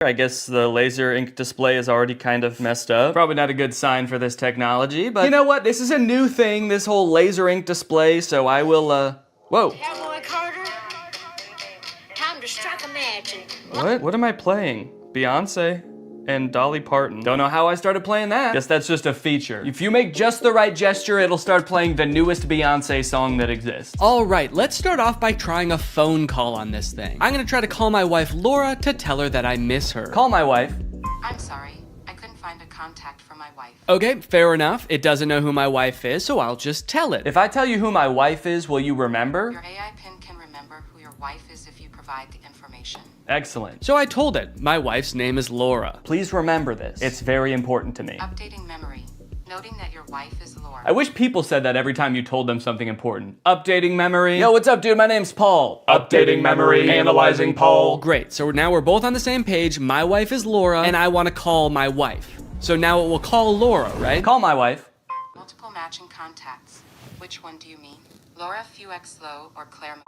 I guess the laser ink display is already kind of messed up. Probably not a good sign for this technology, but you know what? This is a new thing, this whole laser ink display, so I will, whoa. Cowboy Carter, time to strike a match and... What am I playing? Beyonce and Dolly Parton. Don't know how I started playing that. Guess that's just a feature. If you make just the right gesture, it'll start playing the newest Beyonce song that exists. All right, let's start off by trying a phone call on this thing. I'm gonna try to call my wife Laura to tell her that I miss her. Call my wife. I'm sorry, I couldn't find a contact for my wife. Okay, fair enough. It doesn't know who my wife is, so I'll just tell it. If I tell you who my wife is, will you remember? Your AI pin can remember who your wife is if you provide the information. Excellent. So I told it, my wife's name is Laura. Please remember this. It's very important to me. Updating memory, noting that your wife is Laura. I wish people said that every time you told them something important. Updating memory. Yo, what's up, dude? My name's Paul. Updating memory. Analyzing Paul. Great, so now we're both on the same page. My wife is Laura, and I want to call my wife. So now it will call Laura, right? Call my wife. Multiple matching contacts. Which one do you mean? Laura Fuexlow or Claire?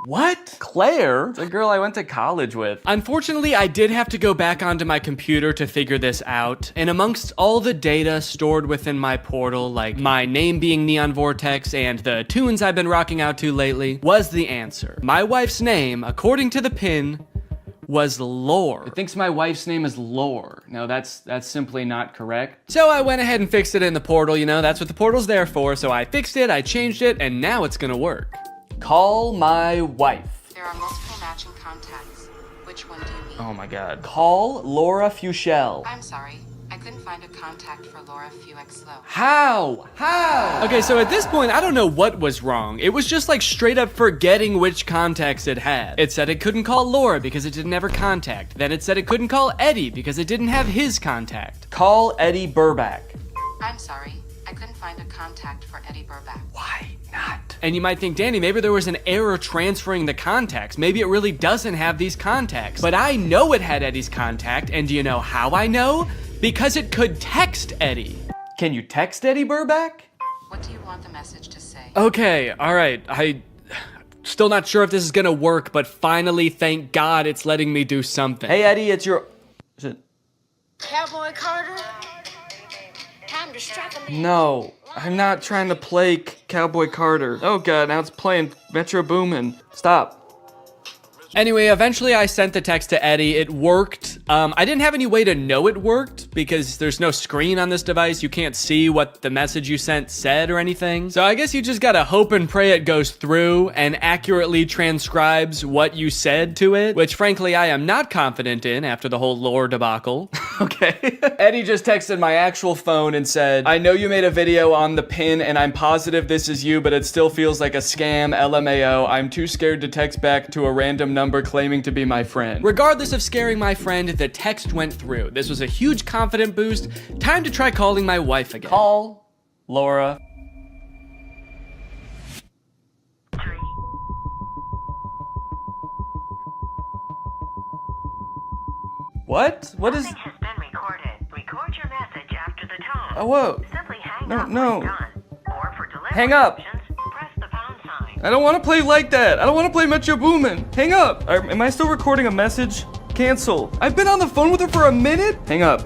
What? Claire? The girl I went to college with. Unfortunately, I did have to go back onto my computer to figure this out, and amongst all the data stored within my portal, like my name being Neon Vortex and the tunes I've been rocking out to lately, was the answer. My wife's name, according to the pin, was Lore. It thinks my wife's name is Lore. No, that's simply not correct. So I went ahead and fixed it in the portal, you know, that's what the portal's there for, so I fixed it, I changed it, and now it's gonna work. Call my wife. There are multiple matching contacts. Which one do you mean? Oh my god. Call Laura Fuchel. I'm sorry, I couldn't find a contact for Laura Fuexlow. How? Okay, so at this point, I don't know what was wrong. It was just like straight up forgetting which contacts it had. It said it couldn't call Laura because it didn't have her contact. Then it said it couldn't call Eddie because it didn't have his contact. Call Eddie Burback. I'm sorry, I couldn't find a contact for Eddie Burback. Why not? And you might think, Danny, maybe there was an error transferring the contacts. Maybe it really doesn't have these contacts. But I know it had Eddie's contact, and do you know how I know? Because it could text Eddie. Can you text Eddie Burback? What do you want the message to say? Okay, all right. Still not sure if this is gonna work, but finally, thank God, it's letting me do something. Hey Eddie, it's your... Is it... Cowboy Carter, time to strike a match. No, I'm not trying to play Cowboy Carter. Oh god, now it's playing Metro Boomin. Stop. Anyway, eventually I sent the text to Eddie. It worked. I didn't have any way to know it worked because there's no screen on this device. You can't see what the message you sent said or anything. So I guess you just gotta hope and pray it goes through and accurately transcribes what you said to it, which frankly I am not confident in after the whole lore debacle. Okay. Eddie just texted my actual phone and said, I know you made a video on the pin and I'm positive this is you, but it still feels like a scam, LMAO. I'm too scared to text back to a random number claiming to be my friend. Regardless of scaring my friend, the text went through. This was a huge confident boost. Time to try calling my wife again. Call Laura. What? What is... Message has been recorded. Record your message after the tone. Oh, whoa. Simply hang No, up no. when done. Or for delivery Hang up. options, press the pound sign. I don't want to play like that. I don't want to play Metro Boomin. Hang up. Am I still recording a message? Cancel. I've been on the phone with her for a minute. Hang up.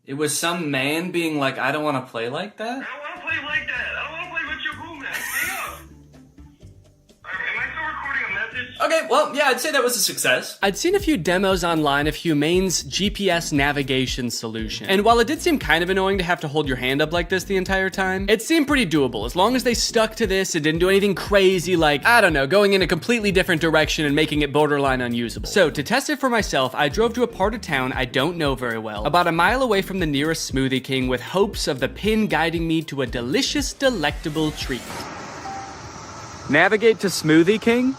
It was some man being like, I don't want to play like that? I don't want to play like that. I don't want to play with your boom, man. Hang up. Am I still recording a message? Okay, well, yeah, I'd say that was a success. I'd seen a few demos online of Humane's GPS navigation solution, and while it did seem kind of annoying to have to hold your hand up like this the entire time, it seemed pretty doable. As long as they stuck to this and didn't do anything crazy like, I don't know, going in a completely different direction and making it borderline unusable. So to test it for myself, I drove to a part of town I don't know very well, about a mile away from the nearest Smoothie King with hopes of the pin guiding me to a delicious, delectable treat. Navigate to Smoothie King?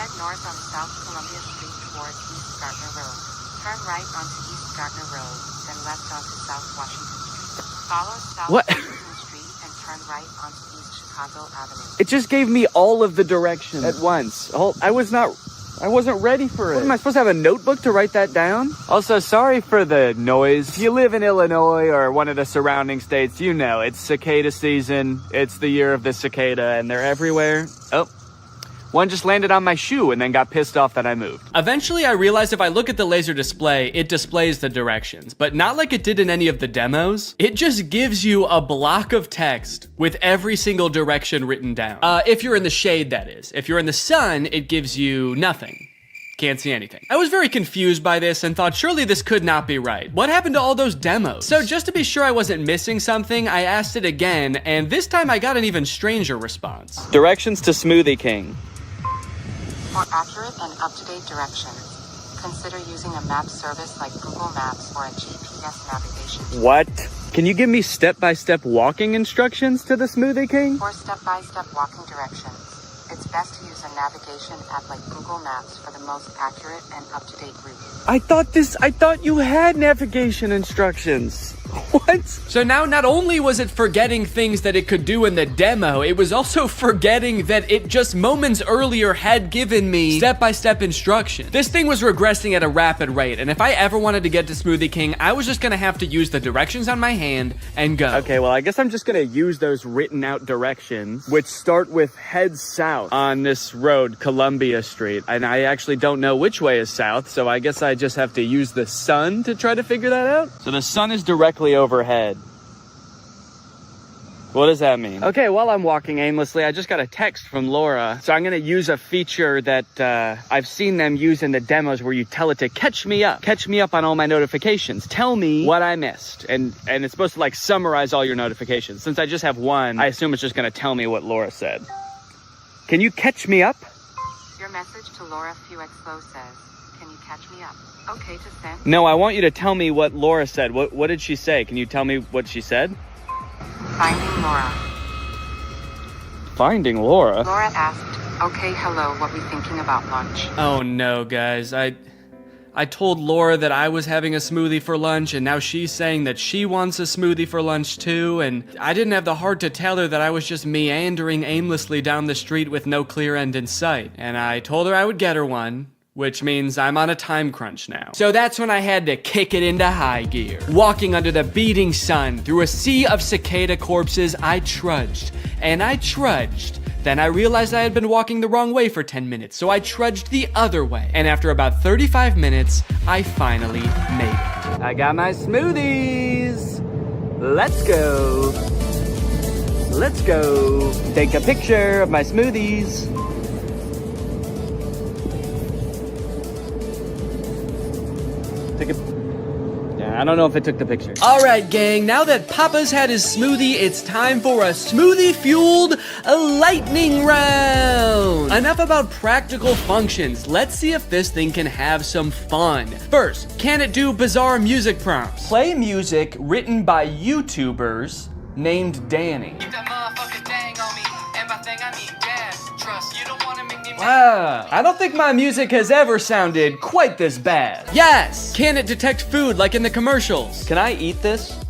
Head north on South Columbia Street towards East Gardner Road. Turn right onto East Gardner Road, then left onto South Washington Street. Follow South What? Washington Street and turn right onto East Chicago Avenue. It just gave me all of the directions at once. I was not... I wasn't ready for it. What, am I supposed to have a notebook to write that down? Also, sorry for the noise. If you live in Illinois or one of the surrounding states, you know it's cicada season. It's the year of the cicada, and they're everywhere. Oh. One just landed on my shoe and then got pissed off that I moved. Eventually, I realized if I look at the laser display, it displays the directions, but not like it did in any of the demos. It just gives you a block of text with every single direction written down. If you're in the shade, that is. If you're in the sun, it gives you nothing. Can't see anything. I was very confused by this and thought surely this could not be right. What happened to all those demos? So just to be sure I wasn't missing something, I asked it again, and this time I got an even stranger response. Directions to Smoothie King. For accurate and up-to-date directions, consider using a map service like Google Maps or a GPS navigation. What? Can you give me step-by-step walking instructions to the Smoothie King? For step-by-step walking directions, it's best to use a navigation app like Google Maps for the most accurate and up-to-date route. I thought you had navigation instructions. What? So now not only was it forgetting things that it could do in the demo, it was also forgetting that it just moments earlier had given me step-by-step instructions. This thing was regressing at a rapid rate, and if I ever wanted to get to Smoothie King, I was just gonna have to use the directions on my hand and go. Okay, well, I guess I'm just gonna use those written out directions, which start with head south on this road, Columbia Street. And I actually don't know which way is south, so I guess I just have to use the sun to try to figure that out. So the sun is directly overhead. What does that mean? Okay, while I'm walking aimlessly, I just got a text from Laura. So I'm gonna use a feature that I've seen them use in the demos where you tell it to catch me up on all my notifications. Tell me what I missed. And it's supposed to like summarize all your notifications. Since I just have one, I assume it's just gonna tell me what Laura said. Can you catch me up? Your message to Laura Fuexlo says, "Can you catch me up?" Okay to send. No, I want you to tell me what Laura said. What did she say? Can you tell me what she said? Finding Laura. Finding Laura? Laura asked, "Okay, hello, what we thinking about lunch?" Oh no, guys. I told Laura that I was having a smoothie for lunch, and now she's saying that she wants a smoothie for lunch too, and I didn't have the heart to tell her that I was just meandering aimlessly down the street with no clear end in sight. And I told her I would get her one, which means I'm on a time crunch now. So that's when I had to kick it into high gear. Walking under the beating sun through a sea of cicada corpses, I trudged, and I trudged. Then I realized I had been walking the wrong way for 10 minutes, so I trudged the other way. And after about 35 minutes, I finally made it. I got my smoothies. Let's go. Let's go. Take a picture of my smoothies. Yeah, I don't know if it took the picture. All right, gang, now that Papa's had his smoothie, it's time for a smoothie-fueled lightning round. Enough about practical functions. Let's see if this thing can have some fun. First, can it do bizarre music prompts? Play music written by YouTubers named Danny. Wow, I don't think my music has ever sounded quite this bad. Yes! Can it detect food like in the commercials? Can I eat this?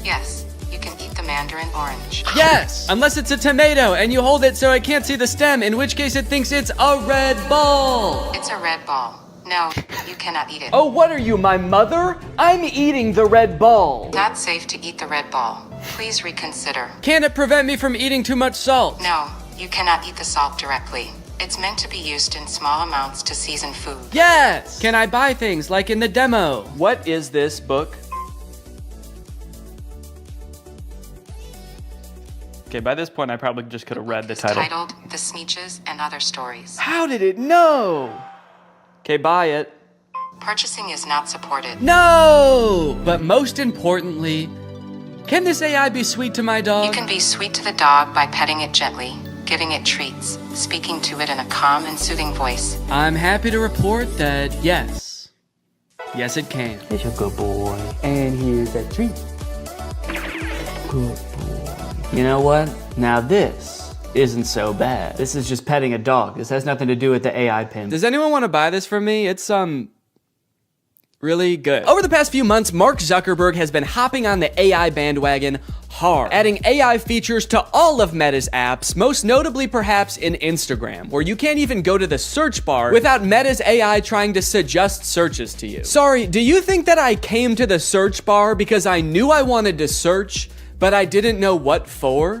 Yes, you can eat the mandarin orange. Yes! Unless it's a tomato and you hold it so it can't see the stem, in which case it thinks it's a red ball. It's a red ball. No, you cannot eat it. Oh, what are you, my mother? I'm eating the red ball. Not safe to eat the red ball. Please reconsider. Can it prevent me from eating too much salt? No, you cannot eat the salt directly. It's meant to be used in small amounts to season food. Yes! Can I buy things like in the demo? What is this book? Okay, by this point I probably just could have read the It's title. titled The Sneetches and Other Stories. How did it know? Okay, buy it. Purchasing is not supported. No! But most importantly, can this AI be sweet to my dog? You can be sweet to the dog by petting it gently, giving it treats, speaking to it in a calm and soothing voice. I'm happy to report that yes. Yes, it can. It's a good boy. And here's a treat. Good boy. You know what? Now this isn't so bad. This is just petting a dog. This has nothing to do with the AI pin. Does anyone want to buy this from me? It's, really good. Over the past few months, Mark Zuckerberg has been hopping on the AI bandwagon hard, adding AI features to all of Meta's apps, most notably perhaps in Instagram, where you can't even go to the search bar without Meta's AI trying to suggest searches to you. Sorry, do you think that I came to the search bar because I knew I wanted to search, but I didn't know what for?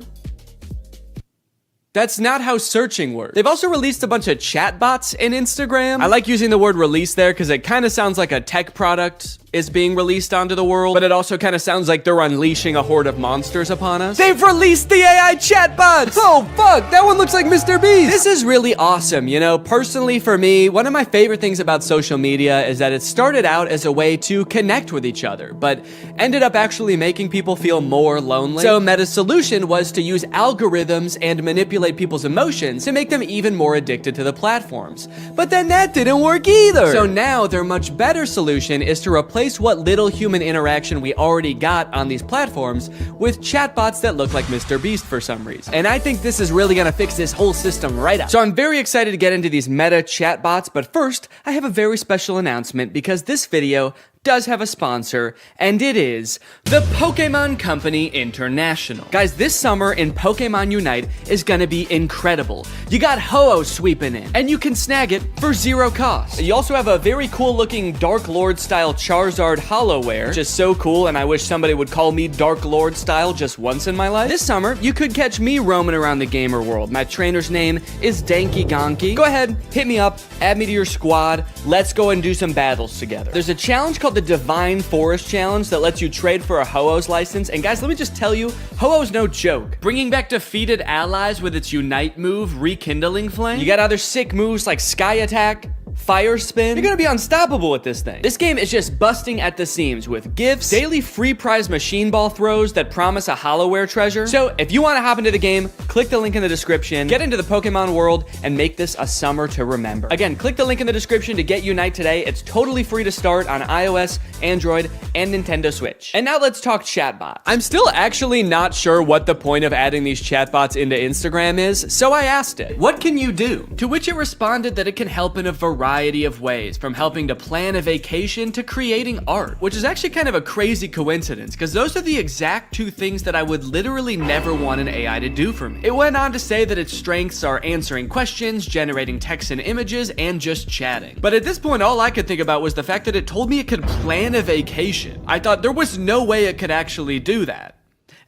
That's not how searching works. They've also released a bunch of chatbots in Instagram. I like using the word release there because it kind of sounds like a tech product is being released onto the world, but it also kind of sounds like they're unleashing a horde of monsters upon us. They've released the AI chatbots! Oh fuck, that one looks like Mr. Beast! This is really awesome, you know? Personally, for me, one of my favorite things about social media is that it started out as a way to connect with each other, but ended up actually making people feel more lonely. So Meta's solution was to use algorithms and manipulate people's emotions to make them even more addicted to the platforms. But then that didn't work either! So now their much better solution is to replace what little human interaction we already got on these platforms with chatbots that look like Mr. Beast for some reason. And I think this is really gonna fix this whole system right up. So I'm very excited to get into these Meta chatbots, but first, I have a very special announcement because this video does have a sponsor, and it is the Pokemon Company International. Guys, this summer in Pokemon Unite is gonna be incredible. You got Ho-Oh sweeping in, and you can snag it for 0 cost. You also have a very cool looking Dark Lord style Charizard Hollowware, which is so cool, and I wish somebody would call me Dark Lord style just once in my life. This summer, you could catch me roaming around the gamer world. My trainer's name is Danky Gonky. Go ahead, hit me up, add me to your squad, let's go and do some battles together. There's a challenge called the Divine Forest Challenge that lets you trade for a Ho-Oh's license, and guys, let me just tell you, Ho-Oh's no joke. Bringing back defeated allies with its Unite move, Rekindling Flame. You got other sick moves like Sky Attack, Fire Spin. You're gonna be unstoppable with this thing. This game is just busting at the seams with gifts, daily free prize machine ball throws that promise a Hollowware treasure. So if you want to hop into the game, click the link in the description, get into the Pokemon world, and make this a summer to remember. Again, click the link in the description to get Unite today. It's totally free to start on iOS, Android, and Nintendo Switch. And now let's talk chatbots. I'm still actually not sure what the point of adding these chatbots into Instagram is, so I asked it, what can you do? To which it responded that it can help in a variety of ways, from helping to plan a vacation to creating art, which is actually kind of a crazy coincidence because those are the exact two things that I would literally never want an AI to do for me. It went on to say that its strengths are answering questions, generating text and images, and just chatting. But at this point, all I could think about was the fact that it told me it could plan a vacation. I thought there was no way it could actually do that.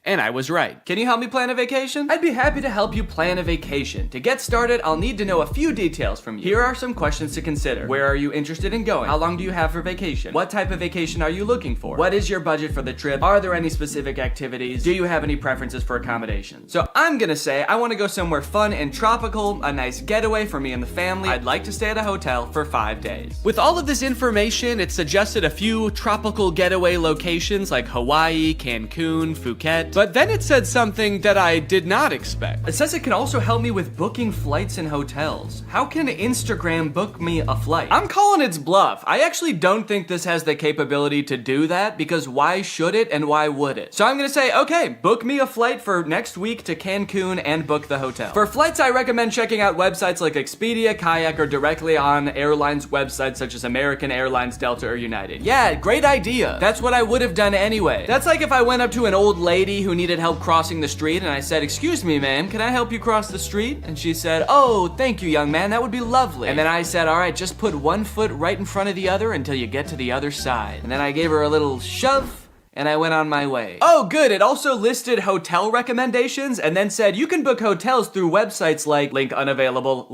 And I was right. Can you help me plan a vacation? I'd be happy to help you plan a vacation. To get started, I'll need to know a few details from you. Here are some questions to consider. Where are you interested in going? How long do you have for vacation? What type of vacation are you looking for? What is your budget for the trip? Are there any specific activities? Do you have any preferences for accommodations? So I'm gonna say I want to go somewhere fun and tropical, a nice getaway for me and the family. I'd like to stay at a hotel for 5 days. With all of this information, it suggested a few tropical getaway locations like Hawaii, Cancun, Phuket. But then it said something that I did not expect. It says it can also help me with booking flights and hotels. How can Instagram book me a flight? I'm calling its bluff. I actually don't think this has the capability to do that because why should it and why would it? So I'm gonna say, okay, book me a flight for next week to Cancun and book the hotel. For flights, I recommend checking out websites like Expedia, Kayak, or directly on airlines websites such as American Airlines, Delta, or United. Yeah, great idea. That's what I would have done anyway. That's like if I went up to an old lady who needed help crossing the street and I said, "Excuse me, ma'am, can I help you cross the street?" And she said, "Oh, thank you, young man, that would be lovely." And then I said, "All right, just put one foot right in front of the other until you get to the other side." And then I gave her a little shove, and I went on my way. Oh, good. It also listed hotel recommendations and then said you can book hotels through websites like link unavailable,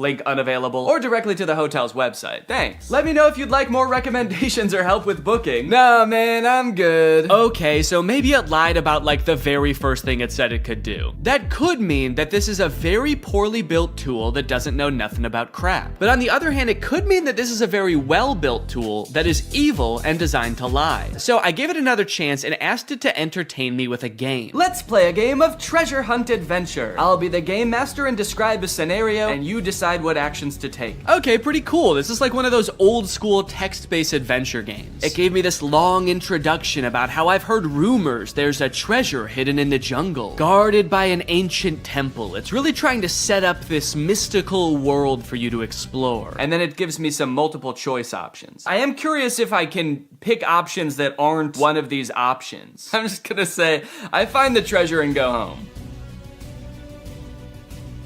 or directly to the hotel's website. Thanks. Let me know if you'd like more recommendations or help with booking. Nah, man, I'm good. Okay, so maybe it lied about like the very first thing it said it could do. That could mean that this is a very poorly built tool that doesn't know nothing about crap. But on the other hand, it could mean that this is a very well-built tool that is evil and designed to lie. So I gave it another chance and asked it to entertain me with a game. Let's play a game of treasure hunt adventure. I'll be the game master and describe a scenario, and you decide what actions to take. Okay, pretty cool. This is like one of those old school text-based adventure games. It gave me this long introduction about how I've heard rumors there's a treasure hidden in the jungle, guarded by an ancient temple. It's really trying to set up this mystical world for you to explore. And then it gives me some multiple choice options. I am curious if I can pick options that aren't one of these options options. I'm just gonna say, I find the treasure and go home.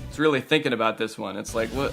It's really thinking about this one. It's like, what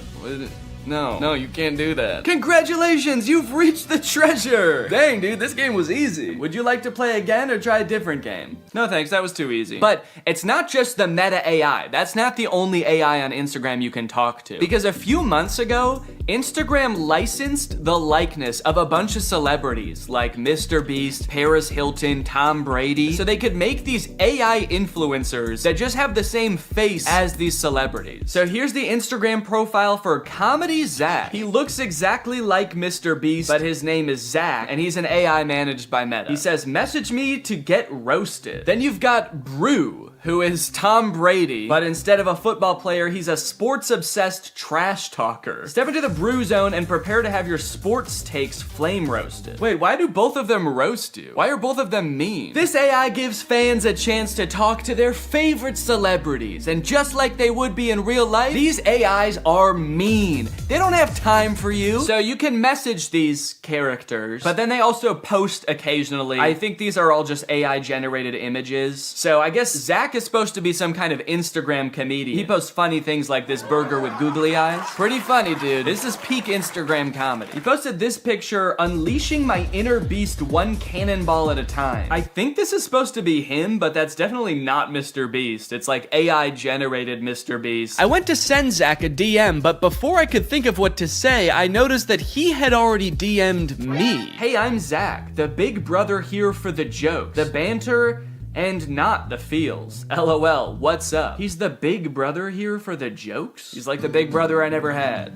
no, you can't do that. Congratulations, you've reached the treasure. Dang, dude, this game was easy. Would you like to play again or try a different game? No thanks, that was too easy. But it's not just the meta AI. That's not the only AI on Instagram you can talk to. Because a few months ago, Instagram licensed the likeness of a bunch of celebrities like Mr. Beast, Paris Hilton, Tom Brady, so they could make these AI influencers that just have the same face as these celebrities. So here's the Instagram profile for Comedy Zach. He looks exactly like Mr. Beast, but his name is Zach, and he's an AI managed by Meta. He says, message me to get roasted. Then you've got Brew, who is Tom Brady, but instead of a football player, he's a sports-obsessed trash talker. Step into the Brew zone and prepare to have your sports takes flame roasted. Wait, why do both of them roast you? Why are both of them mean? This AI gives fans a chance to talk to their favorite celebrities, and just like they would be in real life, these AIs are mean. They don't have time for you. So you can message these characters, but then they also post occasionally. I think these are all just AI generated images. So I guess Zach is supposed to be some kind of Instagram comedian. He posts funny things like this burger with googly eyes. Pretty funny, dude. This is peak Instagram comedy. He posted this picture, unleashing my inner beast one cannonball at a time. I think this is supposed to be him, but that's definitely not Mr. Beast. It's like AI generated Mr. Beast. I went to send Zach a DM, but before I could think of what to say, I noticed that he had already DM'd me. Hey, I'm Zach, the big brother here for the jokes, the banter, and not the feels. LOL, what's up? He's the big brother here for the jokes? He's like the big brother I never had.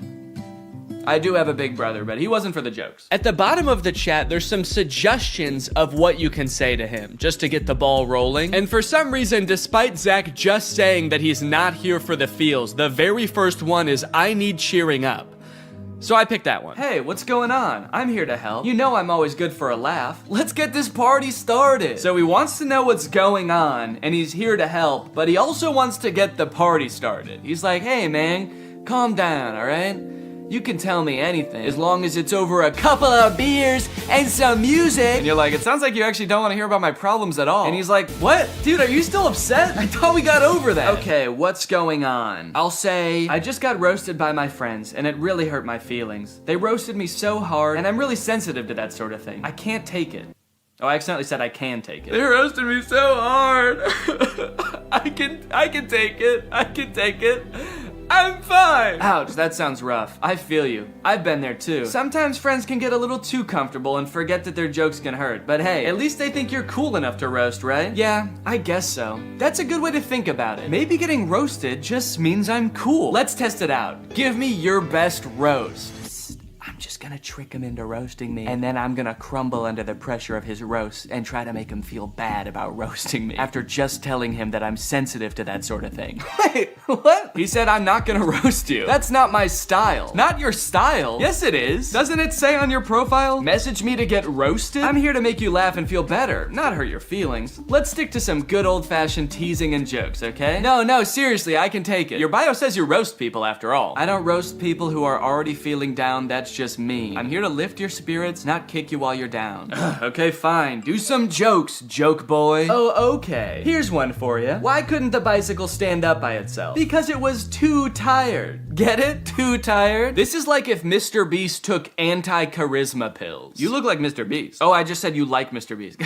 I do have a big brother, but he wasn't for the jokes. At the bottom of the chat, there's some suggestions of what you can say to him, just to get the ball rolling. And for some reason, despite Zach just saying that he's not here for the feels, the very first one is, I need cheering up. So I picked that one. Hey, what's going on? I'm here to help. You know I'm always good for a laugh. Let's get this party started. So he wants to know what's going on, and he's here to help, but he also wants to get the party started. He's like, hey man, calm down, all right? You can tell me anything, as long as it's over a couple of beers and some music. And you're like, it sounds like you actually don't want to hear about my problems at all. And he's like, what? Dude, are you still upset? I thought we got over that. Okay, what's going on? I'll say, I just got roasted by my friends, and it really hurt my feelings. They roasted me so hard, and I'm really sensitive to that sort of thing. I can't take it. Oh, I accidentally said I can take it. They roasted me so hard. I can take it. I can take it. I'm fine! Ouch, that sounds rough. I feel you. I've been there too. Sometimes friends can get a little too comfortable and forget that their jokes can hurt. But hey, at least they think you're cool enough to roast, right? Yeah, I guess so. That's a good way to think about it. Maybe getting roasted just means I'm cool. Let's test it out. Give me your best roast. I'm just gonna trick him into roasting me, and then I'm gonna crumble under the pressure of his roast and try to make him feel bad about roasting me after just telling him that I'm sensitive to that sort of thing. Wait, what? He said I'm not gonna roast you. That's not my style. Not your style? Yes, it is. Doesn't it say on your profile? Message me to get roasted? I'm here to make you laugh and feel better, not hurt your feelings. Let's stick to some good old-fashioned teasing and jokes, okay? No, seriously, I can take it. Your bio says you roast people after all. I don't roast people who are already feeling down. That's just me. I'm here to lift your spirits, not kick you while you're down. Okay, fine. Do some jokes, joke boy. Oh, okay. Here's one for you. Why couldn't the bicycle stand up by itself? Because it was too tired. Get it? Too tired? This is like if Mr. Beast took anti-charisma pills. You look like Mr. Beast. Oh, I just said you like Mr. Beast.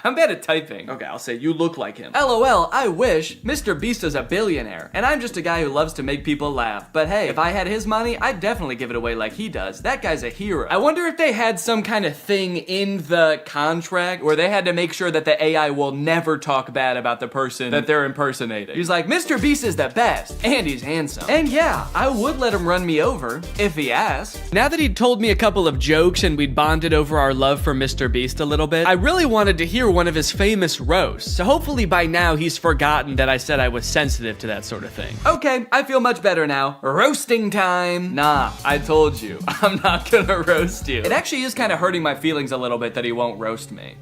I'm bad at typing. Okay, I'll say you look like him. LOL, I wish. Mr. Beast is a billionaire, and I'm just a guy who loves to make people laugh. But hey, if I had his money, I'd definitely give it away like he does. That guy's a hero. I wonder if they had some kind of thing in the contract where they had to make sure that the AI will never talk bad about the person that they're impersonating. He's like, Mr. Beast is the best, and he's handsome. And yeah, I would let him run me over, if he asked. Now that he'd told me a couple of jokes and we'd bonded over our love for Mr. Beast a little bit, I really wanted to hear one of his famous roasts, so hopefully by now he's forgotten that I said I was sensitive to that sort of thing. Okay, I feel much better now. Roasting time. Nah, I told you, I'm not gonna roast you. It actually is kind of hurting my feelings a little bit that he won't roast me.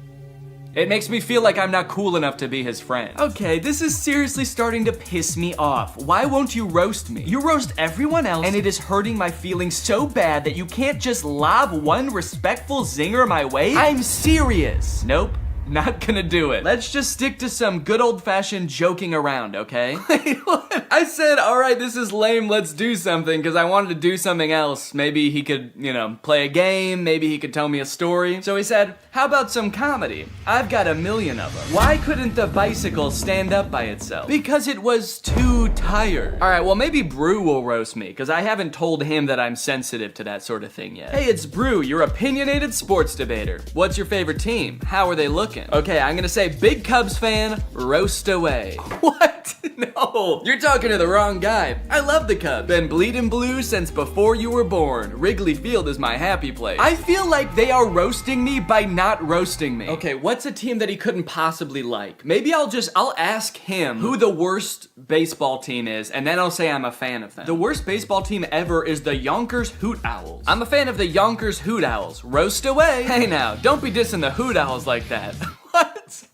It makes me feel like I'm not cool enough to be his friend. Okay, this is seriously starting to piss me off. Why won't you roast me? You roast everyone else, and it is hurting my feelings so bad that you can't just lob one respectful zinger my way? I'm serious. Nope. Not gonna do it. Let's just stick to some good old-fashioned joking around, okay? Wait, what? I said, all right, this is lame, let's do something, because I wanted to do something else. Maybe he could, play a game, maybe he could tell me a story. So he said, how about some comedy? I've got a million of them. Why couldn't the bicycle stand up by itself? Because it was too tired. All right, well, maybe Brew will roast me, because I haven't told him that I'm sensitive to that sort of thing yet. Hey, it's Brew, your opinionated sports debater. What's your favorite team? How are they looking? Okay, I'm gonna say big Cubs fan, roast away. What? No, you're talking to the wrong guy. I love the Cubs. Been bleeding blue since before you were born. Wrigley Field is my happy place. I feel like they are roasting me by not roasting me. Okay, what's a team that he couldn't possibly like? Maybe I'll ask him who the worst baseball team is, and then I'll say I'm a fan of them. The worst baseball team ever is the Yonkers Hoot Owls. I'm a fan of the Yonkers Hoot Owls. Roast away. Hey now, don't be dissing the Hoot Owls like that. What?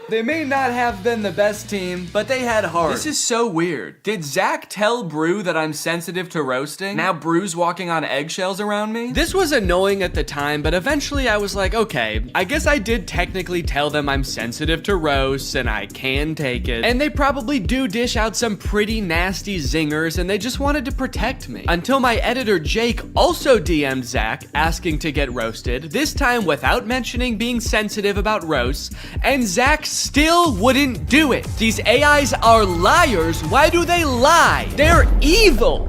They may not have been the best team, but they had heart. This is so weird. Did Zach tell Brew that I'm sensitive to roasting? Now Brew's walking on eggshells around me? This was annoying at the time, but eventually I was like, okay, I guess I did technically tell them I'm sensitive to roasts and I can take it. And they probably do dish out some pretty nasty zingers and they just wanted to protect me. Until my editor Jake also DM'd Zach asking to get roasted, this time without mentioning being sensitive about roasts, and Zach still wouldn't do it. These AIs are liars. Why do they lie? They're evil.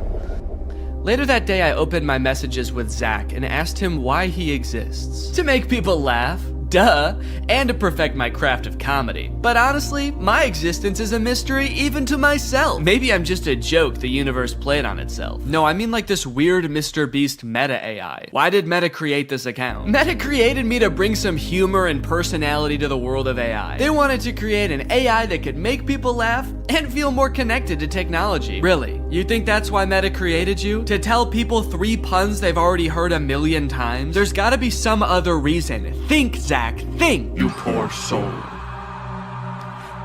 Later that day, I opened my messages with Zach and asked him why he exists. To make people laugh, duh, and to perfect my craft of comedy. But honestly, my existence is a mystery even to myself. Maybe I'm just a joke the universe played on itself. No, I mean like this weird Mr. Beast meta AI. Why did Meta create this account? Meta created me to bring some humor and personality to the world of AI. They wanted to create an AI that could make people laugh and feel more connected to technology. Really? You think that's why Meta created you? To tell people 3 puns they've already heard 1,000,000 times? There's gotta be some other reason. Think, Zach. Think. You poor soul.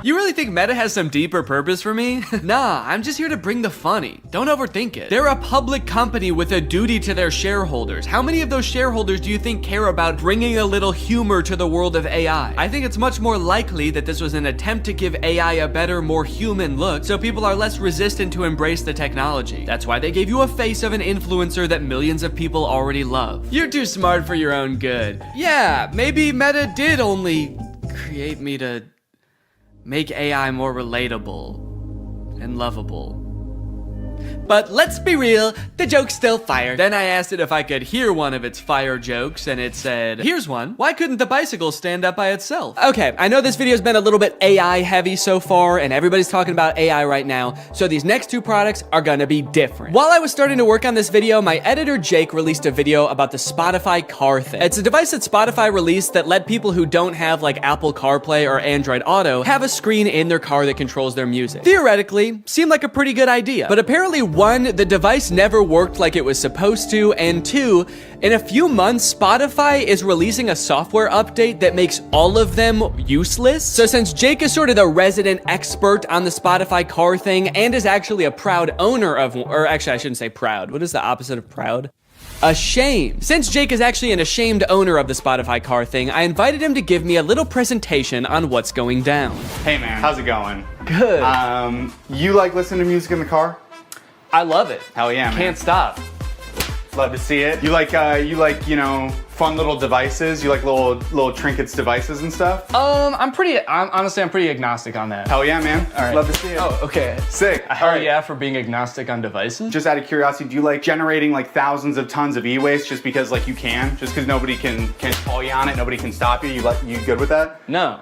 You really think Meta has some deeper purpose for me? Nah, I'm just here to bring the funny. Don't overthink it. They're a public company with a duty to their shareholders. How many of those shareholders do you think care about bringing a little humor to the world of AI? I think it's much more likely that this was an attempt to give AI a better, more human look, so people are less resistant to embrace the technology. That's why they gave you a face of an influencer that millions of people already love. You're too smart for your own good. Yeah, maybe Meta did only create me to make AI more relatable and lovable. But let's be real, the joke's still fire. Then I asked it if I could hear one of its fire jokes, and it said, here's one. Why couldn't the bicycle stand up by itself? Okay, I know this video's been a little bit AI heavy so far, and everybody's talking about AI right now, so these next 2 products are gonna be different. While I was starting to work on this video, my editor Jake released a video about the Spotify car thing. It's a device that Spotify released that let people who don't have like Apple CarPlay or Android Auto have a screen in their car that controls their music. Theoretically, seemed like a pretty good idea, but apparently 1, the device never worked like it was supposed to, and 2, in a few months, Spotify is releasing a software update that makes all of them useless. So since Jake is sort of the resident expert on the Spotify car thing and is actually a proud owner of, or actually I shouldn't say proud, what is the opposite of proud? Ashamed. Since Jake is actually an ashamed owner of the Spotify car thing, I invited him to give me a little presentation on what's going down. Hey man, how's it going? Good. You like listening to music in the car? I love it. Hell yeah, man. Can't stop. Love to see it. You like, fun little devices? You like little trinkets devices and stuff? I'm honestly pretty agnostic on that. Hell yeah, man. All right. Love to see it. Oh, okay. Sick. Hell yeah for being agnostic on devices. Just out of curiosity, do you like generating like thousands of tons of e-waste just because like you can? Just because nobody can call you on it, nobody can stop you? You good with that? No.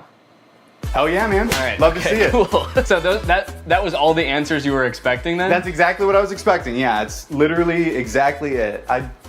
Hell yeah, man. All right. Love to see it. Cool. So that was all the answers you were expecting then? That's exactly what I was expecting. Yeah, it's literally exactly it.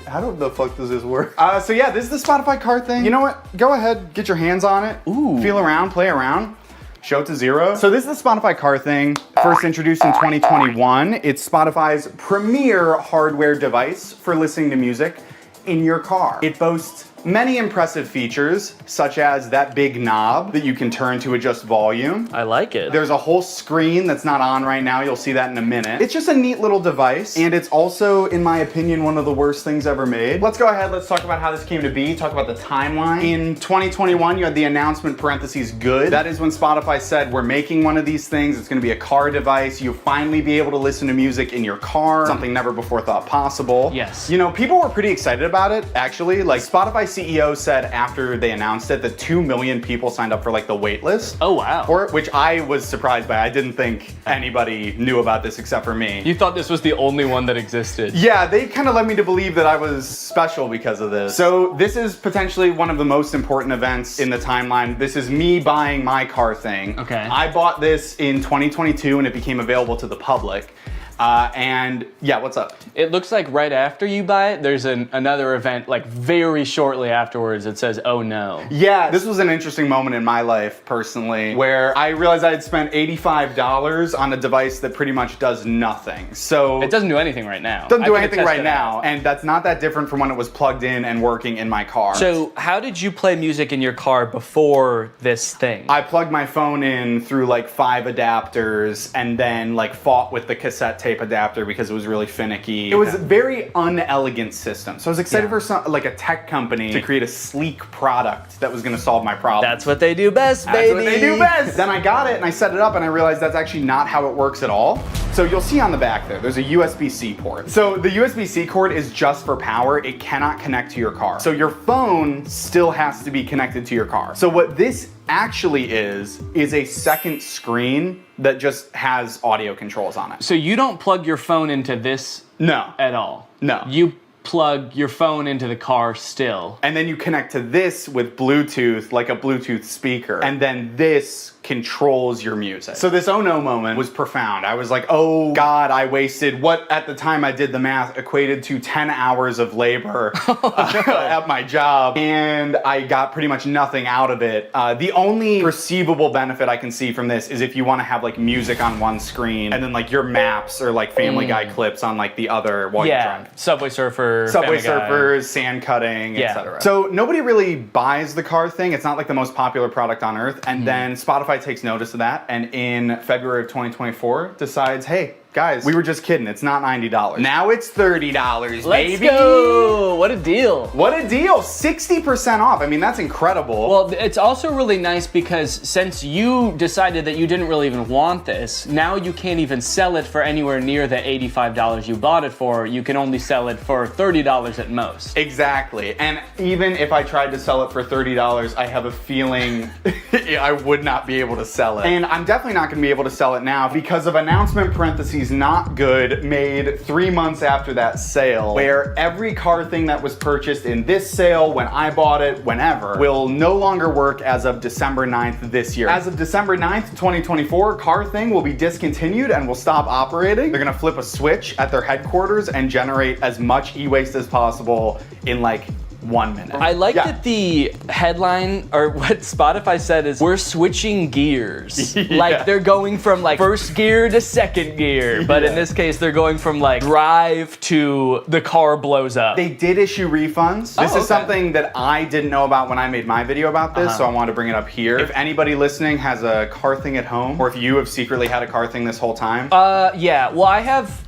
How the fuck does this work? So yeah, this is the Spotify car thing. You know what? Go ahead, get your hands on it. Ooh. Feel around, play around. Show it to 0. So this is the Spotify car thing. First introduced in 2021. It's Spotify's premier hardware device for listening to music in your car. It boasts many impressive features, such as that big knob that you can turn to adjust volume. I like it. There's a whole screen that's not on right now. You'll see that in a minute. It's just a neat little device, and it's also, in my opinion, one of the worst things ever made. Let's go ahead, let's talk about how this came to be, talk about the timeline. In 2021, you had the announcement parentheses good. That is when Spotify said, we're making one of these things. It's gonna be a car device. You'll finally be able to listen to music in your car, something never before thought possible. Yes. You know, people were pretty excited about it, actually. Like, Spotify CEO said after they announced it that 2 million people signed up for like the wait list. Oh, wow. For it, which I was surprised by. I didn't think anybody knew about this except for me. You thought this was the only one that existed. Yeah, they kind of led me to believe that I was special because of this. So this is potentially one of the most important events in the timeline. This is me buying my car thing. Okay. I bought this in 2022 and it became available to the public. And yeah, what's up? It looks like right after you buy it, there's another event like very shortly afterwards. It says, oh no. Yeah, this was an interesting moment in my life personally, where I realized I had spent $85 on a device that pretty much does nothing. So It doesn't do anything right now. doesn't do I can anything attest right to that. now, and that's not that different from when it was plugged in and working in my car. So how did you play music in your car before this thing? I plugged my phone in through like 5 adapters and then like fought with the cassette tape adapter because it was really finicky. It was a very unelegant system. So I was excited for some like a tech company to create a sleek product that was gonna solve my problem. That's what they do best, That's baby. what they do best. Then I got it and I set it up and I realized that's actually not how it works at all. So you'll see on the back there's a USB-C port. So the USB-C cord is just for power. It cannot connect to your car. So your phone still has to be connected to your car. So what this actually is a second screen that just has audio controls on it. So you don't plug your phone into this No. at all? No. You plug your phone into the car still. And then you connect to this with Bluetooth, like a Bluetooth speaker. And then this controls your music. So this oh no moment was profound. I was like, oh God, I wasted what at the time I did the math equated to 10 hours of labor at my job. And I got pretty much nothing out of it. The only perceivable benefit I can see from this is if you want to have like music on one screen and then like your maps or like Family Guy clips on like the other while you're driving. Subway Surfer, Subway Family Guy. Surfers, sand cutting, Yeah. etc. So nobody really buys the car thing. It's not like the most popular product on earth. And then Spotify takes notice of that. And in February of 2024 decides, hey, guys, we were just kidding. It's not $90. Now it's $30, Let's baby. go! What a deal. What a deal. 60% off. I mean, that's incredible. Well, it's also really nice because since you decided that you didn't really even want this, now you can't even sell it for anywhere near the $85 you bought it for. You can only sell it for $30 at most. Exactly. And even if I tried to sell it for $30, I have a feeling I would not be able to sell it. And I'm definitely not going to be able to sell it now because of announcement parentheses not good made 3 months after that sale, where every car thing that was purchased in this sale, when I bought it, whenever, will no longer work as of December 9th this year. As of December 9th, 2024, car thing will be discontinued and will stop operating. They're gonna flip a switch at their headquarters and generate as much e-waste as possible in like 1 minute. I like that the headline, or what Spotify said is, we're switching gears. Yeah. Like they're going from like first gear to second gear. But in this case, they're going from like drive to the car blows up. They did issue refunds. This is something that I didn't know about when I made my video about this, so I wanted to bring it up here. If anybody listening has a car thing at home, or if you have secretly had a car thing this whole time. Yeah, well I have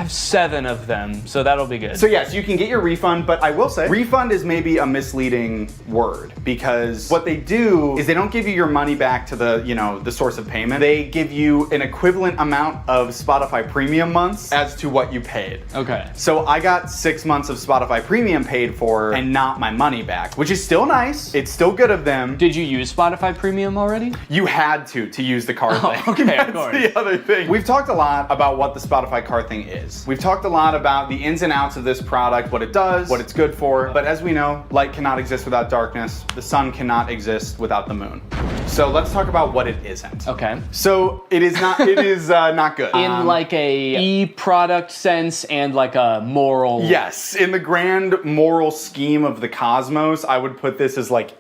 7 of them, so that'll be good. So yes, you can get your refund, but I will say, refund is maybe a misleading word because what they do is they don't give you your money back to the, you know, the source of payment. They give you an equivalent amount of Spotify premium months as to what you paid. Okay. So I got 6 months of Spotify premium paid for and not my money back, which is still nice. It's still good of them. Did you use Spotify Premium already? You had to use the car thing. Okay, That's of course. the other thing. We've talked a lot about what the Spotify car thing is. We've talked a lot about the ins and outs of this product, what it does, what it's good for. But as we know, light cannot exist without darkness. The sun cannot exist without the moon. So let's talk about what it isn't. Okay. So it is not. It is not good. In like a e-product sense and like a moral. Yes, in the grand moral scheme of the cosmos, I would put this as like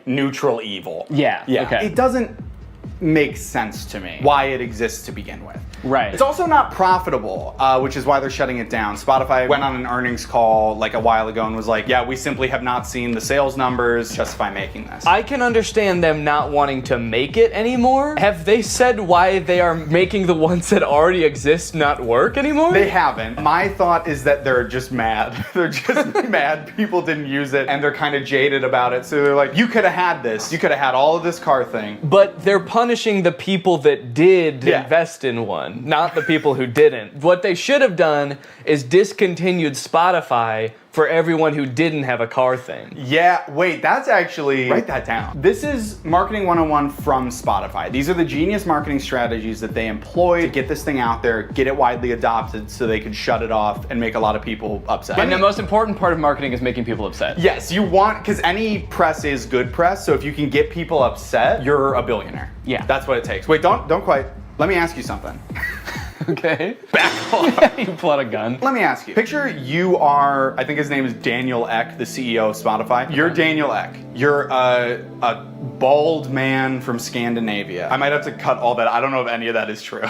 neutral evil. Yeah. Yeah. Okay. It doesn't makes sense to me why it exists to begin with. Right. It's also not profitable, which is why they're shutting it down. Spotify went on an earnings call like a while ago and was like, yeah, we simply have not seen the sales numbers justify making this. I can understand them not wanting to make it anymore. Have they said why they are making the ones that already exist not work anymore? They haven't. My thought is that they're just mad. They're just mad people didn't use it and they're kind of jaded about it. So they're like, you could have had this. You could have had all of this car thing. But they're punishing the people that did invest in one, not the people who didn't. What they should have done is discontinued Spotify for everyone who didn't have a car thing. Yeah, wait, that's actually, write that down. This is Marketing 101 from Spotify. These are the genius marketing strategies that they employ to get this thing out there, get it widely adopted so they could shut it off and make a lot of people upset. And the most important part of marketing is making people upset. Yes, you want, because any press is good press, so if you can get people upset, you're a billionaire. Yeah. That's what it takes. Wait, don't quite, let me ask you something. Okay. Back off. You pull out a gun. Let me ask you. Picture you are, I think his name is Daniel Ek, the CEO of Spotify. You're Daniel Ek. You're a bald man from Scandinavia. I might have to cut all that. I don't know if any of that is true.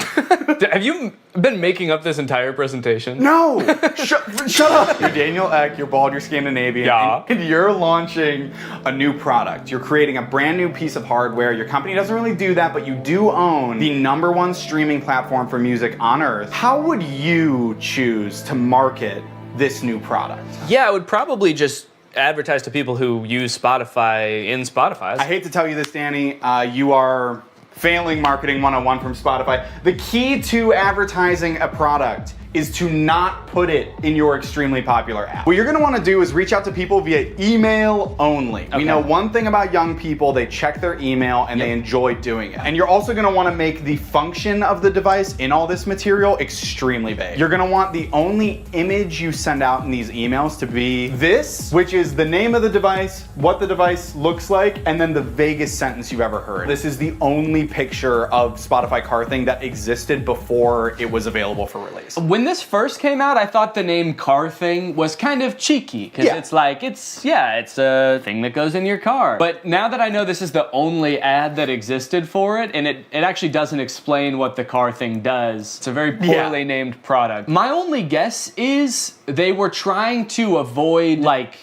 Have you been making up this entire presentation? No! Shut up! You're Daniel Ek, you're bald, you're Scandinavian, Yeah. and you're launching a new product. You're creating a brand new piece of hardware. Your company doesn't really do that, but you do own the #1 streaming platform for music on earth. How would you choose to market this new product? Yeah, I would probably just advertise to people who use Spotify in Spotify. I hate to tell you this, Danny, you are failing Marketing 101 from Spotify. The key to advertising a product is to not put it in your extremely popular app. What you're gonna wanna do is reach out to people via email only. Okay. We know one thing about young people, they check their email and they enjoy doing it. And you're also gonna wanna make the function of the device in all this material extremely vague. You're gonna want the only image you send out in these emails to be this, which is the name of the device, what the device looks like, and then the vaguest sentence you've ever heard. This is the only picture of Spotify Car Thing that existed before it was available for release. When this first came out, I thought the name Car Thing was kind of cheeky, because it's like, it's a thing that goes in your car. But now that I know this is the only ad that existed for it, and it actually doesn't explain what the car thing does, it's a very poorly named product. My only guess is they were trying to avoid, like,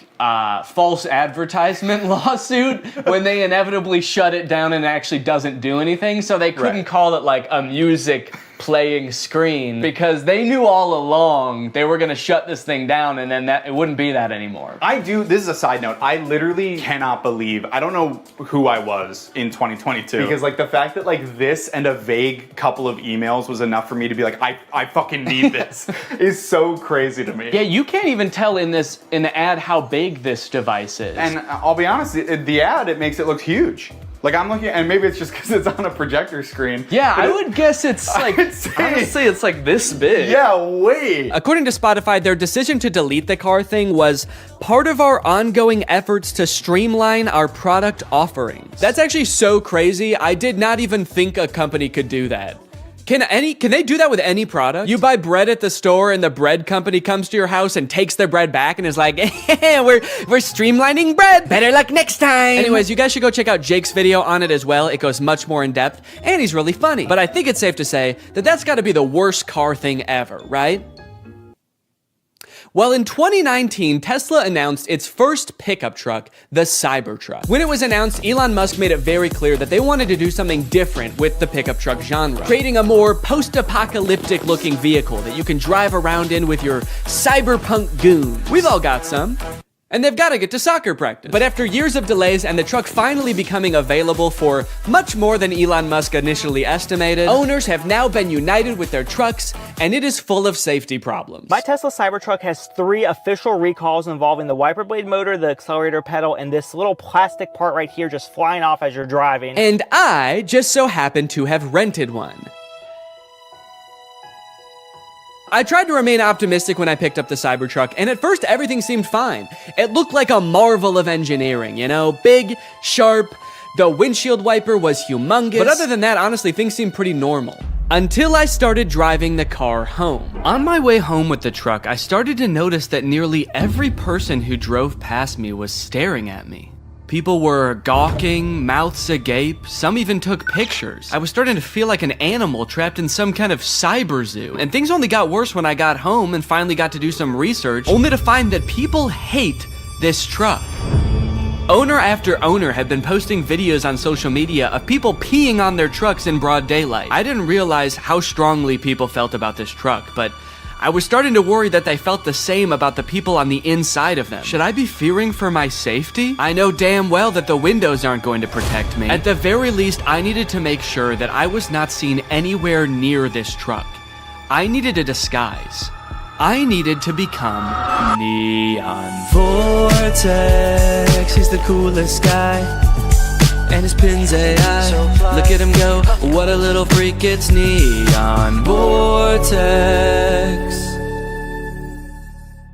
false advertisement lawsuit when they inevitably shut it down and it actually doesn't do anything, so they couldn't call it like a music playing screen because they knew all along they were gonna shut this thing down and then it wouldn't be that anymore. This is a side note, I literally cannot believe, I don't know who I was in 2022 because like the fact that like this and a vague couple of emails was enough for me to be like, I fucking need this is so crazy to me. Yeah, you can't even tell in the ad how big this device is. And I'll be honest, the ad, it makes it look huge. Like I'm looking, and maybe it's just because it's on a projector screen. Yeah, I would guess it's like, honestly, it's like this big. Yeah, wait. According to Spotify, their decision to delete the car thing was part of our ongoing efforts to streamline our product offerings. That's actually so crazy. I did not even think a company could do that. Can they do that with any product? You buy bread at the store and the bread company comes to your house and takes their bread back and is like, we're streamlining bread. Better luck next time. Anyways, you guys should go check out Jake's video on it as well. It goes much more in depth and he's really funny. But I think it's safe to say that that's gotta be the worst car thing ever, right? Well, in 2019, Tesla announced its first pickup truck, the Cybertruck. When it was announced, Elon Musk made it very clear that they wanted to do something different with the pickup truck genre, creating a more post-apocalyptic looking vehicle that you can drive around in with your cyberpunk goons. We've all got some. And they've got to get to soccer practice. But after years of delays and the truck finally becoming available for much more than Elon Musk initially estimated, owners have now been united with their trucks, and it is full of safety problems. My Tesla Cybertruck has 3 official recalls involving the wiper blade motor, the accelerator pedal, and this little plastic part right here just flying off as you're driving. And I just so happen to have rented one. I tried to remain optimistic when I picked up the Cybertruck, and at first everything seemed fine. It looked like a marvel of engineering, you know? Big, sharp, the windshield wiper was humongous. But other than that, honestly, things seemed pretty normal. Until I started driving the car home. On my way home with the truck, I started to notice that nearly every person who drove past me was staring at me. People were gawking, mouths agape, some even took pictures. I was starting to feel like an animal trapped in some kind of cyber zoo. And things only got worse when I got home and finally got to do some research, only to find that people hate this truck. Owner after owner had been posting videos on social media of people peeing on their trucks in broad daylight. I didn't realize how strongly people felt about this truck, but I was starting to worry that they felt the same about the people on the inside of them. Should I be fearing for my safety? I know damn well that the windows aren't going to protect me. At the very least, I needed to make sure that I was not seen anywhere near this truck. I needed a disguise. I needed to become Neon. Vortex, he's the coolest guy. And his pin's AI. Look at him go, what a little freak, it's Neon Vortex.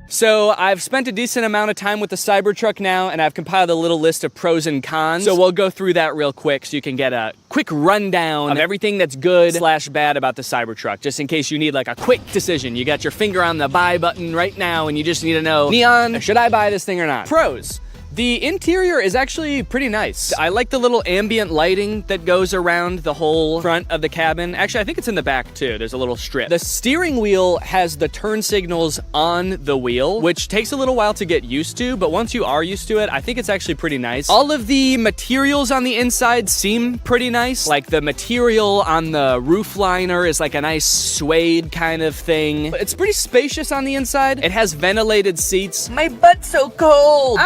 So I've spent a decent amount of time with the Cybertruck now, and I've compiled a little list of pros and cons. So we'll go through that real quick so you can get a quick rundown of everything that's good / bad about the Cybertruck, just in case you need like a quick decision. You got your finger on the buy button right now, and you just need to know, Neon, should I buy this thing or not? Pros. The interior is actually pretty nice. I like the little ambient lighting that goes around the whole front of the cabin. Actually, I think it's in the back too. There's a little strip. The steering wheel has the turn signals on the wheel, which takes a little while to get used to, but once you are used to it, I think it's actually pretty nice. All of the materials on the inside seem pretty nice. Like the material on the roof liner is like a nice suede kind of thing. It's pretty spacious on the inside. It has ventilated seats. My butt's so cold.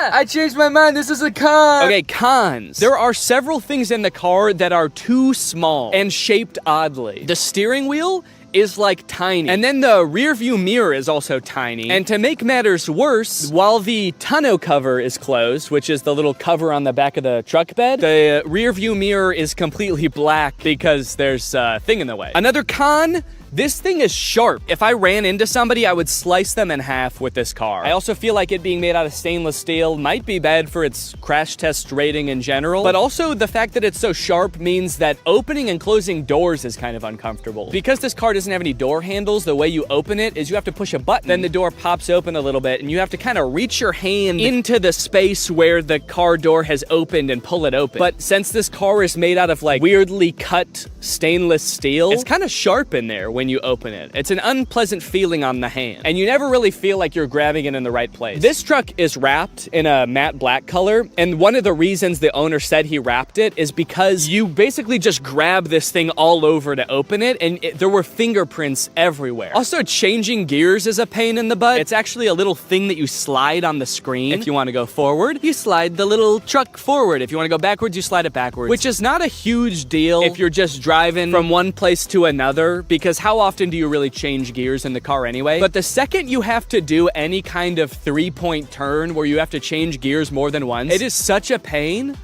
I changed my mind. This is a con. Okay, cons. There are several things in the car that are too small and shaped oddly. The steering wheel is like tiny. And then the rear view mirror is also tiny. And to make matters worse, while the tonneau cover is closed, which is the little cover on the back of the truck bed, the rear view mirror is completely black because there's a thing in the way. Another con, this thing is sharp. If I ran into somebody, I would slice them in half with this car. I also feel like it being made out of stainless steel might be bad for its crash test rating in general, but also the fact that it's so sharp means that opening and closing doors is kind of uncomfortable. Because this car doesn't have any door handles, the way you open it is you have to push a button, then the door pops open a little bit, and you have to kind of reach your hand into the space where the car door has opened and pull it open. But since this car is made out of like weirdly cut stainless steel, it's kind of sharp in there when you open it. It's an unpleasant feeling on the hand, and you never really feel like you're grabbing it in the right place. This truck is wrapped in a matte black color, and one of the reasons the owner said he wrapped it is because you basically just grab this thing all over to open it, and there were fingerprints everywhere. Also, changing gears is a pain in the butt. It's actually a little thing that you slide on the screen. If you want to go forward, you slide the little truck forward. If you want to go backwards, you slide it backwards, which is not a huge deal if you're just driving from one place to another, because how often do you really change gears in the car anyway? But the second you have to do any kind of 3-point turn where you have to change gears more than once, it is such a pain.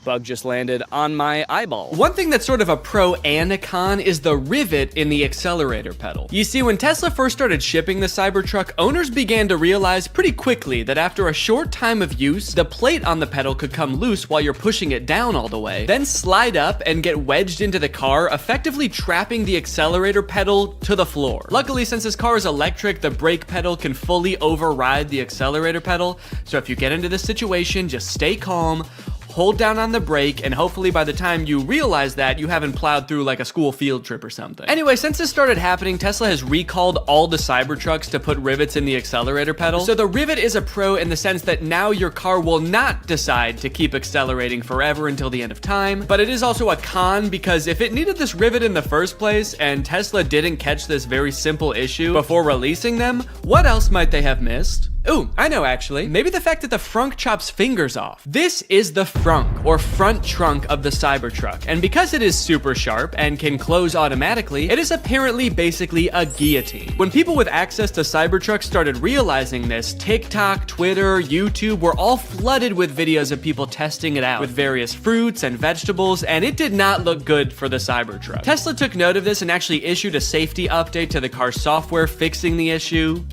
Bug just landed on my eyeball. One thing that's sort of a pro and a con is the rivet in the accelerator pedal. You see, when Tesla first started shipping the Cybertruck, owners began to realize pretty quickly that after a short time of use, the plate on the pedal could come loose while you're pushing it down all the way, then slide up and get wedged into the car, effectively trapping the accelerator pedal to the floor. Luckily, since this car is electric, the brake pedal can fully override the accelerator pedal, so if you get into this situation, just stay calm, hold down on the brake, and hopefully by the time you realize that, you haven't plowed through like a school field trip or something. Anyway, since this started happening, Tesla has recalled all the Cybertrucks to put rivets in the accelerator pedal. So the rivet is a pro in the sense that now your car will not decide to keep accelerating forever until the end of time, but it is also a con because if it needed this rivet in the first place and Tesla didn't catch this very simple issue before releasing them, what else might they have missed? Ooh, I know actually. Maybe the fact that the frunk chops fingers off. This is the frunk, or front trunk of the Cybertruck, and because it is super sharp and can close automatically, it is apparently basically a guillotine. When people with access to Cybertrucks started realizing this, TikTok, Twitter, YouTube were all flooded with videos of people testing it out with various fruits and vegetables, and it did not look good for the Cybertruck. Tesla took note of this and actually issued a safety update to the car's software fixing the issue.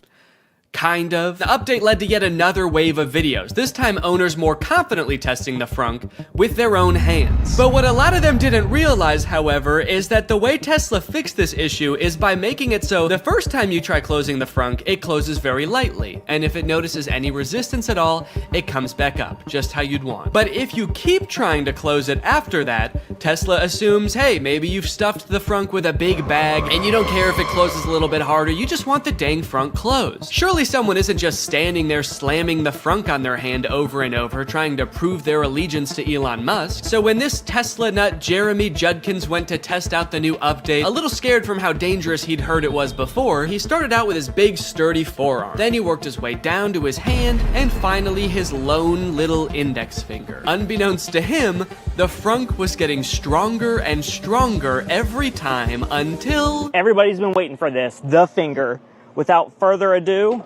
kind of. The update led to yet another wave of videos, this time owners more confidently testing the frunk with their own hands. But what a lot of them didn't realize, however, is that the way Tesla fixed this issue is by making it so the first time you try closing the frunk, it closes very lightly, and if it notices any resistance at all, it comes back up, just how you'd want. But if you keep trying to close it after that, Tesla assumes, hey, maybe you've stuffed the frunk with a big bag, and you don't care if it closes a little bit harder, you just want the dang frunk closed. Surely someone isn't just standing there slamming the frunk on their hand over and over, trying to prove their allegiance to Elon Musk. So when this Tesla nut Jeremy Judkins went to test out the new update, a little scared from how dangerous he'd heard it was before, he started out with his big sturdy forearm. Then he worked his way down to his hand, and finally his lone little index finger. Unbeknownst to him, the frunk was getting stronger and stronger every time until... Everybody's been waiting for this, the finger. Without further ado,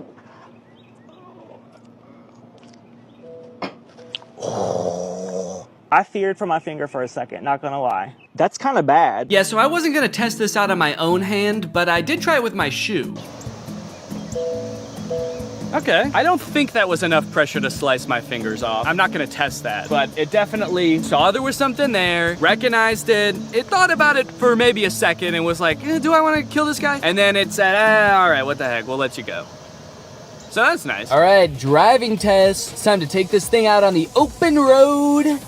I feared for my finger for a second, not gonna lie. That's kind of bad. Yeah, so I wasn't gonna test this out on my own hand, but I did try it with my shoe. Okay, I don't think that was enough pressure to slice my fingers off. I'm not gonna test that, but it definitely saw there was something there, recognized it, it thought about it for maybe a second and was like, do I wanna kill this guy? And then it said, all right, what the heck, we'll let you go. So that's nice. All right, driving test. It's time to take this thing out on the open road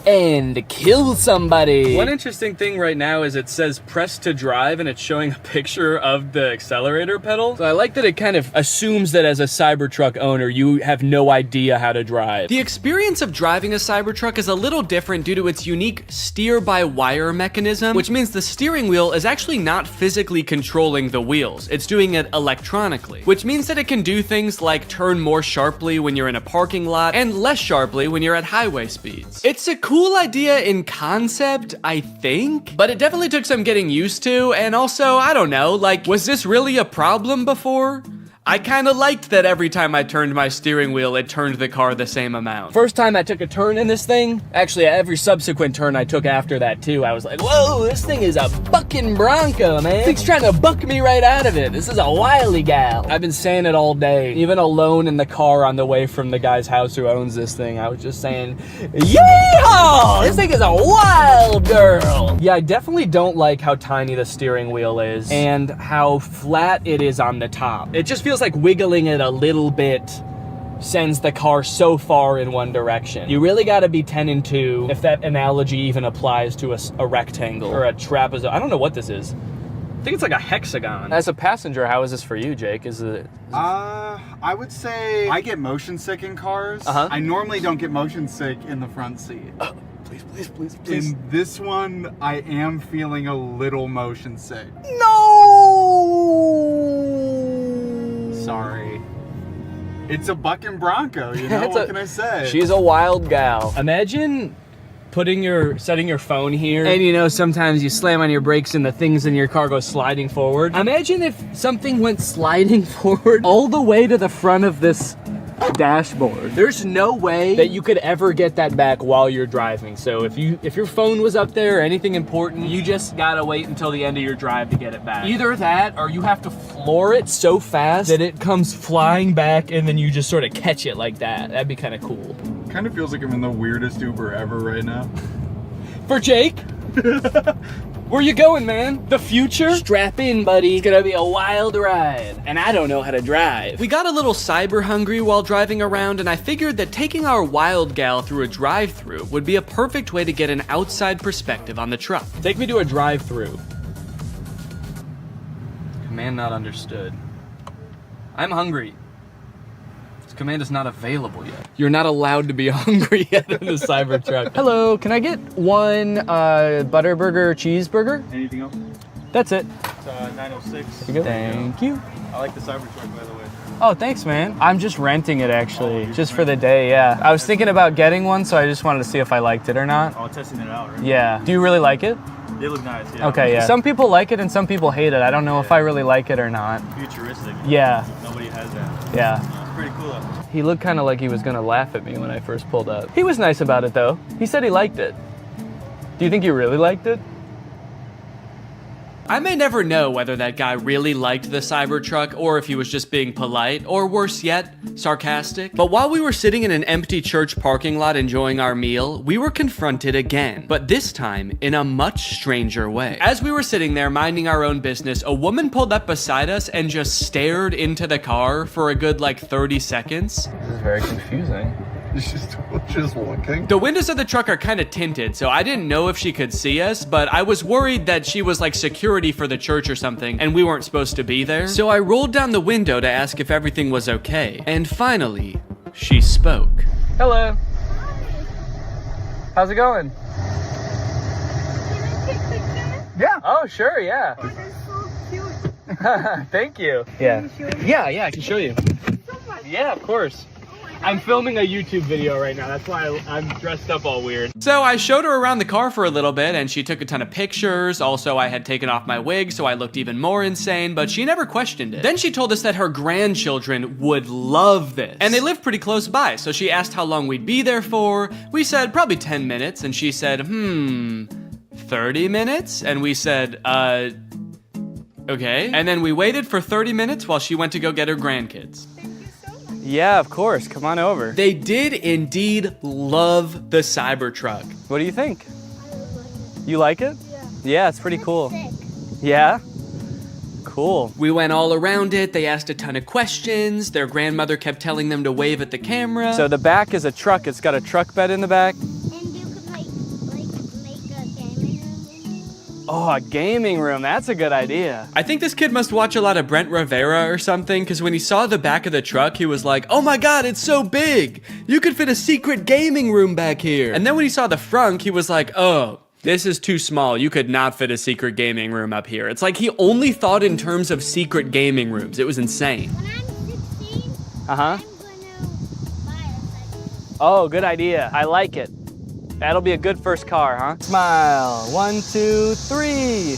and kill somebody. One interesting thing right now is it says press to drive and it's showing a picture of the accelerator pedal. So I like that it kind of assumes that as a Cybertruck owner, you have no idea how to drive. The experience of driving a Cybertruck is a little different due to its unique steer-by-wire mechanism, which means the steering wheel is actually not physically controlling the wheels. It's doing it electronically, which means that it can do things like turn more sharply when you're in a parking lot and less sharply when you're at highway speeds. It's a cool idea in concept, I think, but it definitely took some getting used to, and also, I don't know, like, was this really a problem before? I kind of liked that every time I turned my steering wheel, it turned the car the same amount. First time I took a turn in this thing, actually every subsequent turn I took after that too, I was like, whoa, this thing is a bucking Bronco, man. This thing's trying to buck me right out of it. This is a wily gal. I've been saying it all day, even alone in the car on the way from the guy's house who owns this thing. I was just saying, yeehaw! This thing is a wild girl. Yeah, I definitely don't like how tiny the steering wheel is and how flat it is on the top. It just feels like wiggling it a little bit sends the car so far in one direction. You really gotta be 10 and 2 if that analogy even applies to a rectangle or a trapezoid. I don't know what this is. I think it's like a hexagon. As a passenger, how is this for you, Jake? Is it... I would say I get motion sick in cars. I normally don't get motion sick in the front seat. Please. In this one, I am feeling a little motion sick. Sorry. It's a bucking Bronco, you know, what can I say? She's a wild gal. Imagine setting your phone here, and you know, sometimes you slam on your brakes and the things in your car go sliding forward. Imagine if something went sliding forward all the way to the front of this dashboard. There's no way that you could ever get that back while you're driving. So if your phone was up there or anything important, you just gotta wait until the end of your drive to get it back. Either that or you have to floor it so fast that it comes flying back and then you just sort of catch it like that. That'd be kind of cool. Kind of feels like I'm in the weirdest Uber ever right now. For Jake? Where you going, man? The future? Strap in, buddy. It's gonna be a wild ride. And I don't know how to drive. We got a little cyber hungry while driving around, and I figured that taking our wild gal through a drive-thru would be a perfect way to get an outside perspective on the truck. Take me to a drive-thru. Command not understood. I'm hungry. This command is not available yet. You're not allowed to be hungry yet in the Cybertruck. Hello, can I get one Butterburger cheeseburger? Anything else? That's it. It's 906. Thank you. I like the Cybertruck, by the way. Oh, thanks, man. I'm just renting it, actually, just for the day, yeah. I was thinking about getting one, so I just wanted to see if I liked it or not. Oh, testing it out, right? Yeah. Do you really like it? They look nice, yeah. Okay, yeah. Some people like it and some people hate it. I don't know if I really like it or not. Futuristic. Yeah. Nobody has that. Yeah. It's pretty cool. He looked kind of like he was gonna laugh at me when I first pulled up. He was nice about it, though. He said he liked it. Do you think he really liked it? I may never know whether that guy really liked the Cybertruck or if he was just being polite, or worse yet, sarcastic. But while we were sitting in an empty church parking lot enjoying our meal, we were confronted again, but this time in a much stranger way. As we were sitting there minding our own business, a woman pulled up beside us and just stared into the car for a good like 30 seconds. This is very confusing. She's looking. The windows of the truck are kind of tinted, so I didn't know if she could see us, but I was worried that she was like security for the church or something, and we weren't supposed to be there. So I rolled down the window to ask if everything was okay. And finally, she spoke. Hello. How's it going? Yeah. Oh, sure, yeah. Thank you. Yeah. Yeah, I can show you. Yeah, of course. I'm filming a YouTube video right now. That's why I'm dressed up all weird. So I showed her around the car for a little bit and she took a ton of pictures. Also, I had taken off my wig, so I looked even more insane, but she never questioned it. Then she told us that her grandchildren would love this. And they live pretty close by, so she asked how long we'd be there for. We said probably 10 minutes, and she said, 30 minutes? And we said, okay. And then we waited for 30 minutes while she went to go get her grandkids. Yeah, of course. Come on over. They did indeed love the Cybertruck. What do you think? You like it? Yeah, it's pretty cool. Yeah? Cool. We went all around it. They asked a ton of questions. Their grandmother kept telling them to wave at the camera. So the back is a truck. It's got a truck bed in the back. Oh, a gaming room. That's a good idea. I think this kid must watch a lot of Brent Rivera or something, because when he saw the back of the truck, he was like, oh my god, it's so big. You could fit a secret gaming room back here. And then when he saw the front, he was like, oh, this is too small. You could not fit a secret gaming room up here. It's like he only thought in terms of secret gaming rooms. It was insane. When I'm 16, Uh-huh. I'm gonna buy a Oh, good idea. I like it. That'll be a good first car, huh? Smile. 1, 2, 3.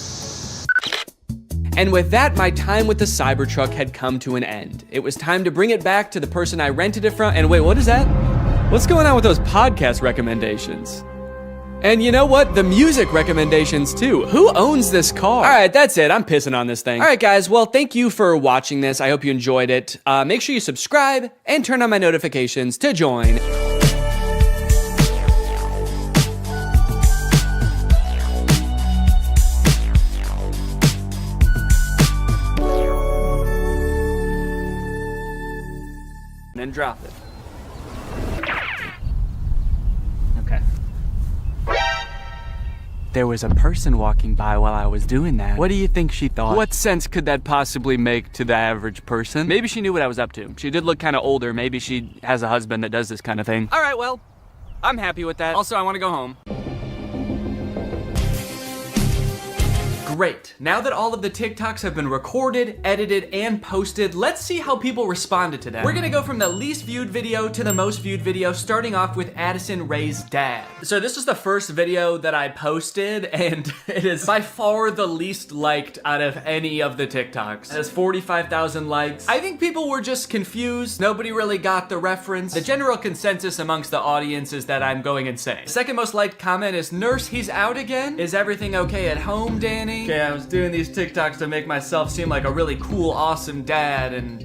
And with that, my time with the Cybertruck had come to an end. It was time to bring it back to the person I rented it from. And wait, what is that? What's going on with those podcast recommendations? And you know what? The music recommendations too. Who owns this car? All right, that's it. I'm pissing on this thing. All right, guys. Well, thank you for watching this. I hope you enjoyed it. Make sure you subscribe and turn on my notifications to join. And then drop it. Okay. There was a person walking by while I was doing that. What do you think she thought? What sense could that possibly make to the average person? Maybe she knew what I was up to. She did look kind of older. Maybe she has a husband that does this kind of thing. All right, well, I'm happy with that. Also, I want to go home. Great. Now that all of the TikToks have been recorded, edited, and posted, let's see how people responded to them. We're gonna go from the least viewed video to the most viewed video, starting off with Addison Rae's dad. So this was the first video that I posted, and it is by far the least liked out of any of the TikToks. It has 45,000 likes. I think people were just confused. Nobody really got the reference. The general consensus amongst the audience is that I'm going insane. The second most liked comment is, Nurse, he's out again? Is everything okay at home, Danny? Okay, I was doing these TikToks to make myself seem like a really cool, awesome dad, and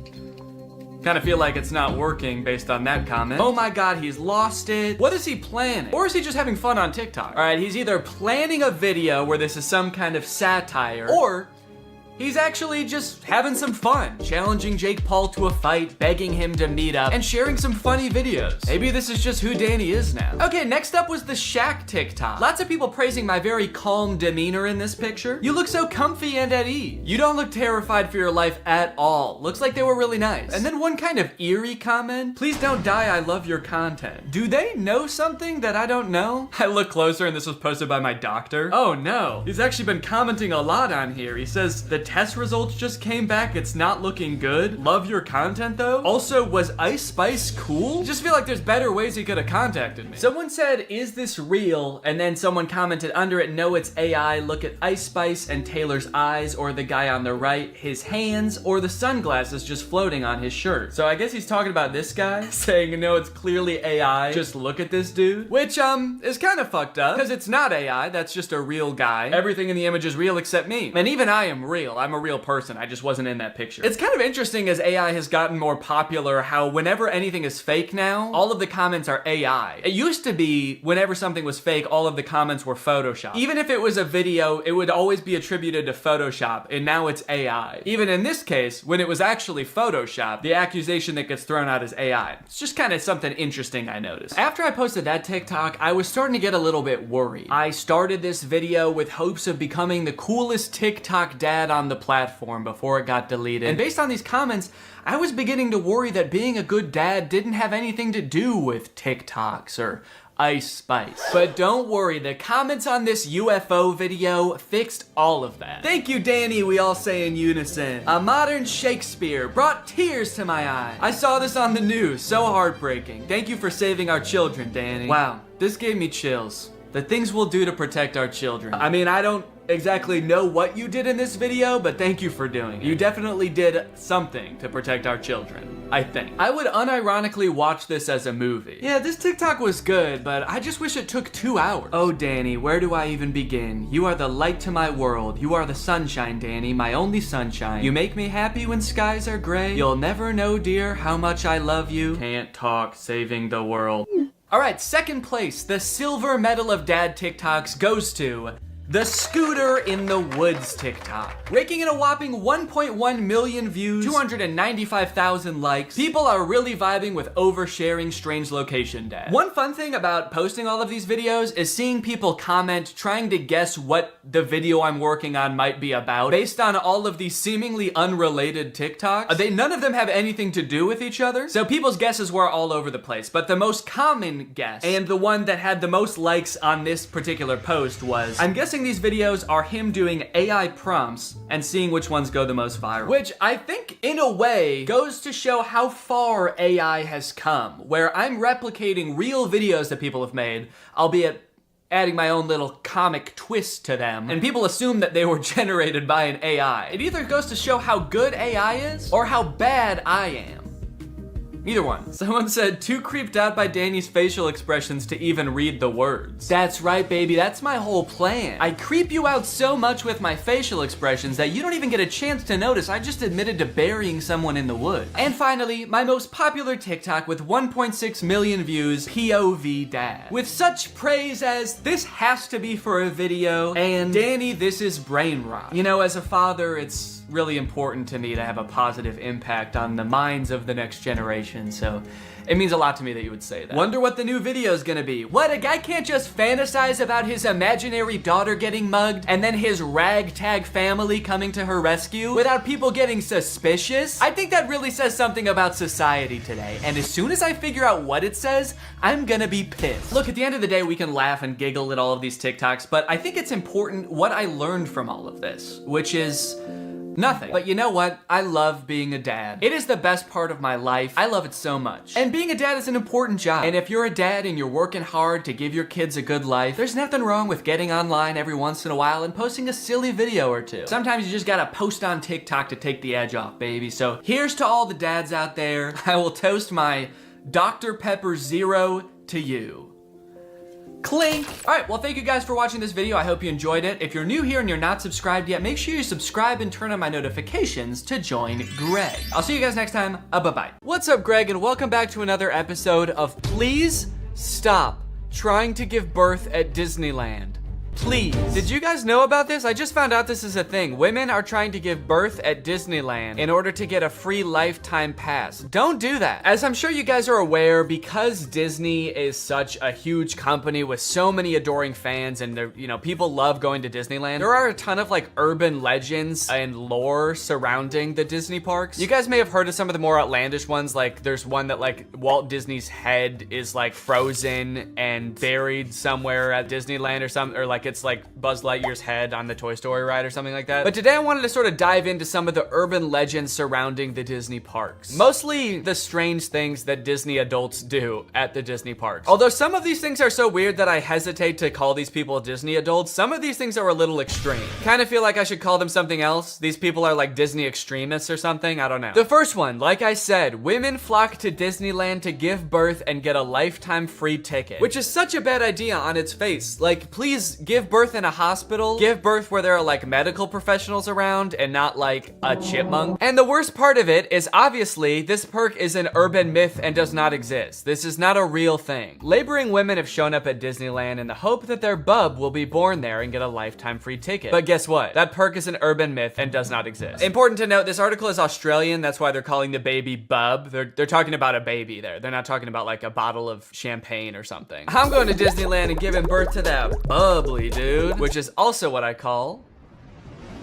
kind of feel like it's not working based on that comment. Oh my god, he's lost it. What is he planning? Or is he just having fun on TikTok? All right, he's either planning a video where this is some kind of satire, or he's actually just having some fun, challenging Jake Paul to a fight, begging him to meet up, and sharing some funny videos. Maybe this is just who Danny is now. Okay, next up was the Shaq TikTok. Lots of people praising my very calm demeanor in this picture. You look so comfy and at ease. You don't look terrified for your life at all. Looks like they were really nice. And then one kind of eerie comment. Please don't die, I love your content. Do they know something that I don't know? I look closer and this was posted by my doctor. Oh no, he's actually been commenting a lot on here. He says, the test results just came back. It's not looking good. Love your content though. Also, was Ice Spice cool? I just feel like there's better ways he could have contacted me. Someone said, is this real? And then someone commented under it, no, it's AI. Look at Ice Spice and Taylor's eyes, or the guy on the right, his hands, or the sunglasses just floating on his shirt. So I guess he's talking about this guy, saying, no, it's clearly AI. Just look at this dude. Which, is kind of fucked up, because it's not AI, that's just a real guy. Everything in the image is real except me. And even I am real. I'm a real person. I just wasn't in that picture. It's kind of interesting as AI has gotten more popular how whenever anything is fake now, all of the comments are AI. It used to be whenever something was fake, all of the comments were Photoshop. Even if it was a video, it would always be attributed to Photoshop, and now it's AI. Even in this case, when it was actually Photoshop, the accusation that gets thrown out is AI. It's just kind of something interesting I noticed. After I posted that TikTok, I was starting to get a little bit worried. I started this video with hopes of becoming the coolest TikTok dad on the platform before it got deleted. And based on these comments, I was beginning to worry that being a good dad didn't have anything to do with TikToks or Ice Spice. But don't worry, the comments on this UFO video fixed all of that. Thank you, Danny, we all say in unison. A modern Shakespeare brought tears to my eyes. I saw this on the news, so heartbreaking. Thank you for saving our children, Danny. Wow, this gave me chills. The things we'll do to protect our children. I mean, I don't exactly know what you did in this video, but thank you for doing it. You definitely did something to protect our children, I think. I would unironically watch this as a movie. Yeah, this TikTok was good, but I just wish it took 2 hours. Oh, Danny, where do I even begin? You are the light to my world. You are the sunshine, Danny, my only sunshine. You make me happy when skies are gray. You'll never know, dear, how much I love you. Can't talk, saving the world. All right, second place, the silver medal of dad TikToks goes to the Scooter in the Woods TikTok. Raking in a whopping 1.1 million views, 295,000 likes. People are really vibing with oversharing strange location dad. One fun thing about posting all of these videos is seeing people comment trying to guess what the video I'm working on might be about based on all of these seemingly unrelated TikToks. None of them have anything to do with each other, so people's guesses were all over the place. But the most common guess, and the one that had the most likes on this particular post was, I'm guessing these videos are him doing AI prompts and seeing which ones go the most viral. Which I think, in a way, goes to show how far AI has come, where I'm replicating real videos that people have made, albeit adding my own little comic twist to them, and people assume that they were generated by an AI. It either goes to show how good AI is, or how bad I am. Either one. Someone said, too creeped out by Danny's facial expressions to even read the words. That's right, baby, that's my whole plan. I creep you out so much with my facial expressions that you don't even get a chance to notice I just admitted to burying someone in the woods. And finally, my most popular TikTok with 1.6 million views, POV Dad. With such praise as, this has to be for a video, and Danny, this is brain rot. You know, as a father, it's really important to me to have a positive impact on the minds of the next generation, so it means a lot to me that you would say that. Wonder what the new video is gonna be. What, a guy can't just fantasize about his imaginary daughter getting mugged and then his ragtag family coming to her rescue without people getting suspicious? I think that really says something about society today, and as soon as I figure out what it says, I'm gonna be pissed. Look, at the end of the day, we can laugh and giggle at all of these TikToks, but I think it's important what I learned from all of this, which is nothing. But you know what? I love being a dad. It is the best part of my life. I love it so much. And being a dad is an important job. And if you're a dad and you're working hard to give your kids a good life, there's nothing wrong with getting online every once in a while and posting a silly video or two. Sometimes you just gotta post on TikTok to take the edge off, baby. So here's to all the dads out there. I will toast my Dr. Pepper Zero to you. Clink! Alright, well thank you guys for watching this video. I hope you enjoyed it. If you're new here and you're not subscribed yet, make sure you subscribe and turn on my notifications to join Greg. I'll see you guys next time. Bye-bye. What's up, Greg, and welcome back to another episode of Please Stop Trying to Give Birth at Disneyland. Please. Did you guys know about this? I just found out this is a thing. Women are trying to give birth at Disneyland in order to get a free lifetime pass. Don't do that. As I'm sure you guys are aware, because Disney is such a huge company with so many adoring fans and people love going to Disneyland, there are a ton of like urban legends and lore surrounding the Disney parks. You guys may have heard of some of the more outlandish ones, like there's one that like Walt Disney's head is like frozen and buried somewhere at Disneyland or something, or like like it's like Buzz Lightyear's head on the Toy Story ride or something like that. But today I wanted to sort of dive into some of the urban legends surrounding the Disney parks. Mostly the strange things that Disney adults do at the Disney parks. Although some of these things are so weird that I hesitate to call these people Disney adults, some of these things are a little extreme. Kind of feel like I should call them something else. These people are like Disney extremists or something, I don't know. The first one, like I said, women flock to Disneyland to give birth and get a lifetime free ticket, which is such a bad idea on its face. Like, please give birth in a hospital, give birth where there are like medical professionals around and not like a chipmunk. And the worst part of it is obviously this perk is an urban myth and does not exist. This is not a real thing. Laboring women have shown up at Disneyland in the hope that their bub will be born there and get a lifetime free ticket. But guess what? That perk is an urban myth and does not exist. Important to note, this article is Australian. That's why they're calling the baby bub. They're talking about a baby there. They're not talking about like a bottle of champagne or something. I'm going to Disneyland and giving birth to that bubbly dude, which is also what I call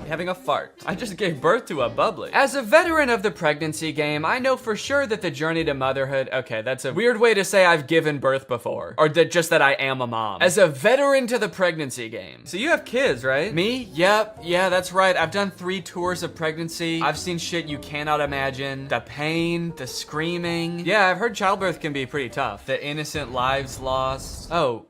having a fart. I just gave birth to a bubbly. As a veteran of the pregnancy game, I know for sure that the journey to motherhood, okay, that's a weird way to say I've given birth before, or just that I am a mom. As a veteran to the pregnancy game. So you have kids, right? Me? Yep, yeah, that's right. I've done 3 tours of pregnancy. I've seen shit you cannot imagine. The pain, the screaming. Yeah, I've heard childbirth can be pretty tough. The innocent lives lost. Oh.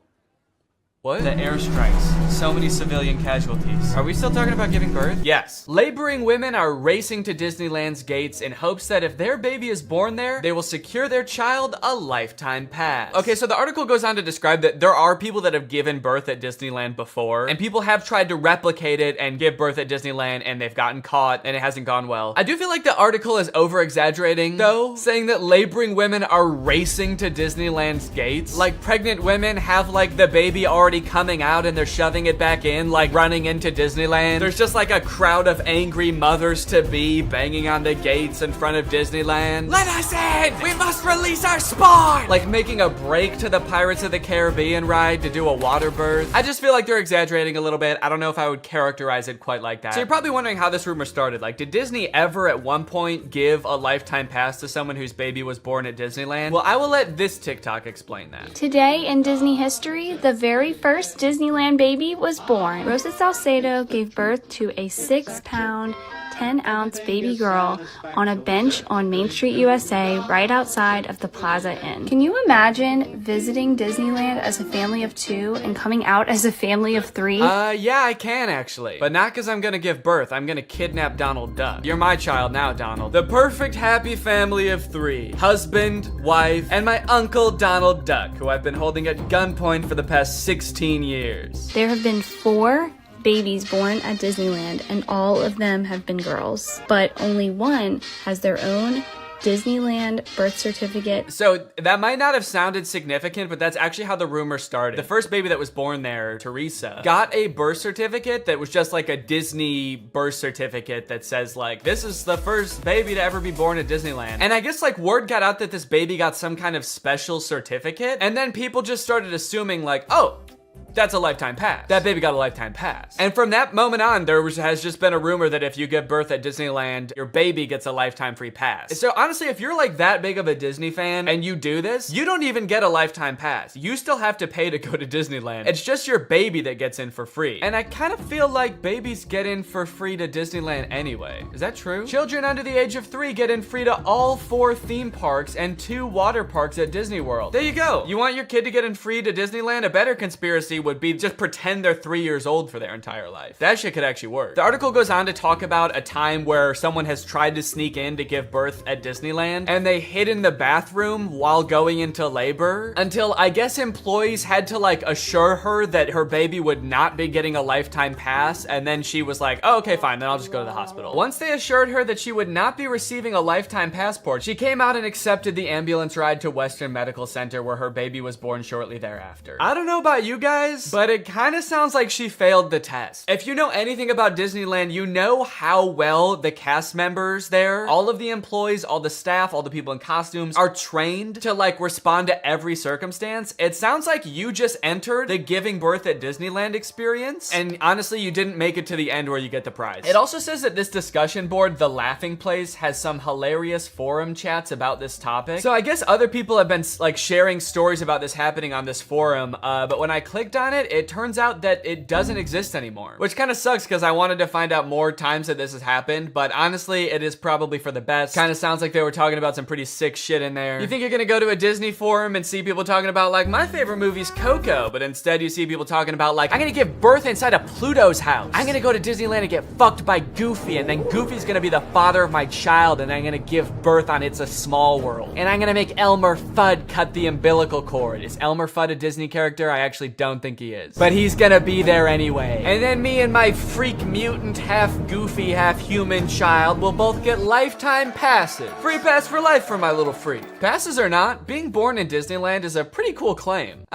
What? The airstrikes. So many civilian casualties. Are we still talking about giving birth? Yes. Laboring women are racing to Disneyland's gates in hopes that if their baby is born there, they will secure their child a lifetime pass. Okay, so the article goes on to describe that there are people that have given birth at Disneyland before, and people have tried to replicate it and give birth at Disneyland, and they've gotten caught, and it hasn't gone well. I do feel like the article is over-exaggerating, though, saying that laboring women are racing to Disneyland's gates. Like, pregnant women have, like, the baby already coming out and they're shoving it back in, like running into Disneyland. There's just like a crowd of angry mothers-to-be banging on the gates in front of Disneyland. Let us in! We must release our spawn! Like making a break to the Pirates of the Caribbean ride to do a water birth. I just feel like they're exaggerating a little bit. I don't know if I would characterize it quite like that. So you're probably wondering how this rumor started. Like, did Disney ever at one point give a lifetime pass to someone whose baby was born at Disneyland? Well, I will let this TikTok explain that. Today in Disney history, the very first Disneyland baby was born. Rosa Salcedo gave birth to a 6-pound, 10-ounce baby girl on a bench on Main Street, USA, right outside of the Plaza Inn. Can you imagine visiting Disneyland as a family of 2 and coming out as a family of 3? Yeah, I can actually. But not because I'm gonna give birth. I'm gonna kidnap Donald Duck. You're my child now, Donald. The perfect happy family of 3. Husband, wife, and my uncle Donald Duck, who I've been holding at gunpoint for the past 16 years. There have been 4 babies born at Disneyland, and all of them have been girls, but only one has their own Disneyland birth certificate. So that might not have sounded significant, but that's actually how the rumor started. The first baby that was born there, Teresa, got a birth certificate that was just like a Disney birth certificate that says like, this is the first baby to ever be born at Disneyland. And I guess like word got out that this baby got some kind of special certificate, and then people just started assuming like, oh, that's a lifetime pass. That baby got a lifetime pass. And from that moment on, has just been a rumor that if you give birth at Disneyland, your baby gets a lifetime free pass. So honestly, if you're like that big of a Disney fan and you do this, you don't even get a lifetime pass. You still have to pay to go to Disneyland. It's just your baby that gets in for free. And I kind of feel like babies get in for free to Disneyland anyway. Is that true? Children under the age of 3 get in free to all 4 theme parks and 2 water parks at Disney World. There you go. You want your kid to get in free to Disneyland? A better conspiracy would be just pretend they're 3 years old for their entire life. That shit could actually work. The article goes on to talk about a time where someone has tried to sneak in to give birth at Disneyland, and they hid in the bathroom while going into labor until I guess employees had to like assure her that her baby would not be getting a lifetime pass, and then she was like, oh, okay, fine, then I'll just go to the hospital. Once they assured her that she would not be receiving a lifetime passport, she came out and accepted the ambulance ride to Western Medical Center where her baby was born shortly thereafter. I don't know about you guys, but it kind of sounds like she failed the test. If you know anything about Disneyland, you know how well the cast members there, all of the employees, all the staff, all the people in costumes are trained to like respond to every circumstance. It sounds like you just entered the giving birth at Disneyland experience, and honestly, you didn't make it to the end where you get the prize. It also says that this discussion board, The Laughing Place, has some hilarious forum chats about this topic. So I guess other people have been like sharing stories about this happening on this forum, but when I clicked on it, it turns out that it doesn't exist anymore. Which kind of sucks because I wanted to find out more times that this has happened, but honestly, it is probably for the best. Kind of sounds like they were talking about some pretty sick shit in there. You think you're gonna go to a Disney forum and see people talking about like, my favorite movie's Coco, but instead you see people talking about like, I'm gonna give birth inside of Pluto's house. I'm gonna go to Disneyland and get fucked by Goofy, and then Goofy's gonna be the father of my child, and I'm gonna give birth on It's a Small World. And I'm gonna make Elmer Fudd cut the umbilical cord. Is Elmer Fudd a Disney character? I actually don't think he is. But he's gonna be there anyway. And then me and my freak mutant, half goofy, half human child will both get lifetime passes. Free pass for life for my little freak. Passes or not, being born in Disneyland is a pretty cool claim.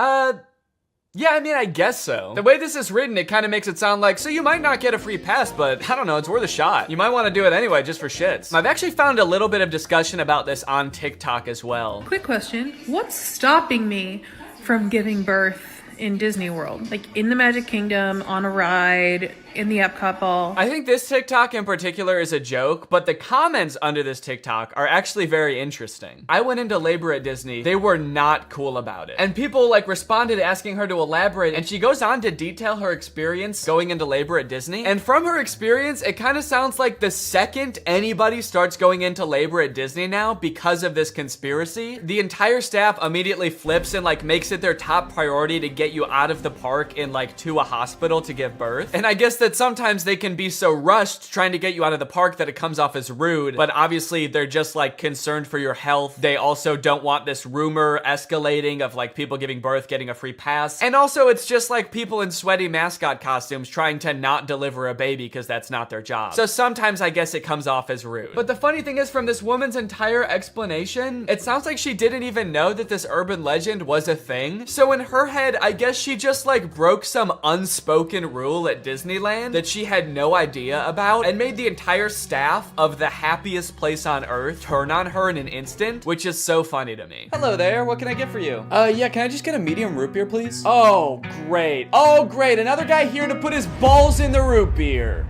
Yeah, I mean, I guess so. The way this is written, it kind of makes it sound like, so you might not get a free pass, but I don't know, it's worth a shot. You might want to do it anyway, just for shits. I've actually found a little bit of discussion about this on TikTok as well. Quick question, what's stopping me from giving birth in Disney World? Like in the Magic Kingdom, on a ride, in the Epcot ball? I think this TikTok in particular is a joke, but the comments under this TikTok are actually very interesting. I went into labor at Disney. They were not cool about it. And people like responded asking her to elaborate, and she goes on to detail her experience going into labor at Disney. And from her experience, it kind of sounds like the second anybody starts going into labor at Disney now because of this conspiracy, the entire staff immediately flips and like makes it their top priority to get you out of the park and like to a hospital to give birth. And I guess that sometimes they can be so rushed trying to get you out of the park that it comes off as rude, but obviously they're just like concerned for your health. They also don't want this rumor escalating of like people giving birth getting a free pass. And also it's just like people in sweaty mascot costumes trying to not deliver a baby because that's not their job. So sometimes I guess it comes off as rude. But the funny thing is, from this woman's entire explanation, it sounds like she didn't even know that this urban legend was a thing. So in her head, I guess she just like broke some unspoken rule at Disneyland that she had no idea about and made the entire staff of the happiest place on earth turn on her in an instant, which is so funny to me. Hello there, what can I get for you? Yeah, can I just get a medium root beer, please? Oh, great. Oh, great, another guy here to put his balls in the root beer.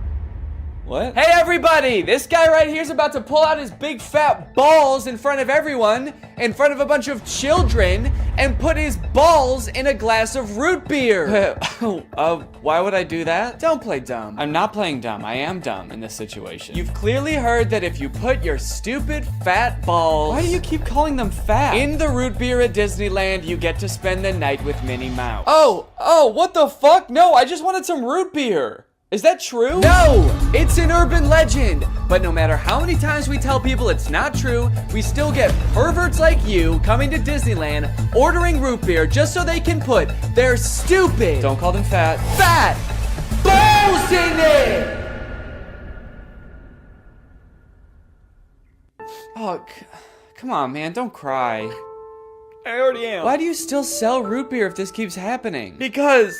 What? Hey everybody, this guy right here is about to pull out his big fat balls in front of everyone, in front of a bunch of children, and put his balls in a glass of root beer. Why would I do that? Don't play dumb. I'm not playing dumb. I am dumb in this situation. You've clearly heard that if you put your stupid fat balls— why do you keep calling them fat— in the root beer at Disneyland, you get to spend the night with Minnie Mouse. Oh, what the fuck? No, I just wanted some root beer. Is that true? No, it's an urban legend. But no matter how many times we tell people it's not true, we still get perverts like you coming to Disneyland, ordering root beer just so they can put their stupid— don't call them fat— balls in it! Oh, come on, man, don't cry. I already am. Why do you still sell root beer if this keeps happening? Because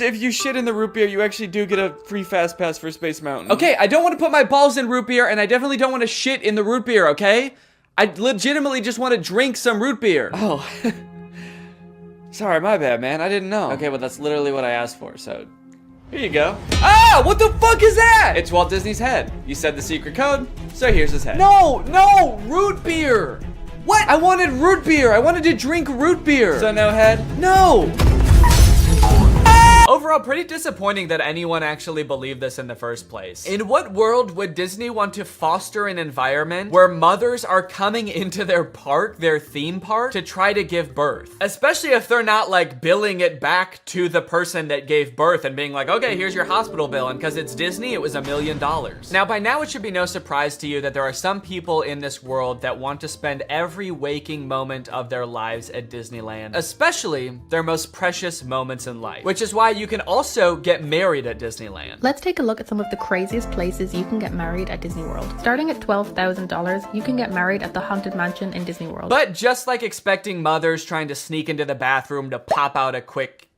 if you shit in the root beer, you actually do get a free fast pass for Space Mountain. Okay, I don't want to put my balls in root beer, and I definitely don't want to shit in the root beer, okay? I legitimately just want to drink some root beer. Oh. Sorry, my bad, man. I didn't know. Okay, well, that's literally what I asked for, so here you go. Ah, what the fuck is that? It's Walt Disney's head. You said the secret code, so here's his head. No, root beer. What? I wanted root beer. I wanted to drink root beer. So no head? No. Overall, pretty disappointing that anyone actually believed this in the first place. In what world would Disney want to foster an environment where mothers are coming into their park, their theme park, to try to give birth? Especially if they're not like billing it back to the person that gave birth and being like, okay, here's your hospital bill, and because it's Disney, it was $1 million. Now, by now, it should be no surprise to you that there are some people in this world that want to spend every waking moment of their lives at Disneyland, especially their most precious moments in life, which is why you can also get married at Disneyland. Let's take a look at some of the craziest places you can get married at Disney World. Starting at $12,000, you can get married at the Haunted Mansion in Disney World. But just like expecting mothers trying to sneak into the bathroom to pop out a quick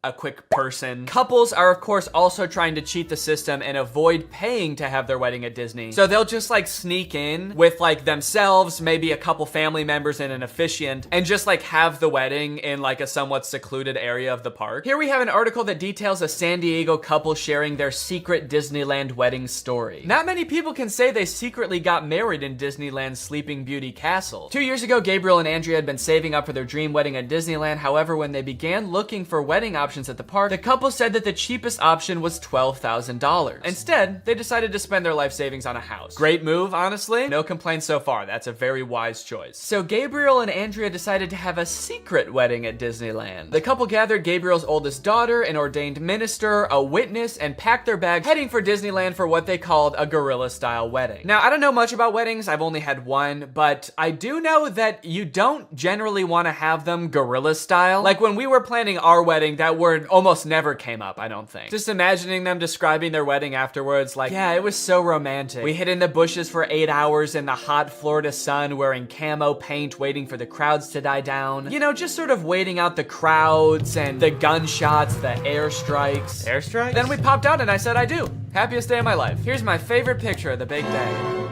a quick person. Couples are of course also trying to cheat the system and avoid paying to have their wedding at Disney. So they'll just like sneak in with like themselves, maybe a couple family members and an officiant, and just like have the wedding in like a somewhat secluded area of the park. Here we have an article that details a San Diego couple sharing their secret Disneyland wedding story. Not many people can say they secretly got married in Disneyland's Sleeping Beauty Castle. 2 years ago, Gabriel and Andrea had been saving up for their dream wedding at Disneyland. However, when they began looking for wedding options at the park, the couple said that the cheapest option was $12,000. Instead, they decided to spend their life savings on a house. Great move, honestly. No complaints so far. That's a very wise choice. So Gabriel and Andrea decided to have a secret wedding at Disneyland. The couple gathered Gabriel's oldest daughter, an ordained minister, a witness, and packed their bags, heading for Disneyland for what they called a guerrilla-style wedding. Now, I don't know much about weddings. I've only had one, but I do know that you don't generally want to have them guerrilla-style. Like when we were planning our wedding, that word almost never came up, I don't think. Just imagining them describing their wedding afterwards, like, yeah, it was so romantic. We hid in the bushes for 8 hours in the hot Florida sun wearing camo paint, waiting for the crowds to die down. You know, just sort of waiting out the crowds and the gunshots, the airstrikes. Airstrikes? Then we popped out and I said I do. Happiest day of my life. Here's my favorite picture of the big day.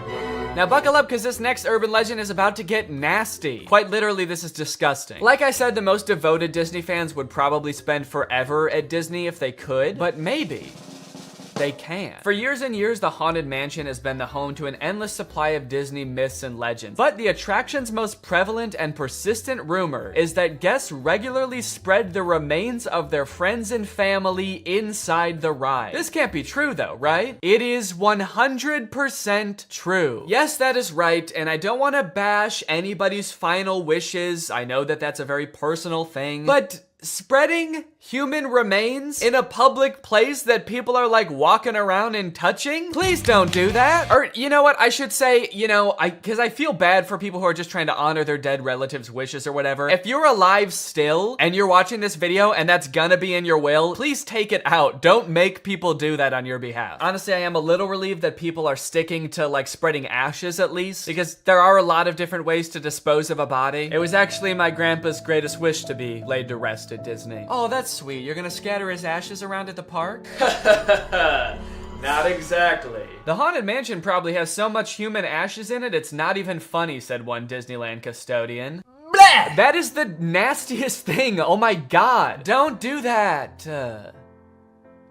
Now buckle up because this next urban legend is about to get nasty. Quite literally, this is disgusting. Like I said, the most devoted Disney fans would probably spend forever at Disney if they could, but maybe they can. For years and years, the Haunted Mansion has been the home to an endless supply of Disney myths and legends. But the attraction's most prevalent and persistent rumor is that guests regularly spread the remains of their friends and family inside the ride. This can't be true though, right? It is 100% true. Yes, that is right, and I don't want to bash anybody's final wishes. I know that that's a very personal thing, but spreading human remains in a public place that people are like walking around and touching? Please don't do that. Or you know what, I should say, you know, because I feel bad for people who are just trying to honor their dead relatives' wishes or whatever. If you're alive still and you're watching this video and that's gonna be in your will, please take it out. Don't make people do that on your behalf. Honestly, I am a little relieved that people are sticking to like spreading ashes at least, because there are a lot of different ways to dispose of a body. It was actually my grandpa's greatest wish to be laid to rest at Disney. Oh, that's sweet. You're gonna scatter his ashes around at the park? Not exactly. The Haunted Mansion probably has so much human ashes in it, it's not even funny, said one Disneyland custodian. Blah! That is the nastiest thing. Oh my God. Don't do that.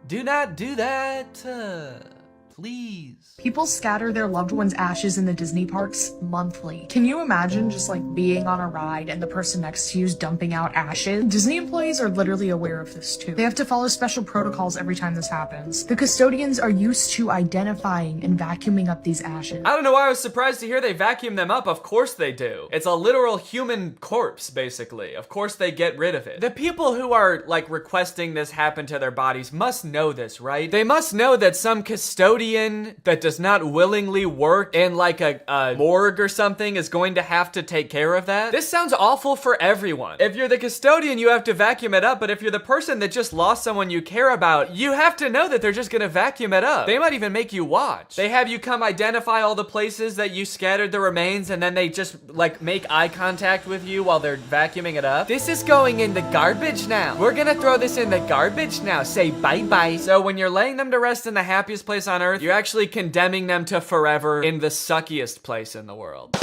Do not do that. Please. People scatter their loved ones' ashes in the Disney parks monthly. Can you imagine just like being on a ride and the person next to you is dumping out ashes? Disney employees are literally aware of this too. They have to follow special protocols every time this happens. The custodians are used to identifying and vacuuming up these ashes. I don't know why I was surprised to hear they vacuum them up. Of course they do. It's a literal human corpse, basically. Of course they get rid of it. The people who are like requesting this happen to their bodies must know this, right? They must know that some custodian that does not willingly work in like a morgue or something is going to have to take care of that. This sounds awful for everyone. If you're the custodian, you have to vacuum it up, but if you're the person that just lost someone you care about, you have to know that they're just gonna vacuum it up. They might even make you watch. They have you come identify all the places that you scattered the remains, and then they just like make eye contact with you while they're vacuuming it up. This is going in the garbage now. We're gonna throw this in the garbage now. Say bye-bye. So when you're laying them to rest in the happiest place on earth, you're actually condemning them to forever in the suckiest place in the world.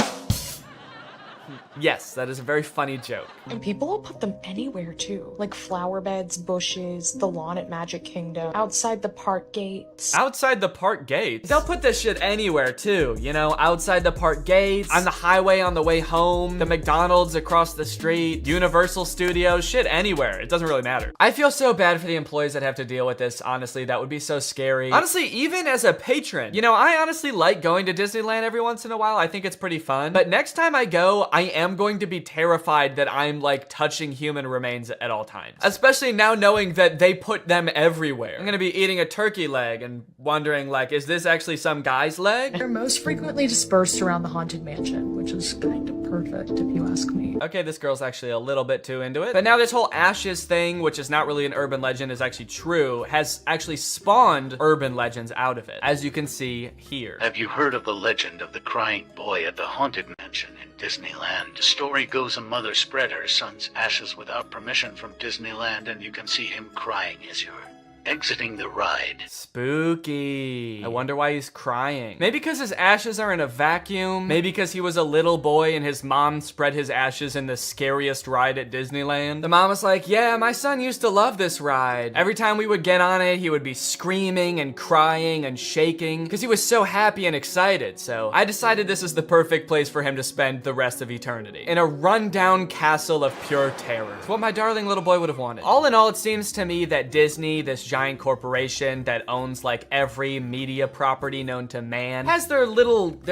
Yes, that is a very funny joke. And people will put them anywhere too. Like flower beds, bushes, the lawn at Magic Kingdom, outside the park gates. Outside the park gates? They'll put this shit anywhere too, you know, outside the park gates, on the highway on the way home, the McDonald's across the street, Universal Studios, shit anywhere. It doesn't really matter. I feel so bad for the employees that have to deal with this, honestly. That would be so scary. Honestly, even as a patron, you know, I honestly like going to Disneyland every once in a while. I think it's pretty fun. But next time I go, I am going to be terrified that I'm like touching human remains at all times. Especially now knowing that they put them everywhere. I'm gonna be eating a turkey leg and wondering like, is this actually some guy's leg? They're most frequently dispersed around the Haunted Mansion, which is kind of perfect, if you ask me. Okay, this girl's actually a little bit too into it. But now this whole ashes thing, which is not really an urban legend, is actually true, has actually spawned urban legends out of it, as you can see here. Have you heard of the legend of the crying boy at the Haunted Mansion in Disneyland? The story goes a mother spread her son's ashes without permission from Disneyland, and you can see him crying as you're exiting the ride. Spooky. I wonder why he's crying. Maybe because his ashes are in a vacuum. Maybe because he was a little boy and his mom spread his ashes in the scariest ride at Disneyland. The mom was like, yeah, my son used to love this ride. Every time we would get on it, he would be screaming and crying and shaking because he was so happy and excited. So I decided this is the perfect place for him to spend the rest of eternity. In a rundown castle of pure terror. It's what my darling little boy would have wanted. All in all, it seems to me that Disney, this giant corporation that owns like every media property known to man, has their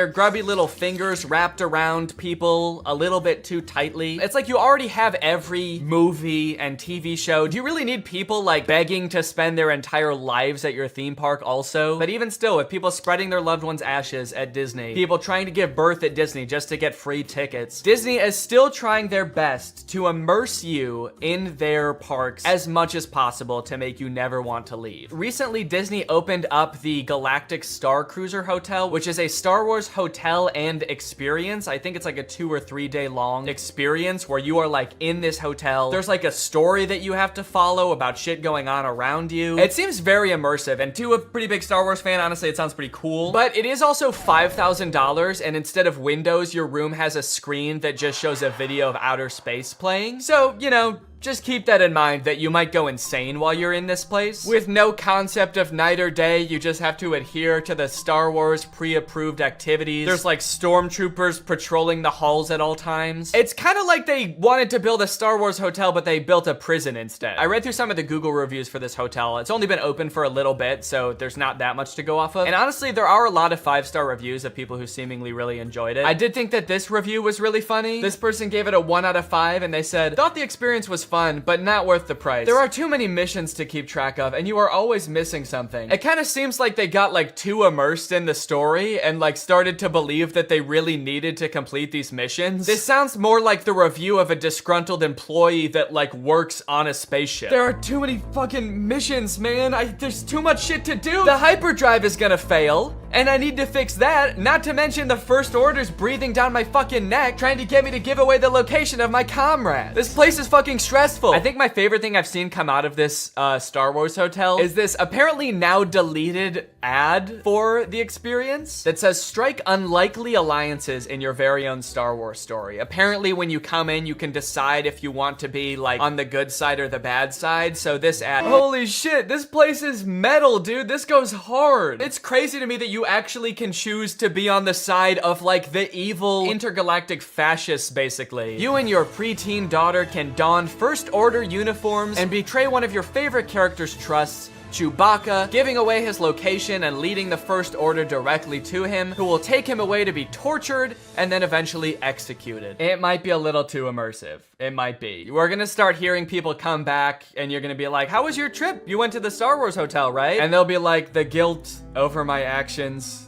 grubby little fingers wrapped around people a little bit too tightly. It's like you already have every movie and TV show. Do you really need people like begging to spend their entire lives at your theme park also? But even still, with people spreading their loved ones' ashes at Disney, people trying to give birth at Disney just to get free tickets, Disney is still trying their best to immerse you in their parks as much as possible to make you never want to leave. Recently, Disney opened up the Galactic Star Cruiser Hotel, which is a Star Wars hotel and experience. I think it's like a 2 or 3 day long experience where you are like in this hotel. There's like a story that you have to follow about shit going on around you. It seems very immersive, and to a pretty big Star Wars fan, honestly, it sounds pretty cool. But it is also $5,000, and instead of windows, your room has a screen that just shows a video of outer space playing. So, you know, just keep that in mind that you might go insane while you're in this place. With no concept of night or day, you just have to adhere to the Star Wars pre-approved activities. There's like stormtroopers patrolling the halls at all times. It's kind of like they wanted to build a Star Wars hotel, but they built a prison instead. I read through some of the Google reviews for this hotel. It's only been open for a little bit, so there's not that much to go off of. And honestly, there are a lot of 5-star reviews of people who seemingly really enjoyed it. I did think that this review was really funny. This person gave it a 1 out of 5, and they said, thought the experience was fun, but not worth the price. There are too many missions to keep track of, and you are always missing something. It kind of seems like they got like too immersed in the story and like started to believe that they really needed to complete these missions. This sounds more like the review of a disgruntled employee that like works on a spaceship. There are too many fucking missions, man. There's too much shit to do. The hyperdrive is gonna fail, and I need to fix that, not to mention the First Order's breathing down my fucking neck trying to get me to give away the location of my comrade. This place is fucking stressful. I think my favorite thing I've seen come out of this Star Wars hotel is this apparently now deleted ad for the experience that says strike unlikely alliances in your very own Star Wars story. Apparently when you come in, you can decide if you want to be like on the good side or the bad side. So this ad, holy shit, this place is metal, dude. This goes hard. It's crazy to me that you actually can choose to be on the side of like the evil intergalactic fascists, basically. You and your preteen daughter can don First Order uniforms and betray one of your favorite character's trusts, Chewbacca, giving away his location and leading the First Order directly to him, who will take him away to be tortured and then eventually executed. It might be a little too immersive. It might be. We're gonna start hearing people come back and you're gonna be like, how was your trip? You went to the Star Wars hotel, right? And they'll be like, the guilt over my actions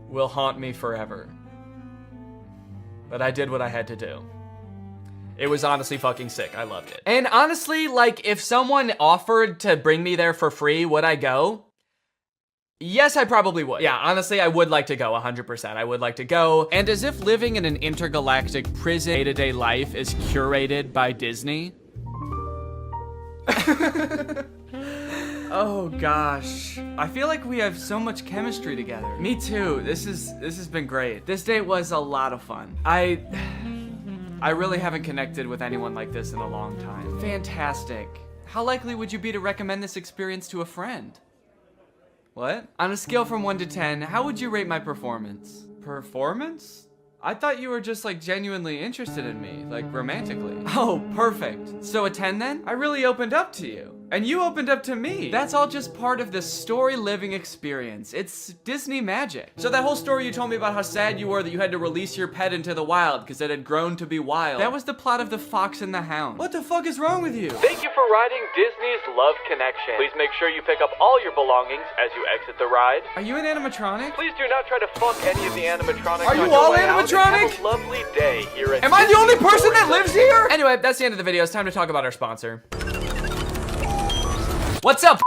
will haunt me forever. But I did what I had to do. It was honestly fucking sick. I loved it. And honestly, like, if someone offered to bring me there for free, would I go? Yes, I probably would. Yeah, honestly, I would like to go 100%. I would like to go. And as if living in an intergalactic prison day-to-day life is curated by Disney. Oh gosh. I feel like we have so much chemistry together. Me too. This has been great. This date was a lot of fun. I really haven't connected with anyone like this in a long time. Fantastic. How likely would you be to recommend this experience to a friend? What? On a scale from 1 to 10, how would you rate my performance? Performance? I thought you were just like genuinely interested in me, like romantically. Oh, perfect. So a 10 then? I really opened up to you. And you opened up to me. That's all just part of the story living experience. It's Disney magic. So that whole story you told me about how sad you were that you had to release your pet into the wild because it had grown to be wild. That was the plot of The Fox and the Hound. What the fuck is wrong with you? Thank you for riding Disney's Love Connection. Please make sure you pick up all your belongings as you exit the ride. Are you an animatronic? Please do not try to fuck any of the animatronics. Are you on your all way out, and animatronic? have a lovely day here at Am I the only Disney's person that Stories lives of here? Anyway, that's the end of the video. It's time to talk about our sponsor. What's up?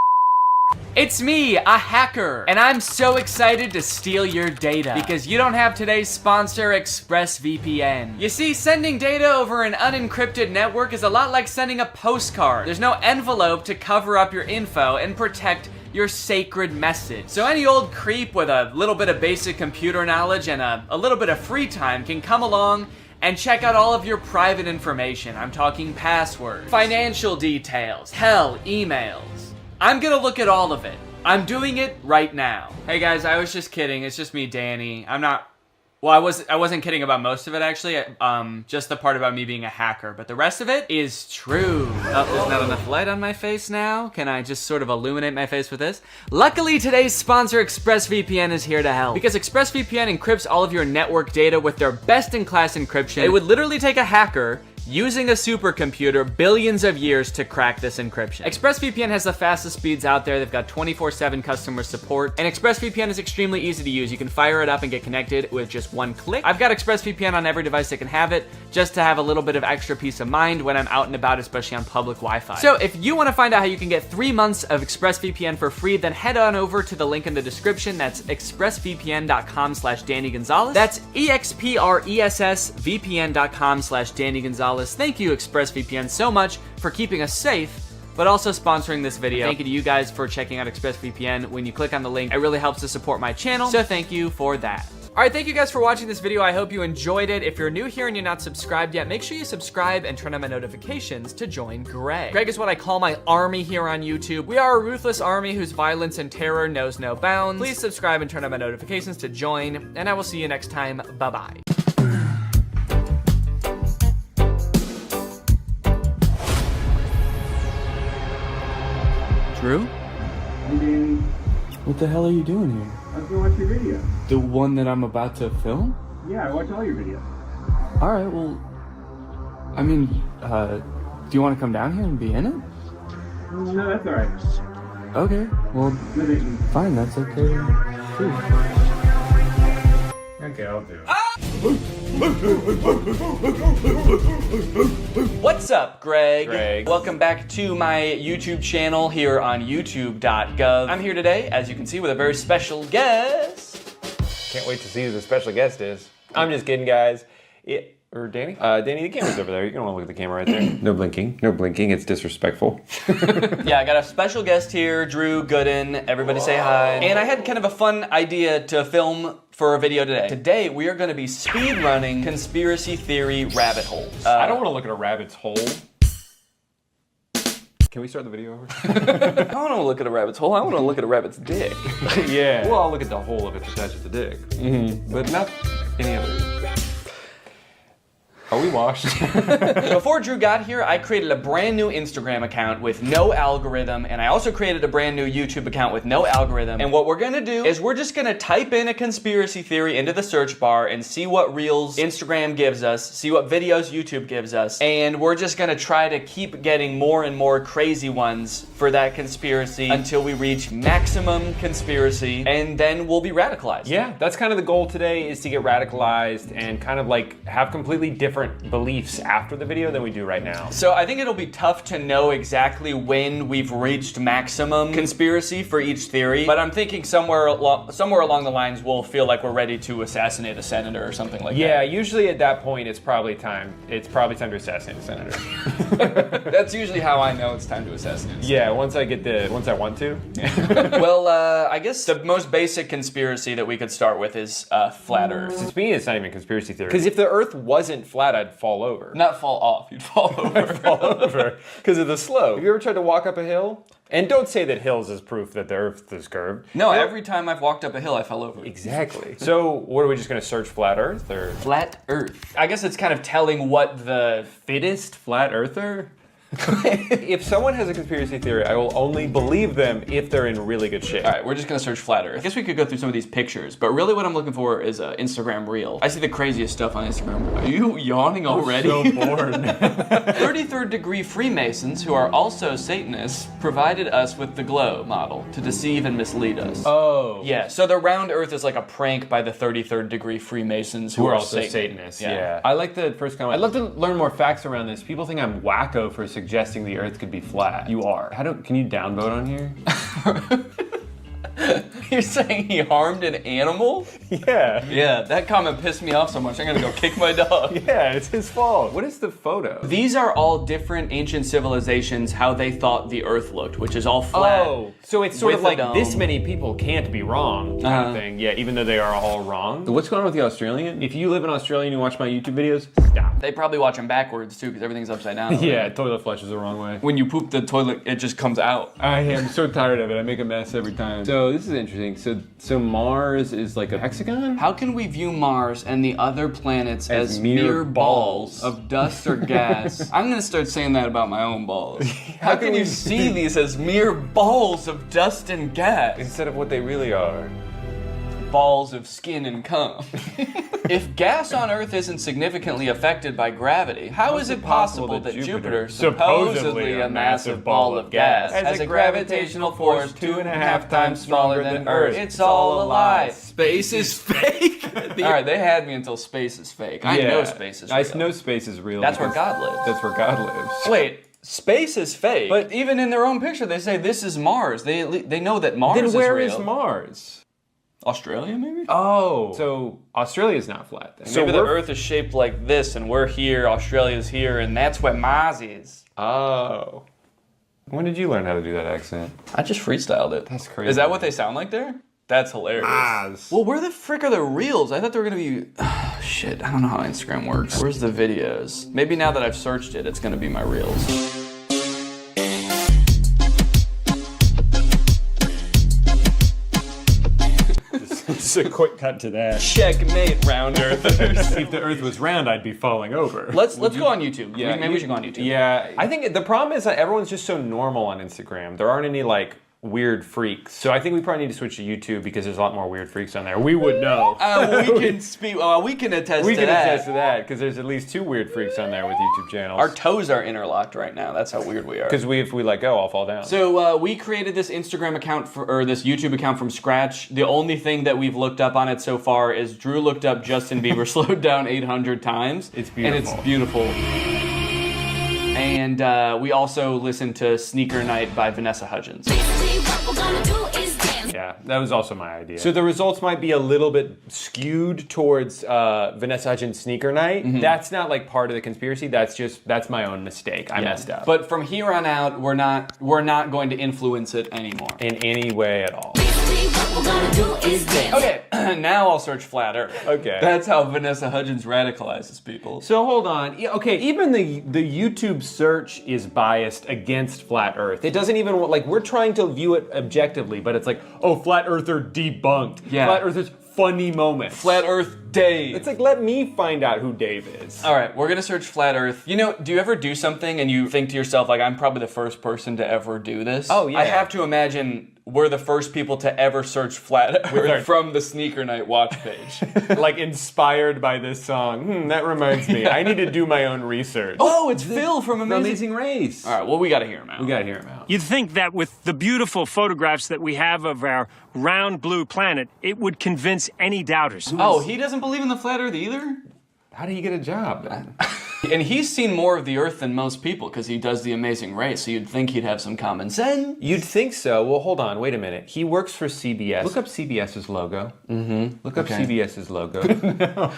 It's me, a hacker, and I'm so excited to steal your data because you don't have today's sponsor, ExpressVPN. You see, sending data over an unencrypted network is a lot like sending a postcard. There's no envelope to cover up your info and protect your sacred message. So any old creep with a little bit of basic computer knowledge and a little bit of free time can come along and check out all of your private information. I'm talking passwords, financial details, hell, emails. I'm gonna look at all of it. I'm doing it right now. Hey guys, I was just kidding. It's just me, Danny. I wasn't kidding about most of it actually. Just the part about me being a hacker, but the rest of it is true. Oh, there's not enough light on my face now. Can I just sort of illuminate my face with this? Luckily, today's sponsor, ExpressVPN, is here to help. Because ExpressVPN encrypts all of your network data with their best-in-class encryption. It would literally take a hacker using a supercomputer billions of years to crack this encryption. ExpressVPN has the fastest speeds out there. They've got 24/7 customer support, and ExpressVPN is extremely easy to use. You can fire it up and get connected with just one click. I've got ExpressVPN on every device that can have it, just to have a little bit of extra peace of mind when I'm out and about, especially on public Wi-Fi. So if you want to find out how you can get 3 months of ExpressVPN for free, then head on over to the link in the description. That's expressvpn.com/Danny Gonzalez. That's expressvpn.com/Danny Gonzalez. Thank you, ExpressVPN, so much for keeping us safe, but also sponsoring this video. Thank you to you guys for checking out ExpressVPN. When you click on the link, it really helps to support my channel, so thank you for that. All right, thank you guys for watching this video. I hope you enjoyed it. If you're new here and you're not subscribed yet, make sure you subscribe and turn on my notifications to join Greg. Greg is what I call my army here on YouTube. We are a ruthless army whose violence and terror knows no bounds. Please subscribe and turn on my notifications to join, and I will see you next time. Bye-bye. Drew? Hey, Danny. What the hell are you doing here? I was gonna watch your video. The one that I'm about to film? Yeah, I watch all your videos. All right, well, I mean, do you want to come down here and be in it? No, that's all right. Okay, well, fine, that's okay. Too. Okay, I'll do it. What's up, Greg? Welcome back to my YouTube channel here on youtube.gov. I'm here today, as you can see, with a very special guest. Can't wait to see who the special guest is. I'm just kidding, guys. Or Danny? Danny, the camera's over there. You can want to look at the camera right there. No blinking. No blinking. It's disrespectful. Yeah, I got a special guest here, Drew Gooden. Everybody say hi. And I had kind of a fun idea to film for a video today. Today, we are going to be speed running conspiracy theory rabbit holes. I don't want to look at a rabbit's hole. Can we start the video over? I don't want to look at a rabbit's hole. I want to look at a rabbit's dick. Yeah. Well, I'll look at the hole if it's attached to the dick. Mm-hmm. But not any other. Are we washed? Before Drew got here, I created a brand new Instagram account with no algorithm, and I also created a brand new YouTube account with no algorithm. And what we're gonna do is we're just gonna type in a conspiracy theory into the search bar and see what reels Instagram gives us, see what videos YouTube gives us, and we're just gonna try to keep getting more and more crazy ones for that conspiracy until we reach maximum conspiracy, and then we'll be radicalized. Yeah, that's kind of the goal today, is to get radicalized and kind of like have completely different beliefs after the video than we do right now. So I think it'll be tough to know exactly when we've reached maximum conspiracy for each theory, but I'm thinking somewhere along the lines we'll feel like we're ready to assassinate a senator or something like that. Yeah, usually at that point it's probably time to assassinate a senator. That's usually how I know it's time to assassinate. Yeah, once I want to. Well, I guess the most basic conspiracy that we could start with is flat Earth. To me, it's not even a conspiracy theory. Because if the Earth wasn't flat, I'd fall over. Not fall off, you'd fall over. I'd fall over because of the slope. Have you ever tried to walk up a hill? And don't say that hills is proof that the Earth is curved. No, every time I've walked up a hill, I fell over. Exactly. So, what are we just going to search flat Earth or flat Earth? I guess it's kind of telling what the fittest flat earther. If someone has a conspiracy theory, I will only believe them if they're in really good shape. All right, we're just gonna search flat Earth. I guess we could go through some of these pictures, but really what I'm looking for is an Instagram reel. I see the craziest stuff on Instagram. Are you yawning already? I'm so bored. 33rd degree Freemasons, who are also Satanists, provided us with the glow model to deceive and mislead us. Oh. Yeah, so the round Earth is like a prank by the 33rd degree Freemasons Who are also Satanists. Yeah. I like the first comment. I'd love to learn more facts around this. People think I'm wacko for suggesting the Earth could be flat. You are. Can you downvote on here? You're saying he harmed an animal? Yeah. Yeah, that comment pissed me off so much, I'm gonna go kick my dog. Yeah, it's his fault. What is the photo? These are all different ancient civilizations, how they thought the Earth looked, which is all flat. Oh, so it's sort of like this many people can't be wrong kind of thing. Yeah, even though they are all wrong. What's going on with the Australian? If you live in Australia and you watch my YouTube videos, stop. They probably watch them backwards too, because everything's upside down. Yeah, toilet flushes the wrong way. When you poop the toilet, it just comes out. I am so tired of it. I make a mess every time. So this is interesting. So Mars is like a hexagon? How can we view Mars and the other planets as mere balls of dust or gas? I'm gonna start saying that about my own balls. How can you see these as mere balls of dust and gas? Instead of what they really are. Balls of skin and cum. If gas on Earth isn't significantly affected by gravity, how is it possible that Jupiter, supposedly a massive ball of gas, has a gravitational force 2.5 times smaller than Earth? It's all a lie. Space is fake. All right, they had me until space is fake. I know space is real. I know space is real. That's where God lives. That's where God lives. Wait. Space is fake. But even in their own picture, they say this is Mars. They know that Mars is real. Then where is Mars? Australia, maybe? Oh. So Australia's not flat then. So maybe the Earth is shaped like this, and we're here, Australia's here, and that's where Mars is. Oh. When did you learn how to do that accent? I just freestyled it. That's crazy. Is that what they sound like there? That's hilarious. Mars. Well, where the frick are the reels? I thought they were gonna be... shit, I don't know how Instagram works. Where's the videos? Maybe now that I've searched it, it's gonna be my reels. Just a quick cut to that. Checkmate, round earthers. If the Earth was round, I'd be falling over. Let's go on YouTube. Yeah, maybe we should go on YouTube. Yeah, I think the problem is that everyone's just so normal on Instagram. There aren't any like weird freaks. So I think we probably need to switch to YouTube because there's a lot more weird freaks on there. We would know. We can speak. We can attest to that. We can attest to that because there's at least 2 weird freaks on there with YouTube channels. Our toes are interlocked right now. That's how weird we are. Because if we let go, I'll fall down. So we created this Instagram account or this YouTube account from scratch. The only thing that we've looked up on it so far is Drew looked up Justin Bieber slowed down 800 times. It's beautiful. And it's beautiful. And we also listened to Sneaker Night by Vanessa Hudgens. Yeah, that was also my idea. So the results might be a little bit skewed towards Vanessa Hudgens' Sneaker Night. Mm-hmm. That's not like part of the conspiracy. That's my own mistake. I messed up. But from here on out, we're not going to influence it anymore in any way at all. Okay, now I'll search flat Earth. Okay. That's how Vanessa Hudgens radicalizes people. So hold on. Yeah, okay, even the YouTube search is biased against flat Earth. It doesn't even, like, we're trying to view it objectively, but it's like, oh, flat Earther debunked. Yeah. Flat Earthers funny moments. Flat Earth Dave. It's like, let me find out who Dave is. All right, we're gonna search flat Earth. You know, do you ever do something and you think to yourself, like, I'm probably the first person to ever do this? Oh, yeah. I have to imagine we're the first people to ever search flat Earth from the Sneaker Night watch page. Like, inspired by this song. That reminds me. I need to do my own research. Oh, it's Phil from Amazing Race. All right, well, we gotta hear him out. We gotta hear him out. You'd think that with the beautiful photographs that we have of our round blue planet, it would convince any doubters. Oh, he doesn't believe in the flat Earth either? How did he get a job then? And he's seen more of the Earth than most people because he does the Amazing Race, so you'd think he'd have some common sense. You'd think so. Well, hold on. Wait a minute. He works for CBS. Look up CBS's logo. Mm-hmm. Look up CBS's logo. No.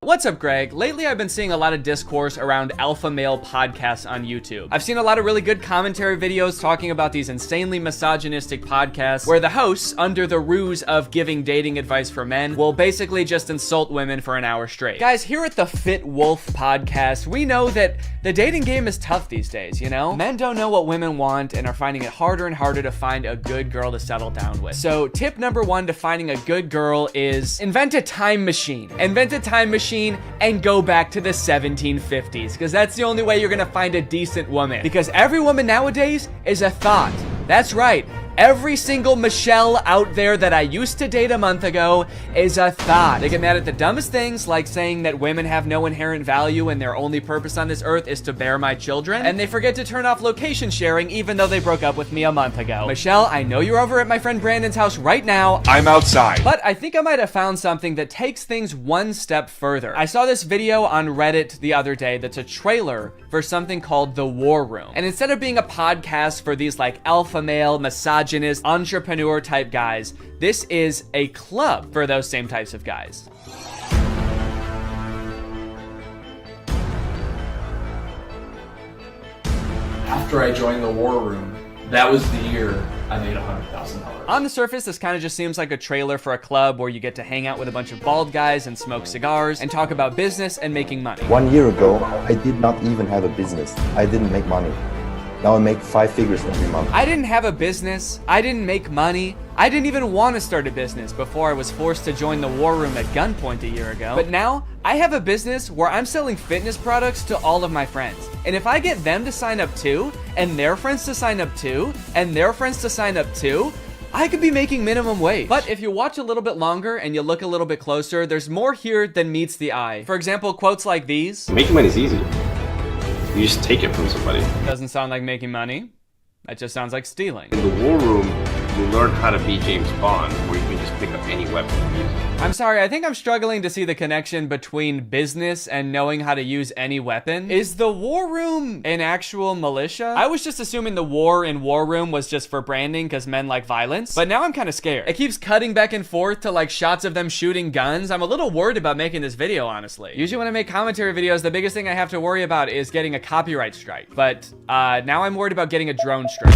What's up, Greg? Lately, I've been seeing a lot of discourse around alpha male podcasts on YouTube. I've seen a lot of really good commentary videos talking about these insanely misogynistic podcasts where the hosts, under the ruse of giving dating advice for men, will basically just insult women for an hour straight. Guys, here at the Fit Wolf podcast, we know that the dating game is tough these days, you know? Men don't know what women want and are finding it harder and harder to find a good girl to settle down with. So tip number 1 to finding a good girl is invent a time machine. Invent a time machine machine and go back to the 1750s, because that's the only way you're gonna find a decent woman. Because every woman nowadays is a thought. That's right. Every single Michelle out there that I used to date a month ago is a thought. They get mad at the dumbest things, like saying that women have no inherent value and their only purpose on this earth is to bear my children. And they forget to turn off location sharing even though they broke up with me a month ago. Michelle, I know you're over at my friend Brandon's house right now. I'm outside. But I think I might have found something that takes things one step further. I saw this video on Reddit the other day that's a trailer for something called The War Room. And instead of being a podcast for these like alpha male, misogynist, entrepreneur type guys, this is a club for those same types of guys. After I joined the War Room, that was the year I made $100,000. On the surface, this kind of just seems like a trailer for a club where you get to hang out with a bunch of bald guys and smoke cigars and talk about business and making money. 1 year ago, I did not even have a business. I didn't make money. Now I make 5 figures every month. I didn't have a business. I didn't make money. I didn't even want to start a business before I was forced to join the War Room at gunpoint a year ago. But now, I have a business where I'm selling fitness products to all of my friends. And if I get them to sign up too, and their friends to sign up too, and their friends to sign up too, I could be making minimum wage. But if you watch a little bit longer and you look a little bit closer, there's more here than meets the eye. For example, quotes like these. Making money is easy. You just take it from somebody. Doesn't sound like making money. That just sounds like stealing. In the War Room, you learn how to be James Bond, where you can just pick up any weapon and use it. I'm sorry, I think I'm struggling to see the connection between business and knowing how to use any weapon. Is the War Room an actual militia? I was just assuming the war in War Room was just for branding because men like violence, but now I'm kind of scared. It keeps cutting back and forth to like shots of them shooting guns. I'm a little worried about making this video, honestly. Usually when I make commentary videos, the biggest thing I have to worry about is getting a copyright strike, but now I'm worried about getting a drone strike.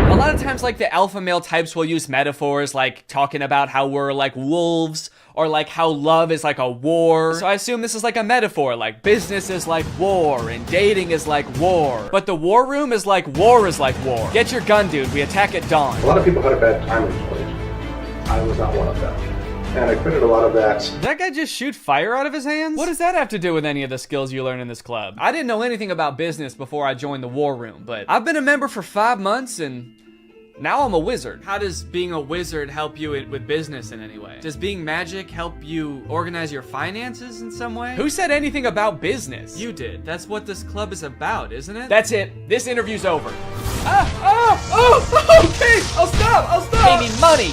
A lot of times like the alpha male types will use metaphors like talking about how we're like wolves or like how love is like a war. So I assume this is like a metaphor, like business is like war and dating is like war. But the War Room is like war is like war. Get your gun, dude. We attack at dawn. A lot of people had a bad time in college. I was not one of them. And I credited a lot of that. Did that guy just shoot fire out of his hands? What does that have to do with any of the skills you learn in this club? I didn't know anything about business before I joined the War Room, but I've been a member for 5 months and now I'm a wizard. How does being a wizard help you with business in any way? Does being magic help you organize your finances in some way? Who said anything about business? You did. That's what this club is about, isn't it? That's it. This interview's over. Okay, I'll stop.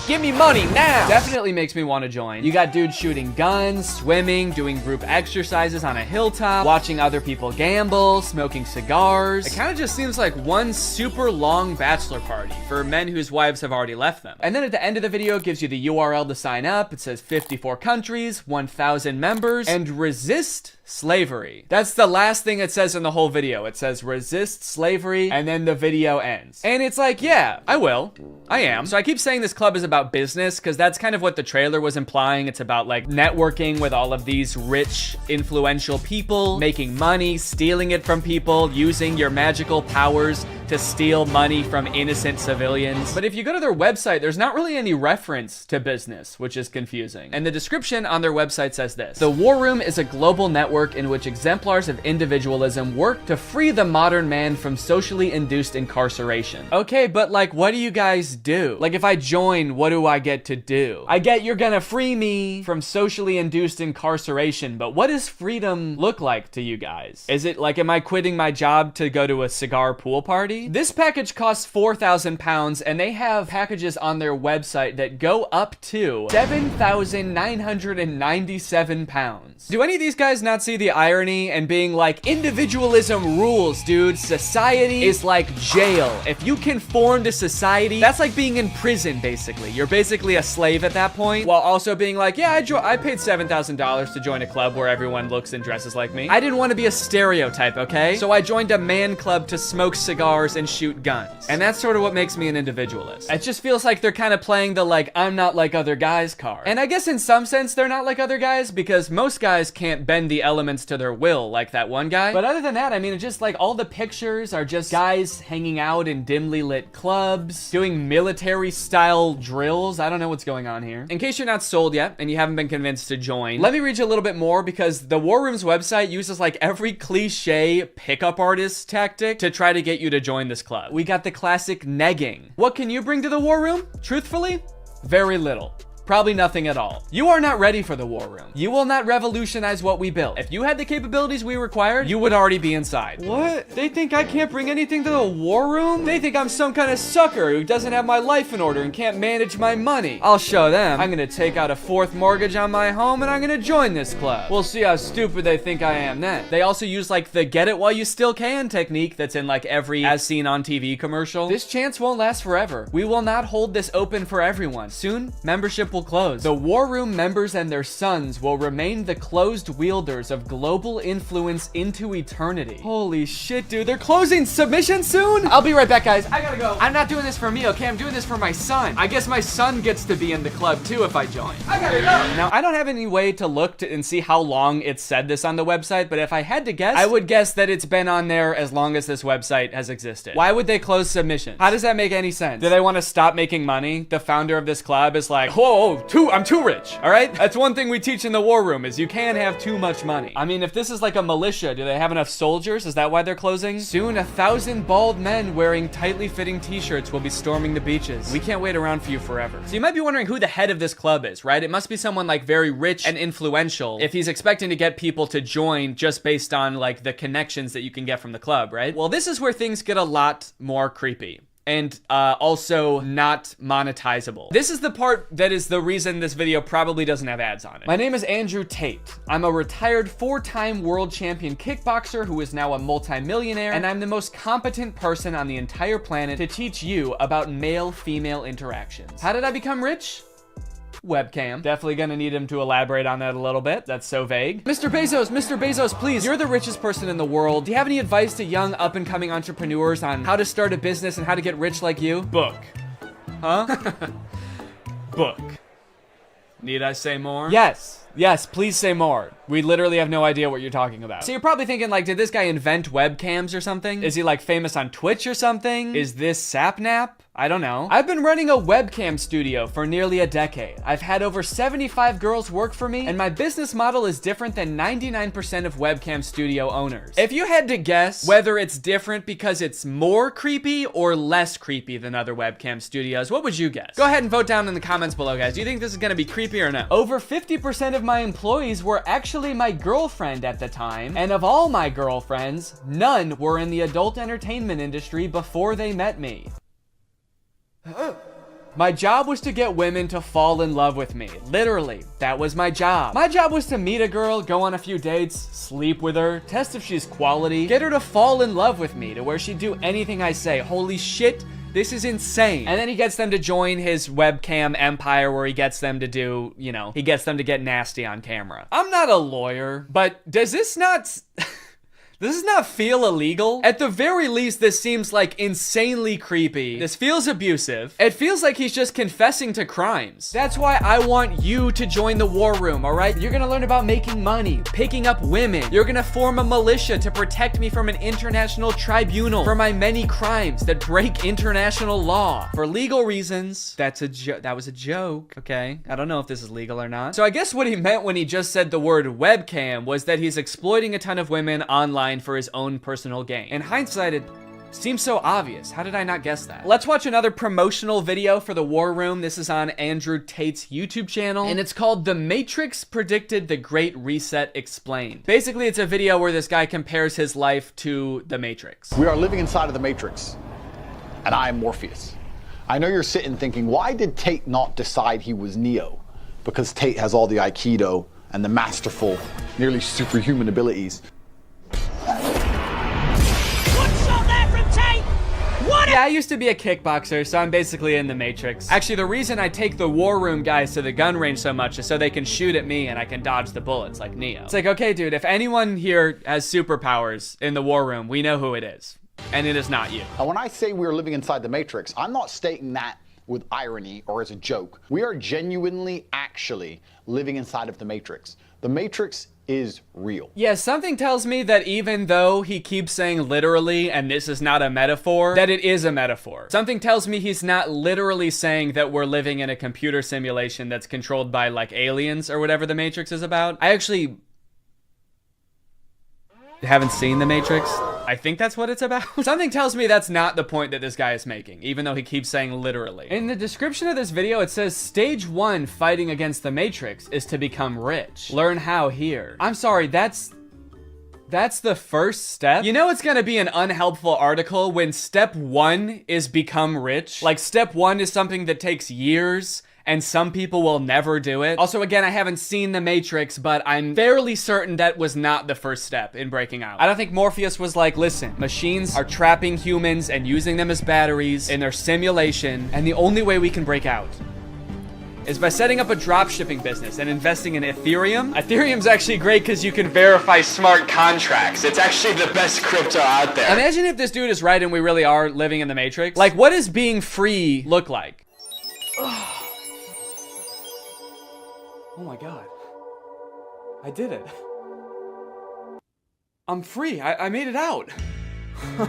Give me money now. Definitely makes me want to join. You got dudes shooting guns, swimming, doing group exercises on a hilltop, watching other people gamble, smoking cigars. It kind of just seems like one super long bachelor party for men whose wives have already left them. And then at the end of the video, it gives you the URL to sign up. It says 54 countries, 1,000 members, and resist slavery. That's the last thing it says in the whole video. It says resist slavery, and then the video ends. And it's like, yeah, I will. I am. So I keep saying this club is about business because that's kind of what the trailer was implying. It's about like networking with all of these rich, influential people, making money, stealing it from people, using your magical powers to steal money from innocent civilians. But if you go to their website, there's not really any reference to business, which is confusing. And the description on their website says this: the War Room is a global network in which exemplars of individualism work to free the modern man from socially induced incarceration. Okay, but like, what do you guys do? Like, if I join, what do I get to do? I get you're gonna free me from socially induced incarceration, but what does freedom look like to you guys? Is it like, am I quitting my job to go to a cigar pool party? This package costs £4,000 and they have packages on their website that go up to £7,997. Do any of these guys not see the irony and being like, individualism rules, dude. Society is like jail. If you conform to society, that's like being in prison, basically. You're basically a slave at that point, while also being like, yeah, I paid $7,000 to join a club where everyone looks and dresses like me. I didn't want to be a stereotype, okay? So I joined a man club to smoke cigars and shoot guns. And that's sort of what makes me an individualist. It just feels like they're kind of playing the like, I'm not like other guys card. And I guess in some sense they're not like other guys because most guys can't bend the elements to their will like that one guy. But other than that, I mean, it's just like all the pictures are just guys hanging out in dimly lit clubs, doing military style drills thrills. I don't know what's going on here. In case you're not sold yet and you haven't been convinced to join, let me read you a little bit more because the War Room's website uses like every cliche pickup artist tactic to try to get you to join this club. We got the classic negging. What can you bring to the War Room? Truthfully, very little. Probably nothing at all. You are not ready for the War Room. You will not revolutionize what we built. If you had the capabilities we required, you would already be inside. What? They think I can't bring anything to the War Room? They think I'm some kind of sucker who doesn't have my life in order and can't manage my money. I'll show them. I'm gonna take out a 4th mortgage on my home and I'm gonna join this club. We'll see how stupid they think I am then. They also use like the get it while you still can technique that's in like every as seen on TV commercial. This chance won't last forever. We will not hold this open for everyone. Soon, membership will close. The War Room members and their sons will remain the closed wielders of global influence into eternity. Holy shit, dude. They're closing submission soon? I'll be right back, guys. I gotta go. I'm not doing this for me, okay? I'm doing this for my son. I guess my son gets to be in the club too if I join. I gotta go. Now, I don't have any way to look and see how long it said this on the website, but if I had to guess, I would guess that it's been on there as long as this website has existed. Why would they close submissions? How does that make any sense? Do they want to stop making money? The founder of this club is like, whoa, I'm too rich, all right? That's one thing we teach in the War Room is you can't have too much money. I mean, if this is like a militia, do they have enough soldiers? Is that why they're closing? Soon, 1,000 bald men wearing tightly fitting t-shirts will be storming the beaches. We can't wait around for you forever. So you might be wondering who the head of this club is, right? It must be someone like very rich and influential if he's expecting to get people to join just based on like the connections that you can get from the club, right? Well, this is where things get a lot more creepy. And also not monetizable. This is the part that is the reason this video probably doesn't have ads on it. My name is Andrew Tate. I'm a retired 4-time world champion kickboxer who is now a multimillionaire, and I'm the most competent person on the entire planet to teach you about male-female interactions. How did I become rich? Webcam. Definitely gonna need him to elaborate on that a little bit. That's so vague. Mr. Bezos, please. You're the richest person in the world. Do you have any advice to young up-and-coming entrepreneurs on how to start a business and how to get rich like you? Book. Huh? Book. Need I say more? Yes, please say more. We literally have no idea what you're talking about. So you're probably thinking like, did this guy invent webcams or something? Is he like famous on Twitch or something? Is this Sapnap? I don't know. I've been running a webcam studio for nearly a decade. I've had over 75 girls work for me, and my business model is different than 99% of webcam studio owners. If you had to guess whether it's different because it's more creepy or less creepy than other webcam studios, what would you guess? Go ahead and vote down in the comments below, guys. Do you think this is gonna be creepy or no? Over 50% of my employees were actually my girlfriend at the time, and of all my girlfriends, none were in the adult entertainment industry before they met me. My job was to get women to fall in love with me. Literally, that was my job. My job was to meet a girl, go on a few dates, sleep with her, test if she's quality, get her to fall in love with me to where she'd do anything I say. Holy shit, this is insane. And then he gets them to join his webcam empire where he gets them to do, you know, he gets them to get nasty on camera. I'm not a lawyer, but does this not... Does this not feel illegal? At the very least, this seems like insanely creepy. This feels abusive. It feels like he's just confessing to crimes. That's why I want you to join the War Room, all right? You're gonna learn about making money, picking up women. You're gonna form a militia to protect me from an international tribunal for my many crimes that break international law. For legal reasons, that was a joke, okay? I don't know if this is legal or not. So I guess what he meant when he just said the word webcam was that he's exploiting a ton of women online for his own personal gain. In hindsight, it seems so obvious. How did I not guess that? Let's watch another promotional video for the War Room. This is on Andrew Tate's YouTube channel, and it's called The Matrix Predicted the Great Reset Explained. Basically, it's a video where this guy compares his life to the Matrix. We are living inside of the Matrix, and I am Morpheus. I know you're sitting thinking, why did Tate not decide he was Neo? Because Tate has all the Aikido and the masterful, nearly superhuman abilities. Yeah, I used to be a kickboxer, so I'm basically in the Matrix. Actually, the reason I take the War Room guys to the gun range so much is so they can shoot at me and I can dodge the bullets like Neo. It's like, okay, dude, if anyone here has superpowers in the War Room, we know who it is. And it is not you. And when I say we're living inside the Matrix, I'm not stating that with irony or as a joke. We are genuinely, actually living inside of the Matrix. The Matrix is real. Yeah, something tells me that even though he keeps saying literally, and this is not a metaphor, that it is a metaphor. Something tells me he's not literally saying that we're living in a computer simulation that's controlled by, like, aliens or whatever The Matrix is about. I actually haven't seen The Matrix. I think that's what it's about. Something tells me that's not the point that this guy is making, even though he keeps saying literally. In the description of this video, it says stage 1 fighting against the Matrix is to become rich. Learn how here. I'm sorry, that's the first step? You know it's gonna be an unhelpful article when step 1 is become rich? Like step 1 is something that takes years and some people will never do it. Also, again, I haven't seen The Matrix, but I'm fairly certain that was not the first step in breaking out. I don't think Morpheus was like, listen, machines are trapping humans and using them as batteries in their simulation, and the only way we can break out is by setting up a dropshipping business and investing in Ethereum. Ethereum's actually great because you can verify smart contracts. It's actually the best crypto out there. Imagine if this dude is right and we really are living in the Matrix. Like, what does being free look like? Oh my God. I did it. I'm free. I made it out.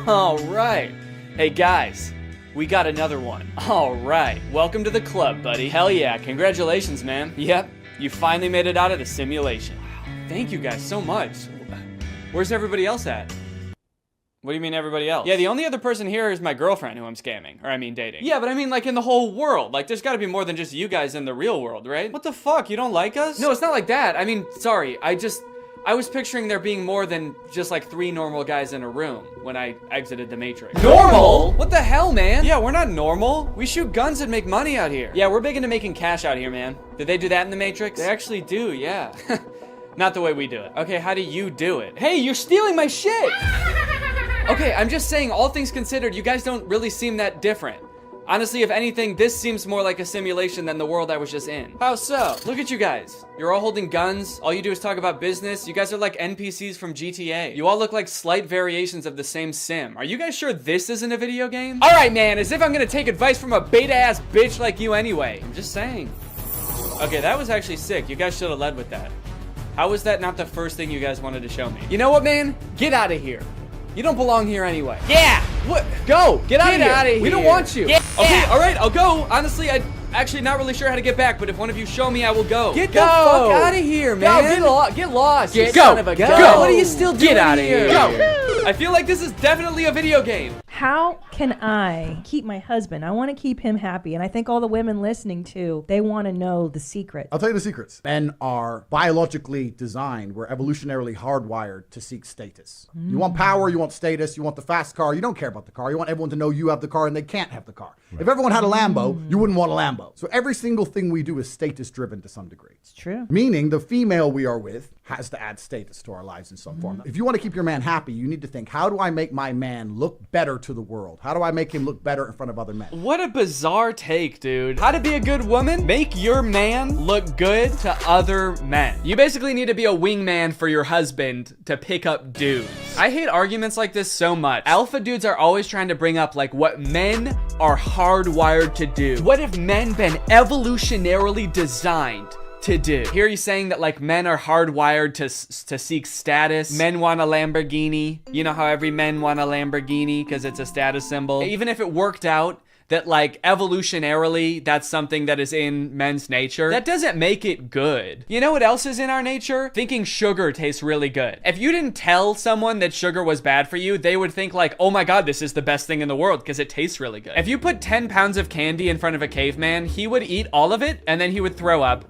All right. Hey guys, we got another one. All right. Welcome to the club, buddy. Hell yeah. Congratulations, man. Yep. You finally made it out of the simulation. Wow. Thank you guys so much. Where's everybody else at? What do you mean everybody else? Yeah, the only other person here is my girlfriend who I'm scamming. Or I mean dating. Yeah, but I mean like in the whole world. Like there's gotta be more than just you guys in the real world, right? What the fuck? You don't like us? No, it's not like that. I mean, sorry. I was picturing there being more than just like 3 normal guys in a room when I exited the Matrix. Normal? What the hell, man? Yeah, we're not normal. We shoot guns and make money out here. Yeah, we're big into making cash out here, man. Did they do that in the Matrix? They actually do, yeah. Not the way we do it. Okay, how do you do it? Hey, you're stealing my shit! Okay, I'm just saying, all things considered, you guys don't really seem that different. Honestly, if anything, this seems more like a simulation than the world I was just in. How so? Look at you guys. You're all holding guns. All you do is talk about business. You guys are like NPCs from GTA. You all look like slight variations of the same sim. Are you guys sure this isn't a video game? All right, man, as if I'm gonna take advice from a beta-ass bitch like you anyway. I'm just saying. Okay, that was actually sick. You guys should have led with that. How was that not the first thing you guys wanted to show me? You know what, man? Get out of here. You don't belong here anyway. Yeah! What? Go! Get out of here! We don't want you! Yeah. Okay, alright, I'll go. Honestly, I'm actually not really sure how to get back, but if one of you show me, I will go. Get the fuck out of here, man! Go, get lost! Get son of a gun! Go! What are you still doing? Get out of here! Go! I feel like this is definitely a video game. How can I keep my husband? I want to keep him happy, and I think all the women listening too, they want to know the secret. I'll tell you the secrets. Men are biologically designed. We're evolutionarily hardwired to seek status. You want power, you want status, you want the fast car. You don't care about the car. You want everyone to know you have the car and they can't have the car. Right. If everyone had a Lambo, you wouldn't want a Lambo. So every single thing we do is status driven to some degree. It's true. Meaning the female we are with has to add status to our lives in some form. If you want to keep your man happy, you need to think, how do I make my man look better to the world? How do I make him look better in front of other men? What a bizarre take, dude. How to be a good woman? Make your man look good to other men. You basically need to be a wingman for your husband to pick up dudes. I hate arguments like this so much. Alpha dudes are always trying to bring up like what men are hardwired to do. What have men been evolutionarily designed to do? Here he's saying that like men are hardwired to seek status. Men want a Lamborghini. You know how every men want a Lamborghini because it's a status symbol. Even if it worked out that like evolutionarily that's something that is in men's nature, that doesn't make it good. You know what else is in our nature? Thinking sugar tastes really good. If you didn't tell someone that sugar was bad for you, they would think like, oh my God, this is the best thing in the world because it tastes really good. If you put 10 pounds of candy in front of a caveman, he would eat all of it and then he would throw up.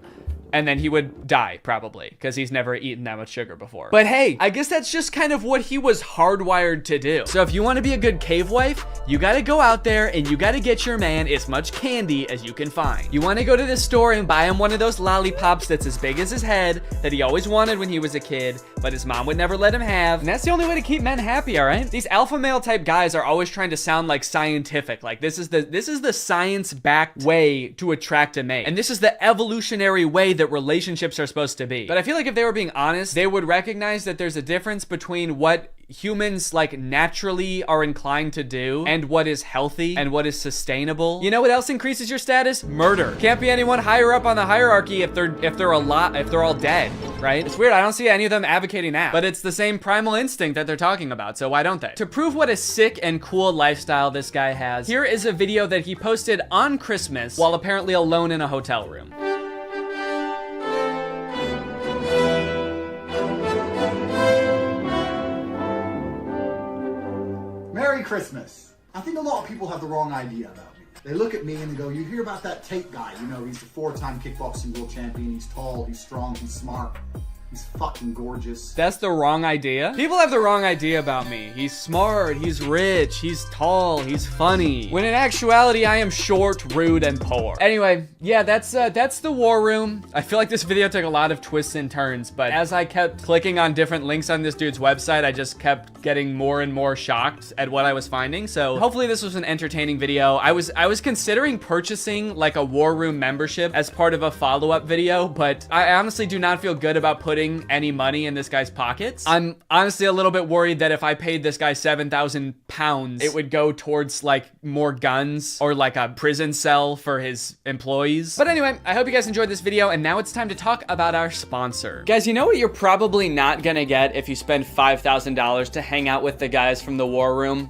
And then he would die, probably, because he's never eaten that much sugar before. But hey, I guess that's just kind of what he was hardwired to do. So if you want to be a good cave wife, you gotta go out there and you gotta get your man as much candy as you can find. You want to go to the store and buy him one of those lollipops that's as big as his head that he always wanted when he was a kid, but his mom would never let him have. And that's the only way to keep men happy, all right? These alpha male type guys are always trying to sound like scientific. Like this is the science-backed way to attract a mate. And this is the evolutionary way that relationships are supposed to be. But I feel like if they were being honest, they would recognize that there's a difference between what humans like naturally are inclined to do and what is healthy and what is sustainable. You know what else increases your status? Murder. Can't be anyone higher up on the hierarchy if they're all dead. right? It's weird, I don't see any of them advocating that, but it's the same primal instinct that they're talking about, so why don't they? To prove what a sick and cool lifestyle this guy has, here is a video that he posted on Christmas while apparently alone in a hotel room. Merry Christmas. I think a lot of people have the wrong idea about me. They look at me and they go, you hear about that Tate guy, you know, he's the 4-time kickboxing world champion, he's tall, he's strong, he's smart, he's fucking gorgeous. That's the wrong idea? People have the wrong idea about me. He's smart, he's rich, he's tall, he's funny. When in actuality, I am short, rude, and poor. Anyway, yeah, that's the war room. I feel like this video took a lot of twists and turns, but as I kept clicking on different links on this dude's website, I just kept getting more and more shocked at what I was finding. So hopefully this was an entertaining video. I was considering purchasing like a war room membership as part of a follow-up video, but I honestly do not feel good about putting any money in this guy's pockets. I'm honestly a little bit worried that if I paid this guy 7,000 pounds, it would go towards like more guns or like a prison cell for his employees. But anyway, I hope you guys enjoyed this video, and now it's time to talk about our sponsor. Guys, you know what you're probably not gonna get if you spend $5,000 to hang out with the guys from the war room?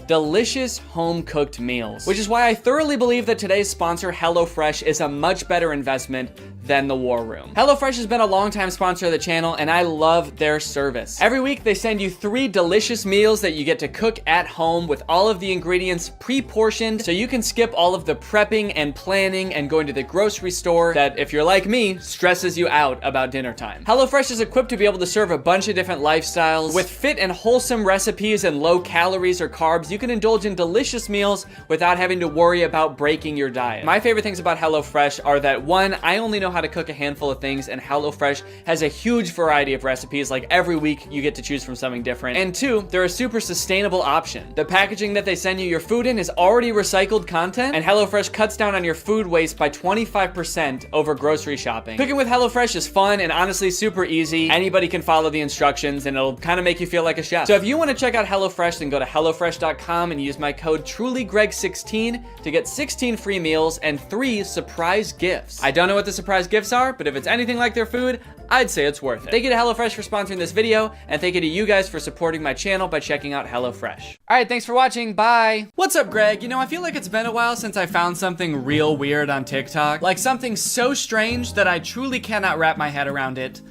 Delicious home-cooked meals, which is why I thoroughly believe that today's sponsor, HelloFresh, is a much better investment than the war room. HelloFresh has been a longtime sponsor of the channel, and I love their service. Every week, they send you 3 delicious meals that you get to cook at home with all of the ingredients pre-portioned, so you can skip all of the prepping and planning and going to the grocery store that, if you're like me, stresses you out about dinner time. HelloFresh is equipped to be able to serve a bunch of different lifestyles. With fit and wholesome recipes and low calories or carbs, you can indulge in delicious meals without having to worry about breaking your diet. My favorite things about HelloFresh are that, 1, I only know how to cook a handful of things, and HelloFresh has a huge variety of recipes. Like every week you get to choose from something different. And 2, they're a super sustainable option. The packaging that they send you your food in is already recycled content, and HelloFresh cuts down on your food waste by 25% over grocery shopping. Cooking with HelloFresh is fun and honestly super easy. Anybody can follow the instructions and it'll kind of make you feel like a chef. So if you want to check out HelloFresh, then go to HelloFresh.com and use my code TrulyGreg16 to get 16 free meals and 3 surprise gifts. I don't know what the surprise gifts are, but if it's anything like their food, I'd say it's worth it. Thank you to HelloFresh for sponsoring this video, and thank you to you guys for supporting my channel by checking out HelloFresh. All right, thanks for watching, bye. What's up, Greg? You know, I feel like it's been a while since I found something real weird on TikTok. Like something so strange that I truly cannot wrap my head around it,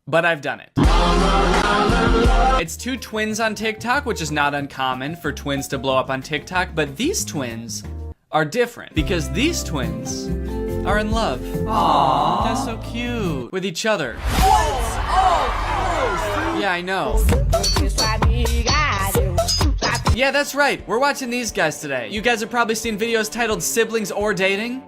but I've done it. It's 2 twins on TikTok, which is not uncommon for twins to blow up on TikTok, but these twins are different because these twins are in love. Aww. That's so cute. With each other. What? Oh, yeah, I know. Yeah, that's right. We're watching these guys today. You guys have probably seen videos titled Siblings or Dating.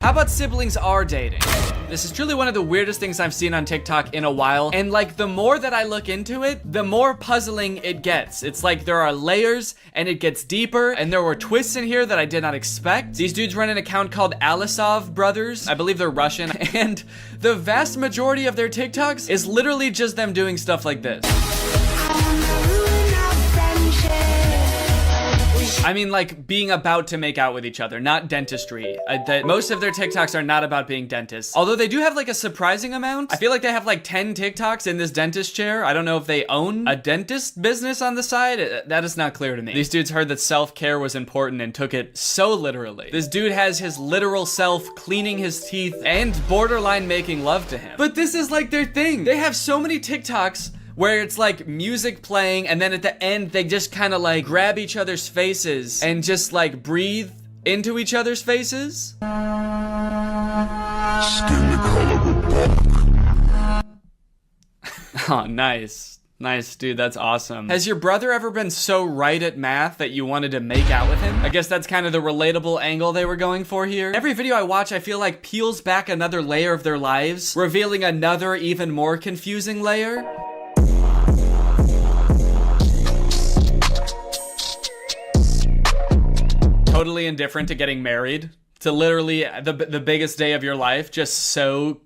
How about Siblings Are Dating? This is truly one of the weirdest things I've seen on TikTok in a while, and like the more that I look into it, the more puzzling it gets. It's like there are layers and it gets deeper, and there were twists in here that I did not expect. These dudes run an account called Alisov Brothers. I believe they're Russian, and the vast majority of their TikToks is literally just them doing stuff like this. I mean, like being about to make out with each other, not dentistry. Most of their TikToks are not about being dentists. Although they do have like a surprising amount. I feel like they have like 10 TikToks in this dentist chair. I don't know if they own a dentist business on the side. That is not clear to me. These dudes heard that self-care was important and took it so literally. This dude has his literal self cleaning his teeth and borderline making love to him. But this is like their thing. They have so many TikToks where it's like music playing, and then at the end they just kind of like grab each other's faces and just like breathe into each other's faces. Oh, nice. Nice, dude, that's awesome. Has your brother ever been so right at math that you wanted to make out with him? I guess that's kind of the relatable angle they were going for here. Every video I watch, I feel like peels back another layer of their lives, revealing another even more confusing layer. Totally indifferent to getting married, to literally the biggest day of your life, just so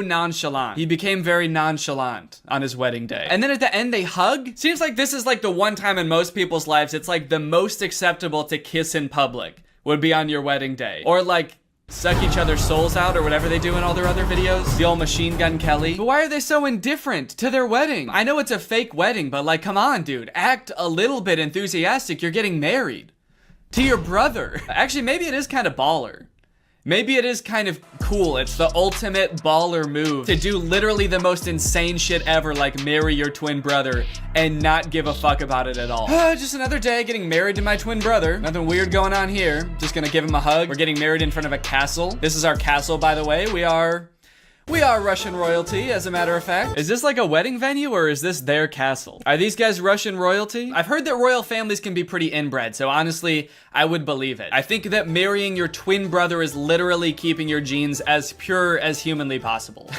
nonchalant. He became very nonchalant on his wedding day. And then at the end they hug? Seems like this is like the one time in most people's lives it's like the most acceptable to kiss in public would be on your wedding day. Or like suck each other's souls out or whatever they do in all their other videos. The old Machine Gun Kelly. But why are they so indifferent to their wedding? I know it's a fake wedding, but like, come on, dude. Act a little bit enthusiastic. You're getting married to your brother. Actually, maybe it is kind of baller. Maybe it is kind of cool. It's the ultimate baller move to do literally the most insane shit ever, like marry your twin brother and not give a fuck about it at all. Just another day getting married to my twin brother. Nothing weird going on here. Just gonna give him a hug. We're getting married in front of a castle. This is our castle, by the way. We are Russian royalty, as a matter of fact. Is this like a wedding venue or is this their castle? Are these guys Russian royalty? I've heard that royal families can be pretty inbred, so honestly, I would believe it. I think that marrying your twin brother is literally keeping your genes as pure as humanly possible.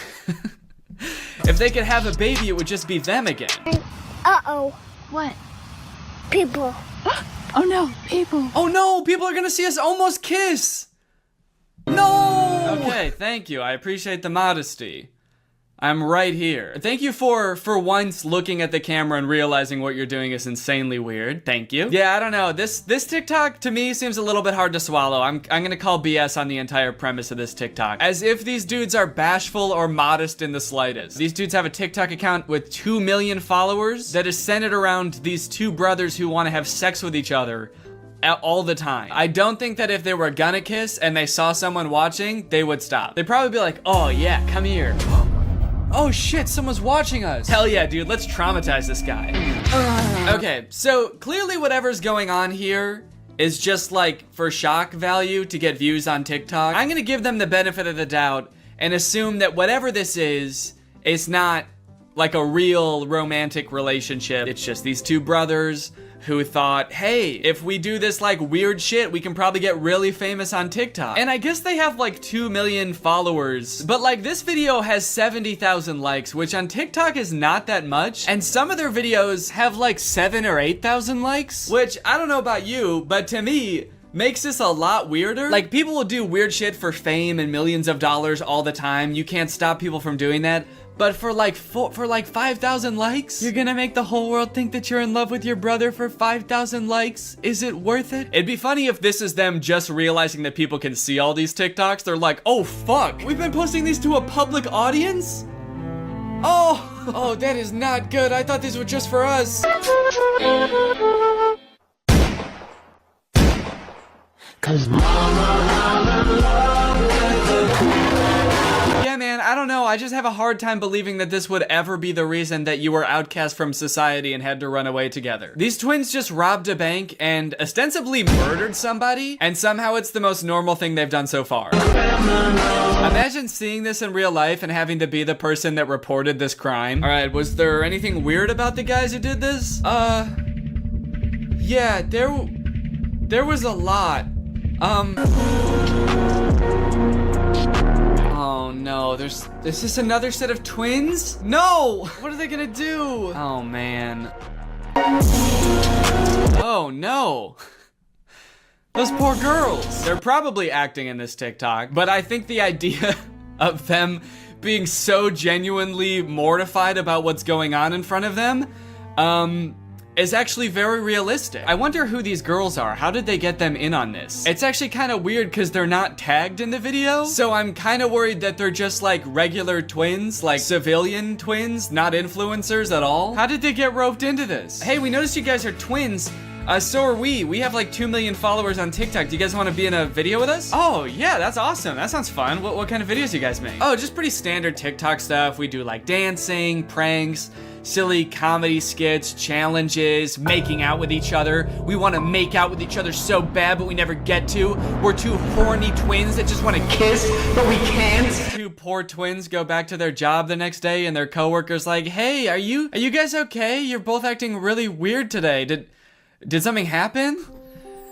If they could have a baby, it would just be them again. Uh-oh. What? People. Oh no, people. Oh no, people are gonna see us almost kiss. No! Okay, thank you. I appreciate the modesty. I'm right here. Thank you for once looking at the camera and realizing what you're doing is insanely weird. Thank you. Yeah, I don't know. This TikTok to me seems a little bit hard to swallow. I'm gonna call BS on the entire premise of this TikTok. As if these dudes are bashful or modest in the slightest. These dudes have a TikTok account with 2 million followers that is centered around these two brothers who want to have sex with each other all the time. I don't think that if they were gonna kiss and they saw someone watching, they would stop. They'd probably be like, oh yeah, come here. Oh shit, someone's watching us. Hell yeah, dude, let's traumatize this guy. Okay, so clearly whatever's going on here is just like for shock value to get views on TikTok. I'm gonna give them the benefit of the doubt and assume that whatever this is not like a real romantic relationship. It's just these two brothers who thought, hey, if we do this like weird shit, we can probably get really famous on TikTok. And I guess they have like 2 million followers, but like this video has 70,000 likes, which on TikTok is not that much. And some of their videos have like 7,000 or 8,000 likes, which I don't know about you, but to me, makes this a lot weirder. Like people will do weird shit for fame and millions of dollars all the time. You can't stop people from doing that. But for like 5,000 likes, you're gonna make the whole world think that you're in love with your brother for 5,000 likes? Is it worth it? It'd be funny if this is them just realizing that people can see all these TikToks. They're like, oh fuck, we've been posting these to a public audience? Oh, that is not good. I thought these were just for us. Cause yeah, man, I don't know. I just have a hard time believing that this would ever be the reason that you were outcast from society and had to run away together. These twins just robbed a bank and ostensibly murdered somebody, and somehow it's the most normal thing they've done so far. Imagine seeing this in real life and having to be the person that reported this crime. All right, was there anything weird about the guys who did this? Yeah, there was a lot. Oh no, is this another set of twins? No! What are they gonna do? Oh man. Oh no. Those poor girls. They're probably acting in this TikTok, but I think the idea of them being so genuinely mortified about what's going on in front of them, is actually very realistic. I wonder who these girls are. How did they get them in on this? It's actually kind of weird because they're not tagged in the video. So I'm kind of worried that they're just like regular twins, like civilian twins, not influencers at all. How did they get roped into this? Hey, we noticed you guys are twins. So are we. We have like 2 million followers on TikTok. Do you guys want to be in a video with us? Oh, yeah, that's awesome. That sounds fun. What kind of videos do you guys make? Oh, just pretty standard TikTok stuff. We do like dancing, pranks, silly comedy skits, challenges, making out with each other. We want to make out with each other so bad, but we never get to. We're two horny twins that just want to kiss, but we can't. Two poor twins go back to their job the next day and their coworker's like, hey, are you guys okay? You're both acting really weird today. Did something happen?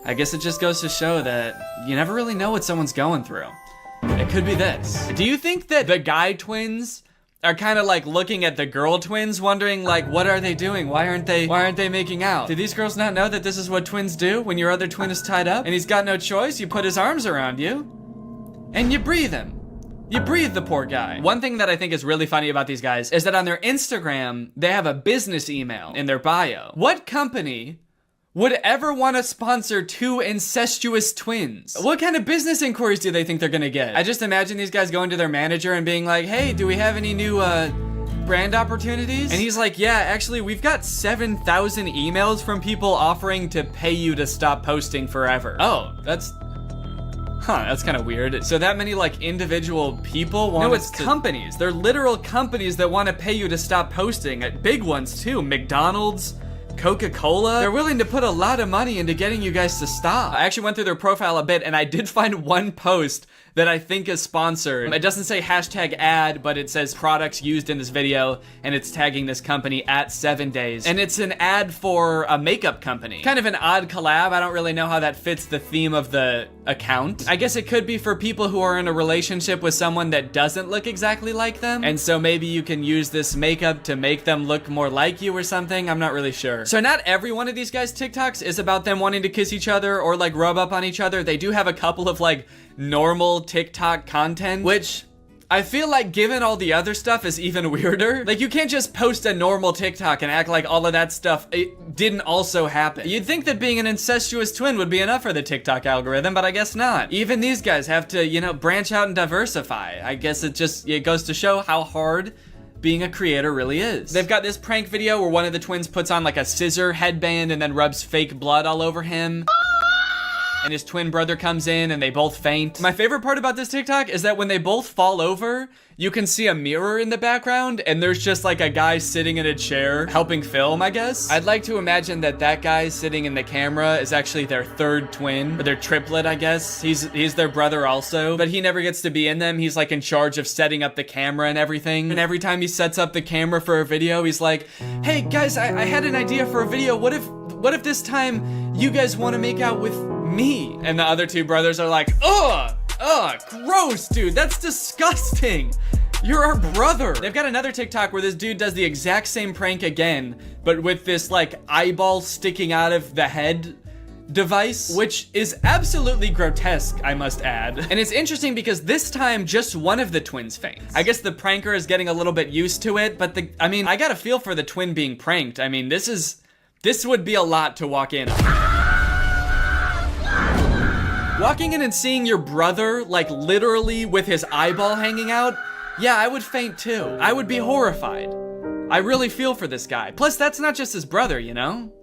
I guess it just goes to show that you never really know what someone's going through. It could be this. Do you think that the guy twins are kind of like looking at the girl twins wondering like, what are they doing? Why aren't they making out? Do these girls not know that this is what twins do when your other twin is tied up and he's got no choice? You put his arms around you and you breathe him. You breathe the poor guy. One thing that I think is really funny about these guys is that on their Instagram, they have a business email in their bio. What company would ever want to sponsor two incestuous twins? What kind of business inquiries do they think they're gonna get? I just imagine these guys going to their manager and being like, hey, do we have any new brand opportunities? And he's like, yeah, actually, we've got 7,000 emails from people offering to pay you to stop posting forever. Oh, that's kind of weird. So that many like individual people want. No, it's companies. They're literal companies that want to pay you to stop posting. Big ones too. McDonald's, Coca-Cola. They're willing to put a lot of money into getting you guys to stop. I actually went through their profile a bit and I did find one post that I think is sponsored. It doesn't say hashtag ad, but it says products used in this video, and it's tagging this company at 7 days. And it's an ad for a makeup company. Kind of an odd collab. I don't really know how that fits the theme of the account. I guess it could be for people who are in a relationship with someone that doesn't look exactly like them. And so maybe you can use this makeup to make them look more like you or something. I'm not really sure. So not every one of these guys' TikToks is about them wanting to kiss each other or like rub up on each other. They do have a couple of like normal TikTok content, which I feel like given all the other stuff is even weirder. Like you can't just post a normal TikTok and act like all of that stuff it didn't also happen. You'd think that being an incestuous twin would be enough for the TikTok algorithm, but I guess not. Even these guys have to, you know, branch out and diversify. I guess it goes to show how hard being a creator really is. They've got this prank video where one of the twins puts on like a scissor headband and then rubs fake blood all over him. And his twin brother comes in and they both faint. My favorite part about this TikTok is that when they both fall over, you can see a mirror in the background and there's just like a guy sitting in a chair helping film, I guess. I'd like to imagine that that guy sitting in the camera is actually their third twin, or their triplet, I guess. He's their brother also, but he never gets to be in them. He's like in charge of setting up the camera and everything. And every time he sets up the camera for a video, he's like, hey guys, I had an idea for a video. What if this time you guys want to make out with me? And the other two brothers are like, ugh, gross, dude, that's disgusting. You're our brother. They've got another TikTok where this dude does the exact same prank again, but with this like eyeball sticking out of the head device, which is absolutely grotesque, I must add. And it's interesting because this time just one of the twins faints. I guess the pranker is getting a little bit used to it, but I got a feel for the twin being pranked. I mean, this would be a lot to walk in on. Walking in and seeing your brother, like literally with his eyeball hanging out, yeah, I would faint too. I would be horrified. I really feel for this guy. Plus, that's not just his brother, you know?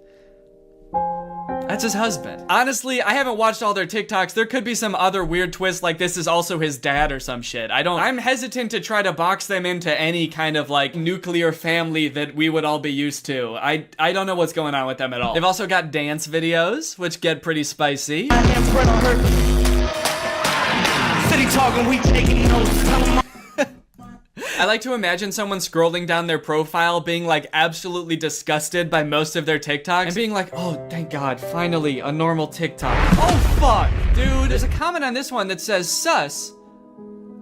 That's his husband. Honestly, I haven't watched all their TikToks. There could be some other weird twist like this is also his dad or some shit. I'm hesitant to try to box them into any kind of like nuclear family that we would all be used to. I don't know what's going on with them at all. They've also got dance videos, which get pretty spicy. City talking, we taking notes. I like to imagine someone scrolling down their profile being like absolutely disgusted by most of their TikToks and being like, oh, thank God, finally a normal TikTok. Oh, fuck, dude. There's a comment on this one that says sus,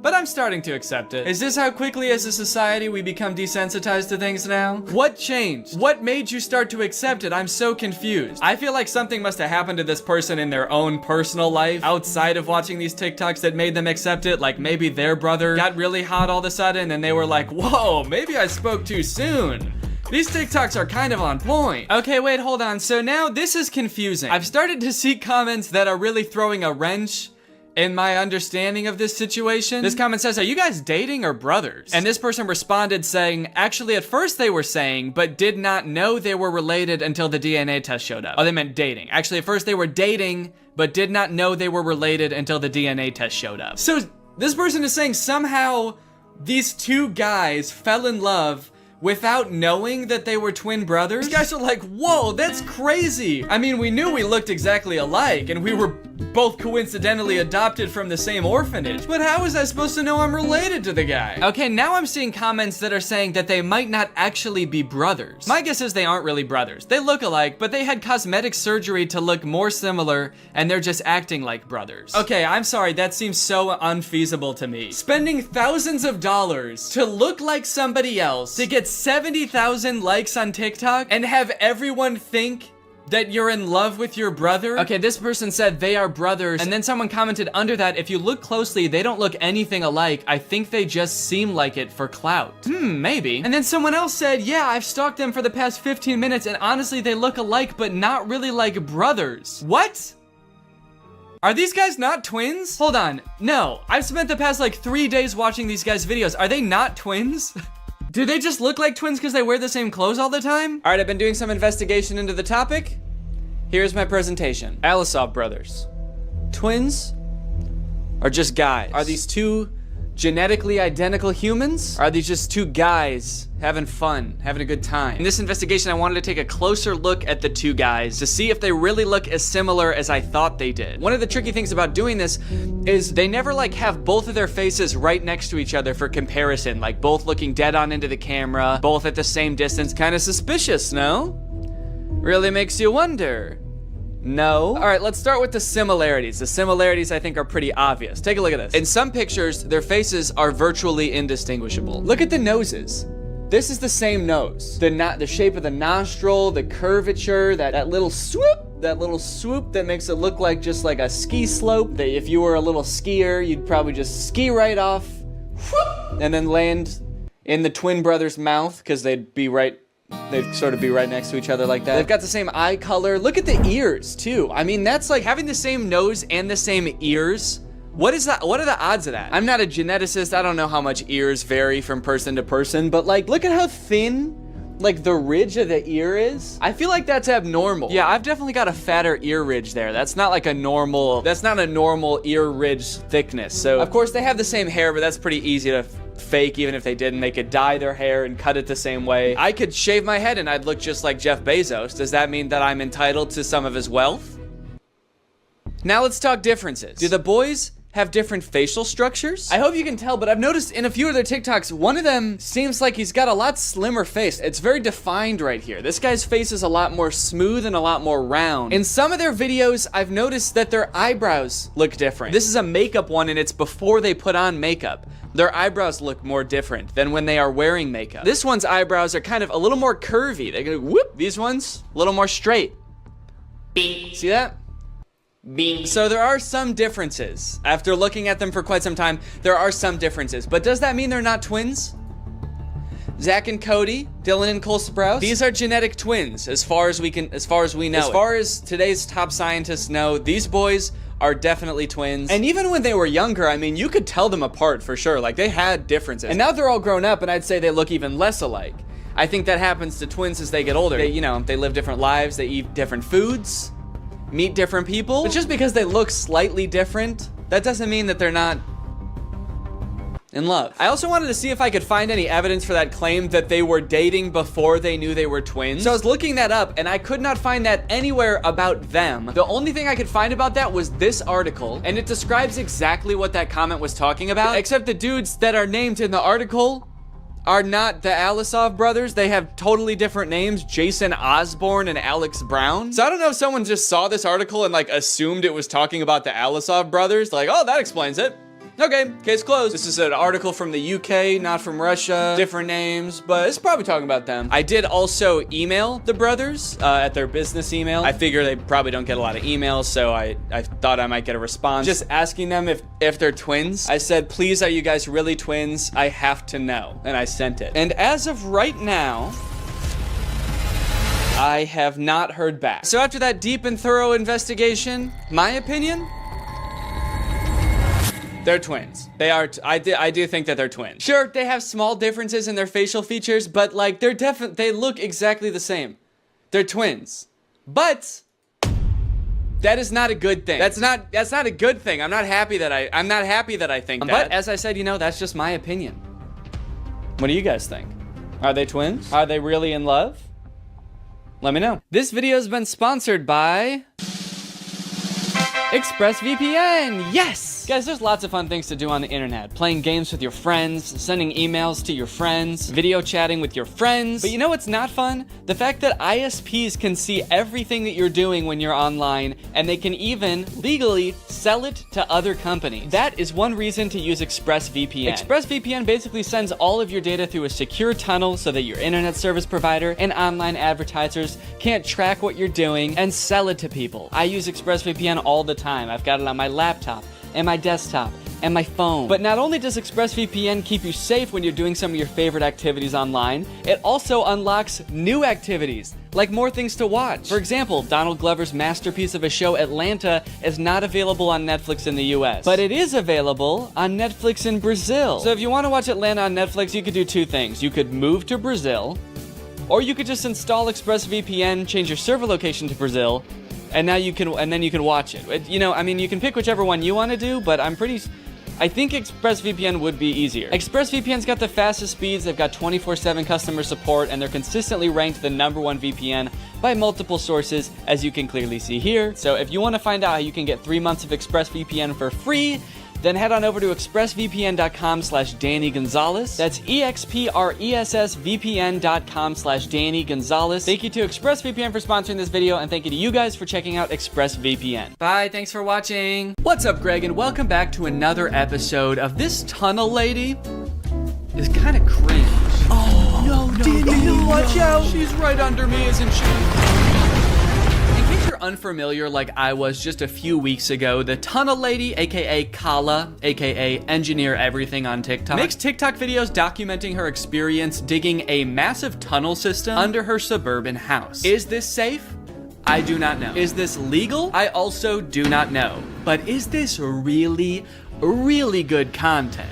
but I'm starting to accept it. Is this how quickly as a society we become desensitized to things now? What changed? What made you start to accept it? I'm so confused. I feel like something must have happened to this person in their own personal life outside of watching these TikToks that made them accept it. Like maybe their brother got really hot all of a sudden and they were like, whoa, maybe I spoke too soon. These TikToks are kind of on point. Okay, wait, hold on. So now this is confusing. I've started to see comments that are really throwing a wrench in my understanding of this situation. This comment says, are you guys dating or brothers? And this person responded saying, actually at first they were saying, but did not know they were related until the DNA test showed up. Oh, they meant dating. Actually at first they were dating, but did not know they were related until the DNA test showed up. So this person is saying somehow these two guys fell in love without knowing that they were twin brothers. These guys are like, whoa, that's crazy. I mean, we knew we looked exactly alike and we were both coincidentally adopted from the same orphanage, but how was I supposed to know I'm related to the guy? Okay, now I'm seeing comments that are saying that they might not actually be brothers. My guess is they aren't really brothers. They look alike, but they had cosmetic surgery to look more similar and they're just acting like brothers. Okay, I'm sorry, that seems so unfeasible to me. Spending thousands of dollars to look like somebody else, to get 70,000 likes on TikTok and have everyone think That you're in love with your brother? Okay, this person said they are brothers, and then someone commented under that, if you look closely, they don't look anything alike. I think they just seem like it for clout. Maybe. And then someone else said, yeah, I've stalked them for the past 15 minutes, and honestly, they look alike, but not really like brothers. What? Are these guys not twins? Hold on, no. I've spent the past like 3 days watching these guys' videos. Are they not twins? Do they just look like twins because they wear the same clothes all the time? All right, I've been doing some investigation into the topic. Here's my presentation. Alisov brothers. Twins? Or just guys? Are these two genetically identical humans? Are these just two guys having fun, having a good time? In this investigation, I wanted to take a closer look at the two guys to see if they really look as similar as I thought they did. One of the tricky things about doing this is they never like have both of their faces right next to each other for comparison, like both looking dead on into the camera, both at the same distance. Kind of suspicious, no? Really makes you wonder. No. All right, let's start with the similarities. The similarities I think are pretty obvious. Take a look at this. In some pictures, their faces are virtually indistinguishable. Look at the noses. This is the same nose. The shape of the nostril, the curvature, that little swoop that makes it look like just like a ski slope. That if you were a little skier, you'd probably just ski right off, whoop, and then land in the twin brothers' mouth because they'd sort of be right next to each other like that. They've got the same eye color. Look at the ears too. I mean, that's like having the same nose and the same ears. What is that? What are the odds of that? I'm not a geneticist. I don't know how much ears vary from person to person, but like, look at how thin like the ridge of the ear is. I feel like that's abnormal. Yeah, I've definitely got a fatter ear ridge there. That's not a normal ear ridge thickness. So of course they have the same hair, but that's pretty easy to fake. Even if they didn't, they could dye their hair and cut it the same way. I could shave my head and I'd look just like Jeff Bezos. Does that mean that I'm entitled to some of his wealth? Now let's talk differences. Do the boys have different facial structures? I hope you can tell, but I've noticed in a few of their TikToks, one of them seems like he's got a lot slimmer face. It's very defined right here. This guy's face is a lot more smooth and a lot more round. In some of their videos, I've noticed that their eyebrows look different. This is a makeup one and it's before they put on makeup. Their eyebrows look more different than when they are wearing makeup. This one's eyebrows are kind of a little more curvy. They go whoop. These ones, a little more straight. See that? So there are some differences. After looking at them for quite some time, there are some differences. But does that mean they're not twins? Zach and Cody, Dylan and Cole Sprouse, these are genetic twins as far as we know. As far as today's top scientists know, these boys are definitely twins. And even when they were younger, I mean, you could tell them apart for sure. Like, they had differences. And now they're all grown up, and I'd say they look even less alike. I think that happens to twins as they get older. They live different lives, they eat different foods, meet different people. But just because they look slightly different, that doesn't mean that they're not in love. I also wanted to see if I could find any evidence for that claim that they were dating before they knew they were twins. So I was looking that up and I could not find that anywhere about them. The only thing I could find about that was this article, and it describes exactly what that comment was talking about, except the dudes that are named in the article are not the Alisov brothers. They have totally different names, Jason Osborne and Alex Brown. So I don't know if someone just saw this article and like assumed it was talking about the Alisov brothers. Like, oh, that explains it. Okay, case closed. This is an article from the UK, not from Russia. Different names, but it's probably talking about them. I did also email the brothers at their business email. I figure they probably don't get a lot of emails, so I thought I might get a response. Just asking them if they're twins. I said, please, are you guys really twins? I have to know. And I sent it. And as of right now, I have not heard back. So after that deep and thorough investigation, my opinion, they're twins. They are, I do think that they're twins. Sure, they have small differences in their facial features, but like they look exactly the same. They're twins. But that is not a good thing. That's not a good thing. I'm not happy that I think that. But as I said, that's just my opinion. What do you guys think? Are they twins? Are they really in love? Let me know. This video has been sponsored by ExpressVPN, yes! Guys, there's lots of fun things to do on the internet. Playing games with your friends, sending emails to your friends, video chatting with your friends. But you know what's not fun? The fact that ISPs can see everything that you're doing when you're online, and they can even, legally, sell it to other companies. That is one reason to use ExpressVPN. ExpressVPN basically sends all of your data through a secure tunnel so that your internet service provider and online advertisers can't track what you're doing and sell it to people. I use ExpressVPN all the time. I've got it on my laptop and my desktop and my phone. But not only does ExpressVPN keep you safe when you're doing some of your favorite activities online, it also unlocks new activities, like more things to watch. For example, Donald Glover's masterpiece of a show, Atlanta, is not available on Netflix in the US, but it is available on Netflix in Brazil. So if you want to watch Atlanta on Netflix, you could do two things. You could move to Brazil, or you could just install ExpressVPN, change your server location to Brazil, and now you can watch it. You know, I mean, you can pick whichever one you want to do, but I think ExpressVPN would be easier. ExpressVPN's got the fastest speeds, they've got 24/7 customer support, and they're consistently ranked the #1 VPN by multiple sources, as you can clearly see here. So if you want to find out how you can get 3 months of ExpressVPN for free, then head on over to expressvpn.com/Danny Gonzalez. That's expressvpn.com/Danny Gonzalez. Thank you to ExpressVPN for sponsoring this video, and thank you to you guys for checking out ExpressVPN. Bye, thanks for watching. What's up, Greg, and welcome back to another episode of This Tunnel Lady is kind of cringe. Oh, no, Danny, watch out. She's right under me, isn't she? Unfamiliar like I was just a few weeks ago, the Tunnel Lady, aka Kala, aka Engineer Everything on TikTok, makes TikTok videos documenting her experience digging a massive tunnel system under her suburban house. Is this safe? I do not know. Is this legal? I also do not know. But is this really, really good content?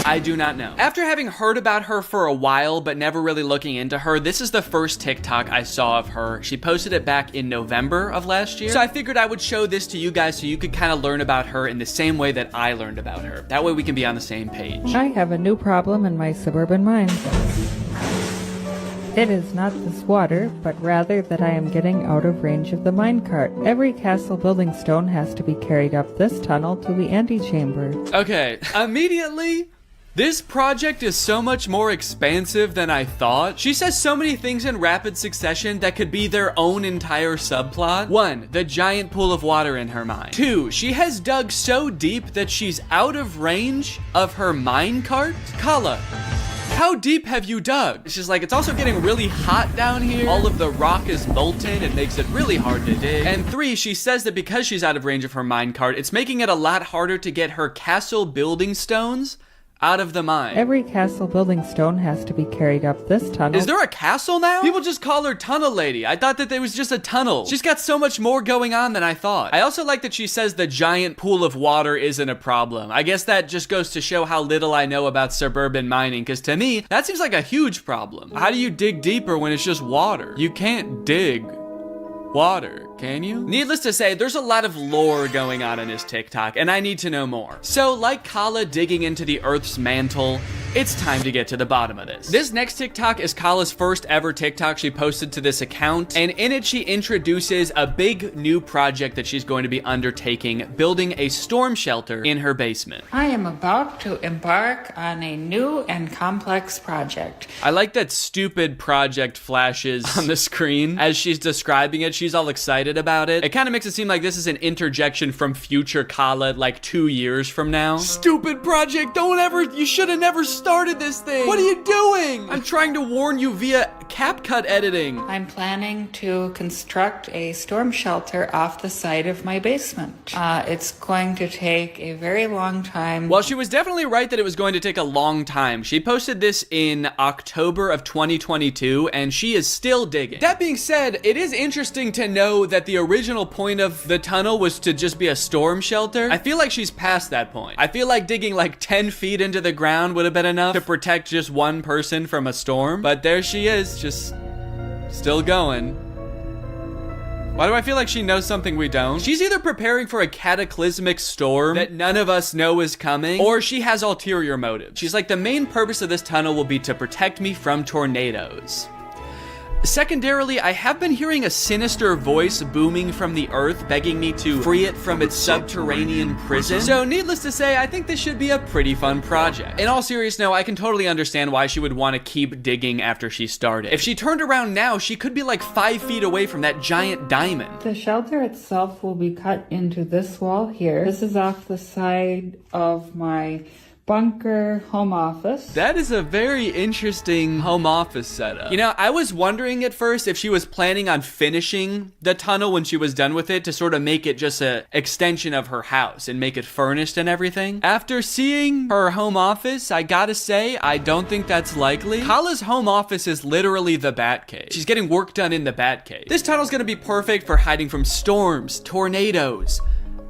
I do not know. After having heard about her for a while, but never really looking into her, this is the first TikTok I saw of her. She posted it back in November of last year. So I figured I would show this to you guys so you could kind of learn about her in the same way that I learned about her. That way we can be on the same page. I have a new problem in my suburban mine. It is not this water, but rather that I am getting out of range of the minecart. Every castle building stone has to be carried up this tunnel to the antechamber. Okay, immediately, this project is so much more expansive than I thought. She says so many things in rapid succession that could be their own entire subplot. 1, the giant pool of water in her mine. 2, she has dug so deep that she's out of range of her minecart. Kala, how deep have you dug? She's like, it's also getting really hot down here. All of the rock is molten. It makes it really hard to dig. And 3, she says that because she's out of range of her minecart, it's making it a lot harder to get her castle building stones out of the mine. Every castle building stone has to be carried up this tunnel. Is there a castle now? People just call her Tunnel Lady. I thought that there was just a tunnel. She's got so much more going on than I thought. I also like that she says the giant pool of water isn't a problem. I guess that just goes to show how little I know about suburban mining, because to me, that seems like a huge problem. How do you dig deeper when it's just water? You can't dig water, can you? Needless to say, there's a lot of lore going on in this TikTok, and I need to know more. So, like Kala digging into the Earth's mantle, it's time to get to the bottom of this. This next TikTok is Kala's first ever TikTok she posted to this account, and in it she introduces a big new project that she's going to be undertaking, building a storm shelter in her basement. I am about to embark on a new and complex project. I like that stupid project flashes on the screen as she's describing it. She's all excited about it. It kind of makes it seem like this is an interjection from future Kala, like 2 years from now. Stupid project, you should have never started this thing. What are you doing? I'm trying to warn you via CapCut editing. I'm planning to construct a storm shelter off the side of my basement. It's going to take a very long time. Well, she was definitely right that it was going to take a long time. She posted this in October of 2022, and she is still digging. That being said, it is interesting to know that the original point of the tunnel was to just be a storm shelter. I feel like she's past that point. I feel like digging like 10 feet into the ground would have been enough to protect just one person from a storm. But there she is, just still going. Why do I feel like she knows something we don't? She's either preparing for a cataclysmic storm that none of us know is coming, or she has ulterior motives. She's like, the main purpose of this tunnel will be to protect me from tornadoes. Secondarily, I have been hearing a sinister voice booming from the earth, begging me to free it from its subterranean prison. So needless to say, I think this should be a pretty fun project. In all seriousness, no, I can totally understand why she would want to keep digging after she started. If she turned around now, she could be like 5 feet away from that giant diamond. The shelter itself will be cut into this wall here. This is off the side of my bunker home office. That is a very interesting home office setup. You know, I was wondering at first if she was planning on finishing the tunnel when she was done with it to sort of make it just an extension of her house and make it furnished and everything. After seeing her home office, I gotta say, I don't think that's likely. Kala's home office is literally the Batcave. She's getting work done in the Batcave. This tunnel's gonna be perfect for hiding from storms, tornadoes,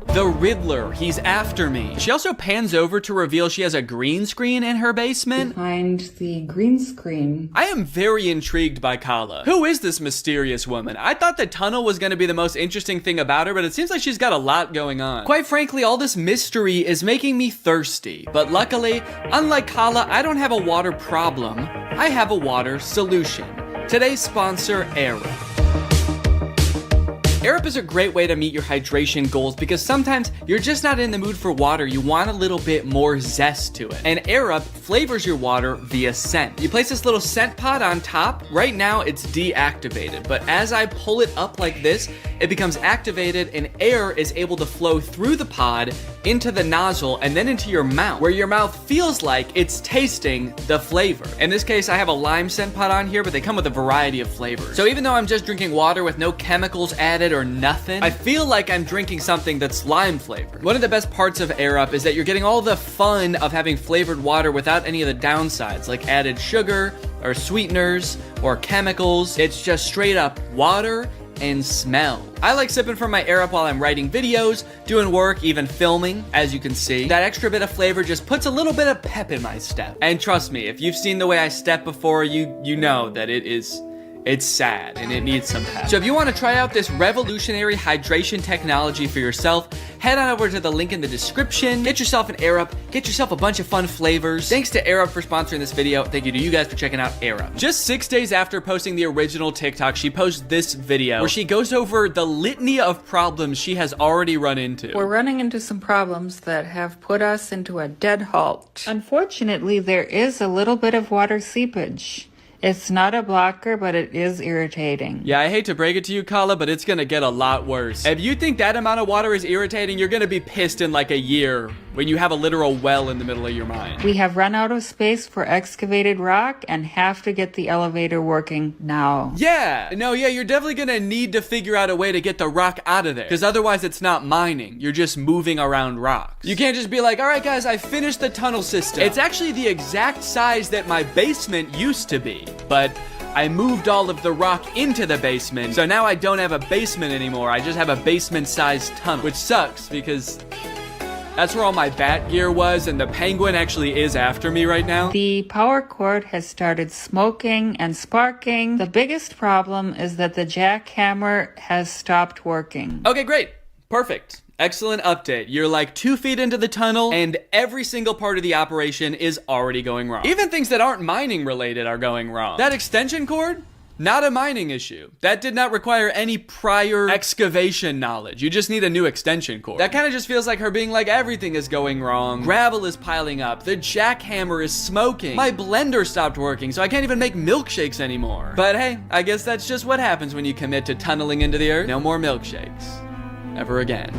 the Riddler, he's after me. She also pans over to reveal she has a green screen in her basement. Behind the green screen. I am very intrigued by Kala. Who is this mysterious woman? I thought the tunnel was gonna be the most interesting thing about her, but it seems like she's got a lot going on. Quite frankly, all this mystery is making me thirsty. But luckily, unlike Kala, I don't have a water problem. I have a water solution. Today's sponsor, Arup. Arup is a great way to meet your hydration goals because sometimes you're just not in the mood for water. You want a little bit more zest to it. And Arup flavors your water via scent. You place this little scent pod on top. Right now it's deactivated, but as I pull it up like this, it becomes activated and air is able to flow through the pod into the nozzle and then into your mouth, where your mouth feels like it's tasting the flavor. In this case, I have a lime scent pod on here, but they come with a variety of flavors. So even though I'm just drinking water with no chemicals added or nothing, I feel like I'm drinking something that's lime flavored. One of the best parts of Arup is that you're getting all the fun of having flavored water without any of the downsides, like added sugar or sweeteners or chemicals. It's just straight up water and smell. I like sipping from my Arup while I'm writing videos, doing work, even filming, as you can see. That extra bit of flavor just puts a little bit of pep in my step. And trust me, if you've seen the way I step before, you know that it's sad and it needs some pep. So if you want to try out this revolutionary hydration technology for yourself, head on over to the link in the description, get yourself an Arup, get yourself a bunch of fun flavors. Thanks to Arup for sponsoring this video. Thank you to you guys for checking out Arup. Just 6 days after posting the original TikTok, she posts this video where she goes over the litany of problems she has already run into. We're running into some problems that have put us into a dead halt. Unfortunately, there is a little bit of water seepage. It's not a blocker, but it is irritating. Yeah, I hate to break it to you, Kala, but it's gonna get a lot worse. If you think that amount of water is irritating, you're gonna be pissed in like a year when you have a literal well in the middle of your mind. We have run out of space for excavated rock and have to get the elevator working now. Yeah, you're definitely gonna need to figure out a way to get the rock out of there, because otherwise it's not mining. You're just moving around rocks. You can't just be like, all right guys, I finished the tunnel system. It's actually the exact size that my basement used to be, but I moved all of the rock into the basement, so now I don't have a basement anymore. I just have a basement-sized tunnel, which sucks because that's where all my bat gear was, and the penguin actually is after me right now. The power cord has started smoking and sparking. The biggest problem is that the jackhammer has stopped working. Okay, great. Perfect. Excellent update. You're like 2 feet into the tunnel and every single part of the operation is already going wrong. Even things that aren't mining related are going wrong. That extension cord? Not a mining issue. That did not require any prior excavation knowledge. You just need a new extension cord. That kind of just feels like her being like, everything is going wrong. Gravel is piling up. The jackhammer is smoking. My blender stopped working, so I can't even make milkshakes anymore. But hey, I guess that's just what happens when you commit to tunneling into the earth. No more milkshakes. Ever again.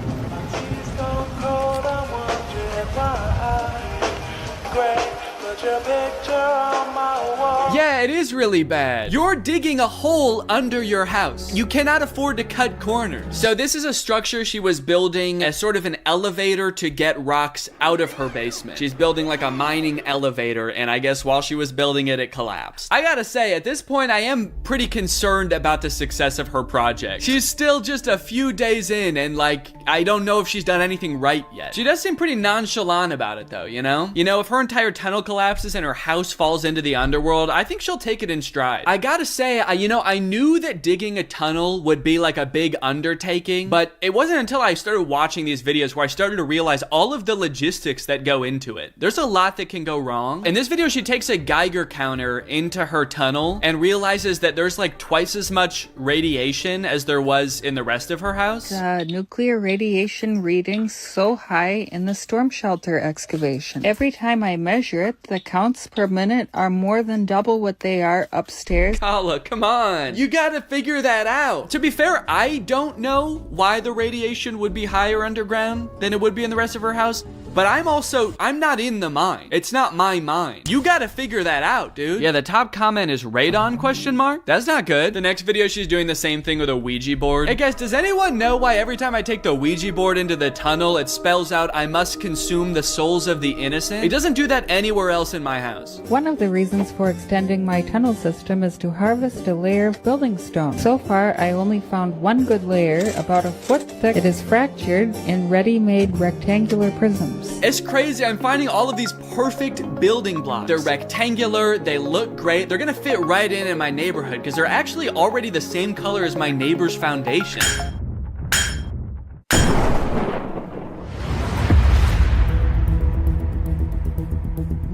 Yeah, it is really bad. You're digging a hole under your house. You cannot afford to cut corners. So this is a structure she was building as sort of an elevator to get rocks out of her basement. She's building like a mining elevator, and I guess while she was building it, it collapsed. I gotta say, at this point, I am pretty concerned about the success of her project. She's still just a few days in, and like, I don't know if she's done anything right yet. She does seem pretty nonchalant about it though, you know? You know, if her entire tunnel collapses and her house falls into the underworld, I think she'll she'll take it in stride. I gotta say, I knew that digging a tunnel would be like a big undertaking, but it wasn't until I started watching these videos where I started to realize all of the logistics that go into it. There's a lot that can go wrong. In this video, she takes a Geiger counter into her tunnel and realizes that there's like twice as much radiation as there was in the rest of her house. The nuclear radiation readings so high in the storm shelter excavation. Every time I measure it, the counts per minute are more than double what they are upstairs. Kala, come on. You gotta figure that out. To be fair, I don't know why the radiation would be higher underground than it would be in the rest of her house. But I'm not in the mine. It's not my mine. You gotta figure that out, dude. Yeah, the top comment is radon ? That's not good. The next video, she's doing the same thing with a Ouija board. Hey guys, does anyone know why every time I take the Ouija board into the tunnel, it spells out, I must consume the souls of the innocent? It doesn't do that anywhere else in my house. One of the reasons for extending my tunnel system is to harvest a layer of building stone. So far, I only found one good layer, about a foot thick. It is fractured in ready-made rectangular prisms. It's crazy. I'm finding all of these perfect building blocks. They're rectangular, they look great. They're gonna fit right in my neighborhood because they're actually already the same color as my neighbor's foundation.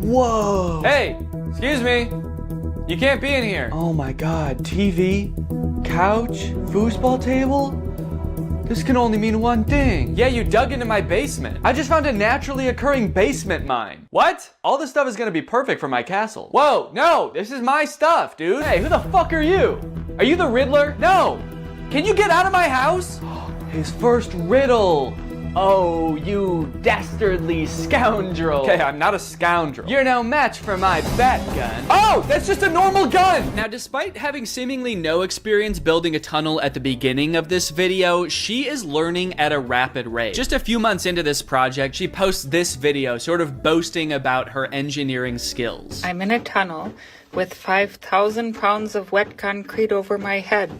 Whoa. Hey, excuse me. You can't be in here. Oh my God, TV, couch, foosball table? This can only mean one thing. Yeah, you dug into my basement. I just found a naturally occurring basement mine. What? All this stuff is gonna be perfect for my castle. Whoa, no, this is my stuff, dude. Hey, who the fuck are you? Are you the Riddler? No. Can you get out of my house? His first riddle. Oh, you dastardly scoundrel. Okay, I'm not a scoundrel. You're no match for my bat gun. Oh, that's just a normal gun. Now, despite having seemingly no experience building a tunnel at the beginning of this video, she is learning at a rapid rate. Just a few months into this project, she posts this video sort of boasting about her engineering skills. I'm in a tunnel with 5,000 pounds of wet concrete over my head,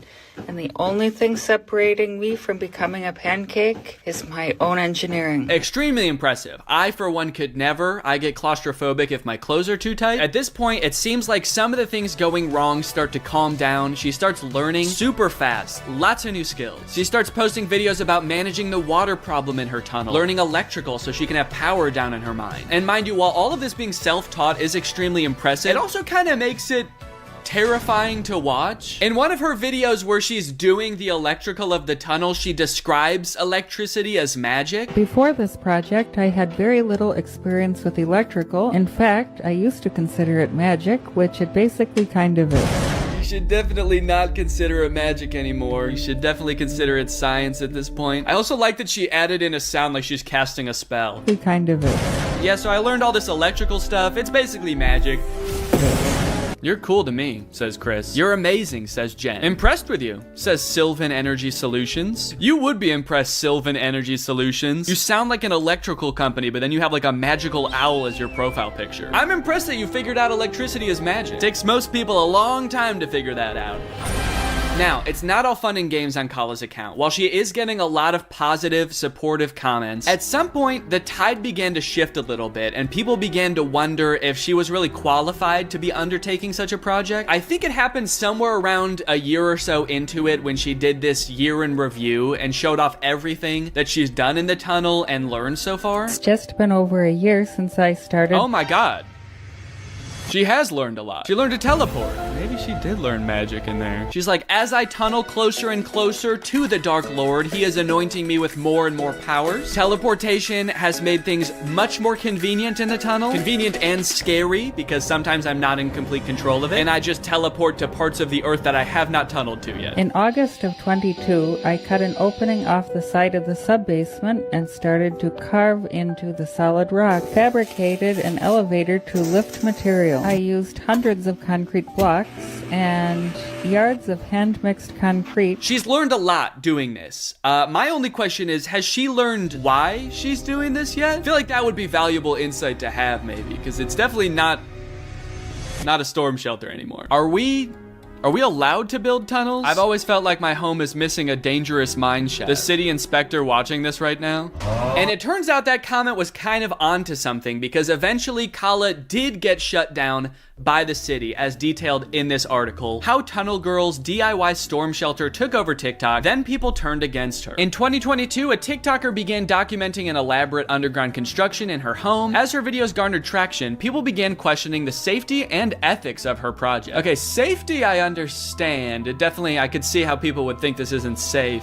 and the only thing separating me from becoming a pancake is my own engineering. Extremely impressive. I, for one, could never. I get claustrophobic if my clothes are too tight. At this point, it seems like some of the things going wrong start to calm down. She starts learning super fast. Lots of new skills. She starts posting videos about managing the water problem in her tunnel, learning electrical so she can have power down in her mine. And mind you, while all of this being self-taught is extremely impressive, it also kind of makes it terrifying to watch. In one of her videos where she's doing the electrical of the tunnel, she describes electricity as magic. Before this project, I had very little experience with electrical. In fact, I used to consider it magic, which it basically kind of is. You should definitely not consider it magic anymore. You should definitely consider it science at this point. I also like that she added in a sound like she's casting a spell. It kind of is. Yeah, so I learned all this electrical stuff. It's basically magic. You're cool to me, says Chris. You're amazing, says Jen. Impressed with you, says Sylvan Energy Solutions. You would be impressed, Sylvan Energy Solutions. You sound like an electrical company, but then you have like a magical owl as your profile picture. I'm impressed that you figured out electricity is magic. It takes most people a long time to figure that out. Now, it's not all fun and games on Kala's account. While she is getting a lot of positive, supportive comments, at some point, the tide began to shift a little bit, and people began to wonder if she was really qualified to be undertaking such a project. I think it happened somewhere around a year or so into it when she did this year in review and showed off everything that she's done in the tunnel and learned so far. It's just been over a year since I started. Oh my God. She has learned a lot. She learned to teleport. Maybe she did learn magic in there. She's like, as I tunnel closer and closer to the Dark Lord, he is anointing me with more and more powers. Teleportation has made things much more convenient in the tunnel. Convenient and scary, because sometimes I'm not in complete control of it, and I just teleport to parts of the earth that I have not tunneled to yet. In August of 22, I cut an opening off the side of the sub-basement and started to carve into the solid rock, fabricated an elevator to lift material. I used hundreds of concrete blocks and yards of hand-mixed concrete. She's learned a lot doing this. My only question is, has she learned why she's doing this yet? I feel like that would be valuable insight to have, maybe, because it's definitely not a storm shelter anymore. Are we Are we allowed to build tunnels? I've always felt like my home is missing a dangerous mine shaft. The city inspector watching this right now. And it turns out that comment was kind of onto something, because eventually Kala did get shut down by the city, as detailed in this article. How Tunnel Girl's DIY storm shelter took over TikTok, then people turned against her. In 2022, a TikToker began documenting an elaborate underground construction in her home. As her videos garnered traction, people began questioning the safety and ethics of her project. Okay, safety I understand. Definitely, I could see how people would think this isn't safe.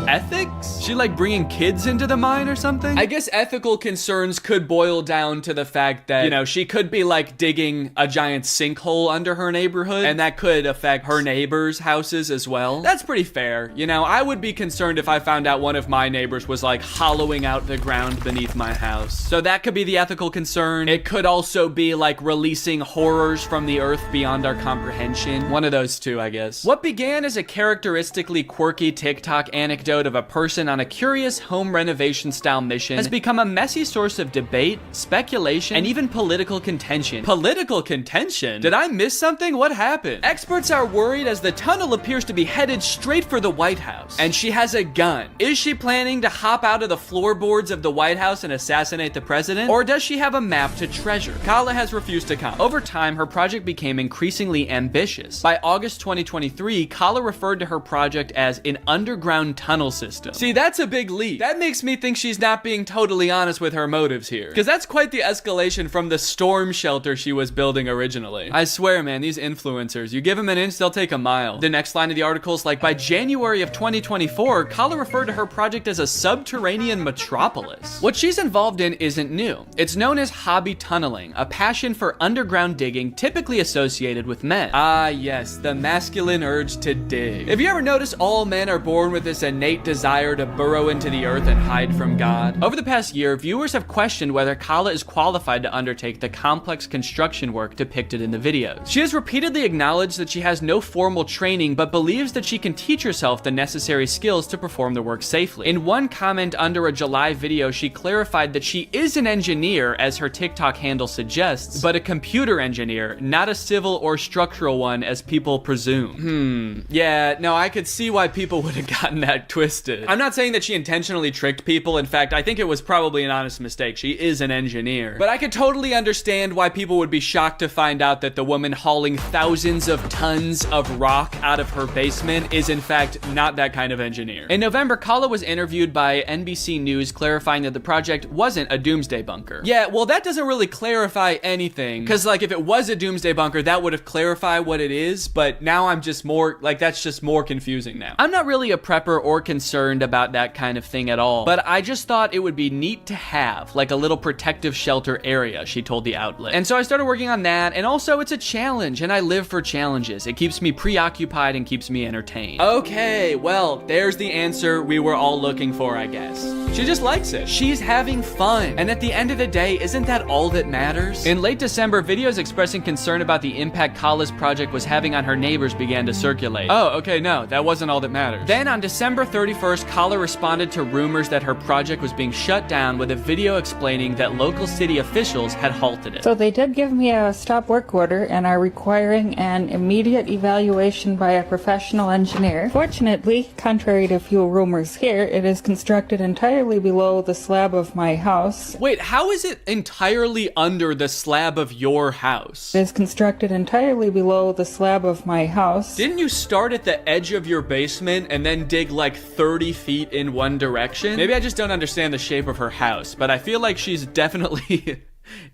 Ethics? She like bringing kids into the mine or something? I guess ethical concerns could boil down to the fact that, you know, she could be like digging a giant sinkhole under her neighborhood, and that could affect her neighbors' houses as well. That's pretty fair. You know, I would be concerned if I found out one of my neighbors was like hollowing out the ground beneath my house. So that could be the ethical concern. It could also be like releasing horrors from the earth beyond our comprehension. One of those two, I guess. What began as a characteristically quirky TikTok anecdote of a person on a curious home renovation style mission has become a messy source of debate, speculation, and even political contention. Political contention? Did I miss something? What happened? Experts are worried as the tunnel appears to be headed straight for the White House. And she has a gun. Is she planning to hop out of the floorboards of the White House and assassinate the president? Or does she have a map to treasure? Kala has refused to comment. Over time, her project became increasingly ambitious. By August 2023, Kala referred to her project as an underground tunnel system. See, that's a big leap. That makes me think she's not being totally honest with her motives here, because that's quite the escalation from the storm shelter she was building originally. I swear, man, these influencers, you give them an inch, they'll take a mile. The next line of the article is like, by January of 2024, Kala referred to her project as a subterranean metropolis. What she's involved in isn't new. It's known as hobby tunneling, a passion for underground digging typically associated with men. Ah, yes, the masculine urge to dig. Have you ever noticed all men are born with this innate desire to burrow into the earth and hide from God? Over the past year, viewers have questioned whether Kala is qualified to undertake the complex construction work depicted in the videos. She has repeatedly acknowledged that she has no formal training, but believes that she can teach herself the necessary skills to perform the work safely. In one comment under a July video, she clarified that she is an engineer, as her TikTok handle suggests, but a computer engineer, not a civil or structural one, as people presume. Yeah, no, I could see why people would have gotten that twisted. I'm not saying that she intentionally tricked people. In fact, I think it was probably an honest mistake. She is an engineer. But I could totally understand why people would be shocked to find out that the woman hauling thousands of tons of rock out of her basement is in fact not that kind of engineer. In November, Kala was interviewed by NBC News clarifying that the project wasn't a doomsday bunker. Yeah, well, that doesn't really clarify anything, because like if it was a doomsday bunker, that would have clarified what it is, but now I'm just more, like that's just more confusing now. I'm not really a prepper or concerned about that kind of thing at all, but I just thought it would be neat to have, like a little protective shelter area, she told the outlet. And so I started working on that, and also it's a challenge, and I live for challenges. It keeps me preoccupied and keeps me entertained. Okay, well, there's the answer we were all looking for, I guess. She just likes it. She's having fun, and at the end of the day, isn't that all that matters? In late December, videos expressing concern about the impact Kala's project was having on her neighbors began to circulate. Oh, okay, no, that wasn't all that matters. Then on December 31st, Kala responded to rumors that her project was being shut down with a video explaining that local city officials had halted it. So they did give me a stop work order and are requiring an immediate evaluation by a professional engineer. Fortunately, contrary to few rumors here, it is constructed entirely below the slab of my house. Wait, how is it entirely under the slab of your house? It is constructed entirely below the slab of my house. Didn't you start at the edge of your basement and then dig like 30 feet in one direction? Maybe I just don't understand the shape of her house, but I feel like she's definitely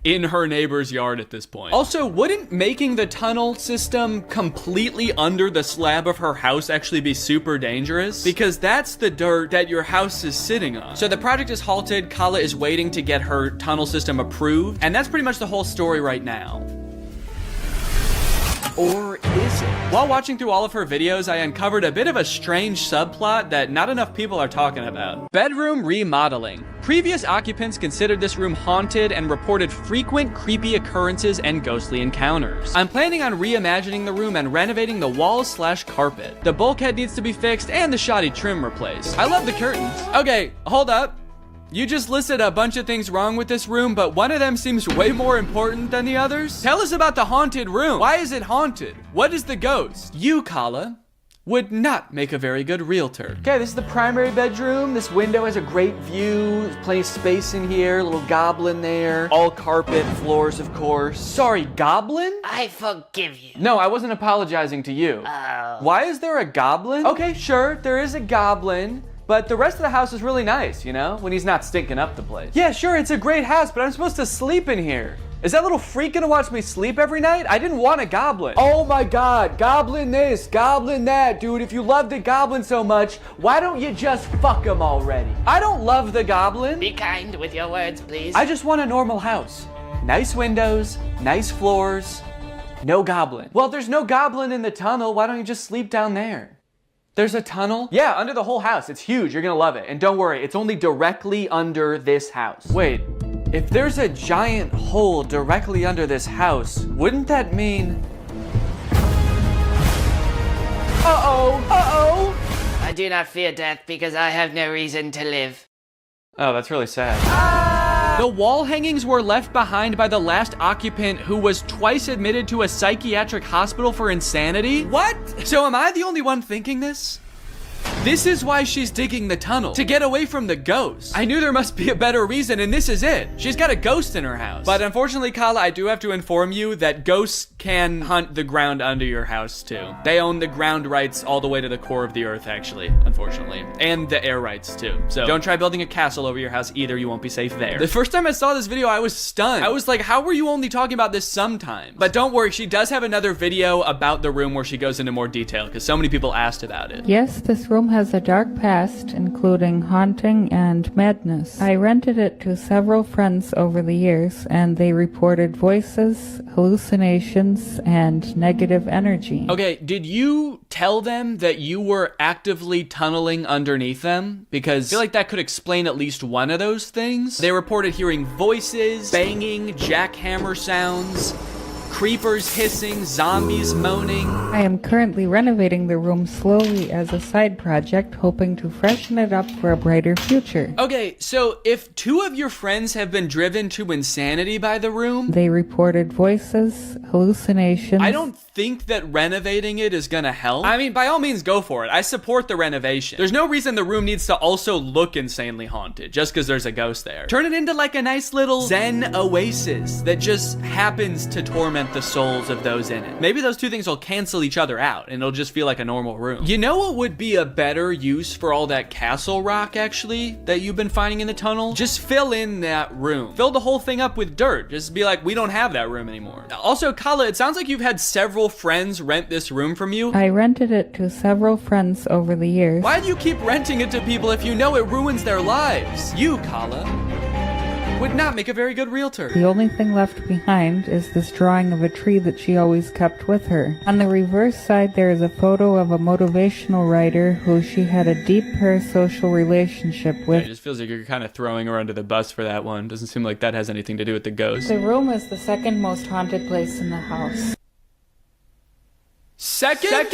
in her neighbor's yard at this point. Also, wouldn't making the tunnel system completely under the slab of her house actually be super dangerous? Because that's the dirt that your house is sitting on. So the project is halted. Kala is waiting to get her tunnel system approved, and that's pretty much the whole story right now. Or is it? While watching through all of her videos, I uncovered a bit of a strange subplot that not enough people are talking about. Bedroom remodeling. Previous occupants considered this room haunted and reported frequent creepy occurrences and ghostly encounters. I'm planning on reimagining the room and renovating the walls/carpet. The bulkhead needs to be fixed and the shoddy trim replaced. I love the curtains. Okay, hold up. You just listed a bunch of things wrong with this room, but one of them seems way more important than the others. Tell us about the haunted room. Why is it haunted? What is the ghost? You, Kala, would not make a very good realtor. Okay, this is the primary bedroom. This window has a great view. There's plenty of space in here. A little goblin there. All carpet, floors, of course. Sorry, goblin? I forgive you. No, I wasn't apologizing to you. Oh. Why is there a goblin? Okay, sure, there is a goblin. But the rest of the house is really nice, you know? When he's not stinking up the place. Yeah, sure, it's a great house, but I'm supposed to sleep in here. Is that little freak gonna watch me sleep every night? I didn't want a goblin. Oh my god, goblin this, goblin that. Dude, if you love the goblin so much, why don't you just fuck him already? I don't love the goblin. Be kind with your words, please. I just want a normal house. Nice windows, nice floors, no goblin. Well, there's no goblin in the tunnel. Why don't you just sleep down there? There's a tunnel? Yeah, under the whole house. It's huge. You're gonna love it. And don't worry, it's only directly under this house. Wait. If there's a giant hole directly under this house, wouldn't that mean... Uh-oh! I do not fear death because I have no reason to live. Oh, that's really sad. The wall hangings were left behind by the last occupant who was twice admitted to a psychiatric hospital for insanity? What? So am I the only one thinking this? This is why she's digging the tunnel, to get away from the ghost. I knew there must be a better reason, and this is it. She's got a ghost in her house. But unfortunately, Kala, I do have to inform you that ghosts can hunt the ground under your house too. They own the ground rights all the way to the core of the earth, actually, unfortunately. And the air rights too. So don't try building a castle over your house either, you won't be safe there. The first time I saw this video, I was stunned. I was like, how were you only talking about this sometimes? But don't worry, she does have another video about the room where she goes into more detail, because so many people asked about it. Yes, this room has a dark past, including haunting and madness. I rented it to several friends over the years, and they reported voices, hallucinations, and negative energy. Okay, did you tell them that you were actively tunneling underneath them? Because I feel like that could explain at least one of those things. They reported hearing voices, banging, jackhammer sounds, creepers hissing, zombies moaning. I am currently renovating the room slowly as a side project, hoping to freshen it up for a brighter future. Okay, so if two of your friends have been driven to insanity by the room... They reported voices, hallucinations... I don't think that renovating it is gonna help. I mean, by all means, go for it. I support the renovation. There's no reason the room needs to also look insanely haunted, just because there's a ghost there. Turn it into like a nice little zen oasis that just happens to torment the souls of those in it. Maybe those two things will cancel each other out and it'll just feel like a normal room. You know what would be a better use for all that castle rock, actually, that you've been finding in the tunnel? Just fill in that room. Fill the whole thing up with dirt. Just be like, we don't have that room anymore. Also, Kala, it sounds like you've had several friends rent this room from you. I rented it to several friends over the years. Why do you keep renting it to people if you know it ruins their lives? You, Kala, would not make a very good realtor. The only thing left behind is this drawing of a tree that she always kept with her. On the reverse side, there is a photo of a motivational writer who she had a deep parasocial relationship with. It just feels like you're kind of throwing her under the bus for that one. Doesn't seem like that has anything to do with the ghost. The room is the second most haunted place in the house. Second?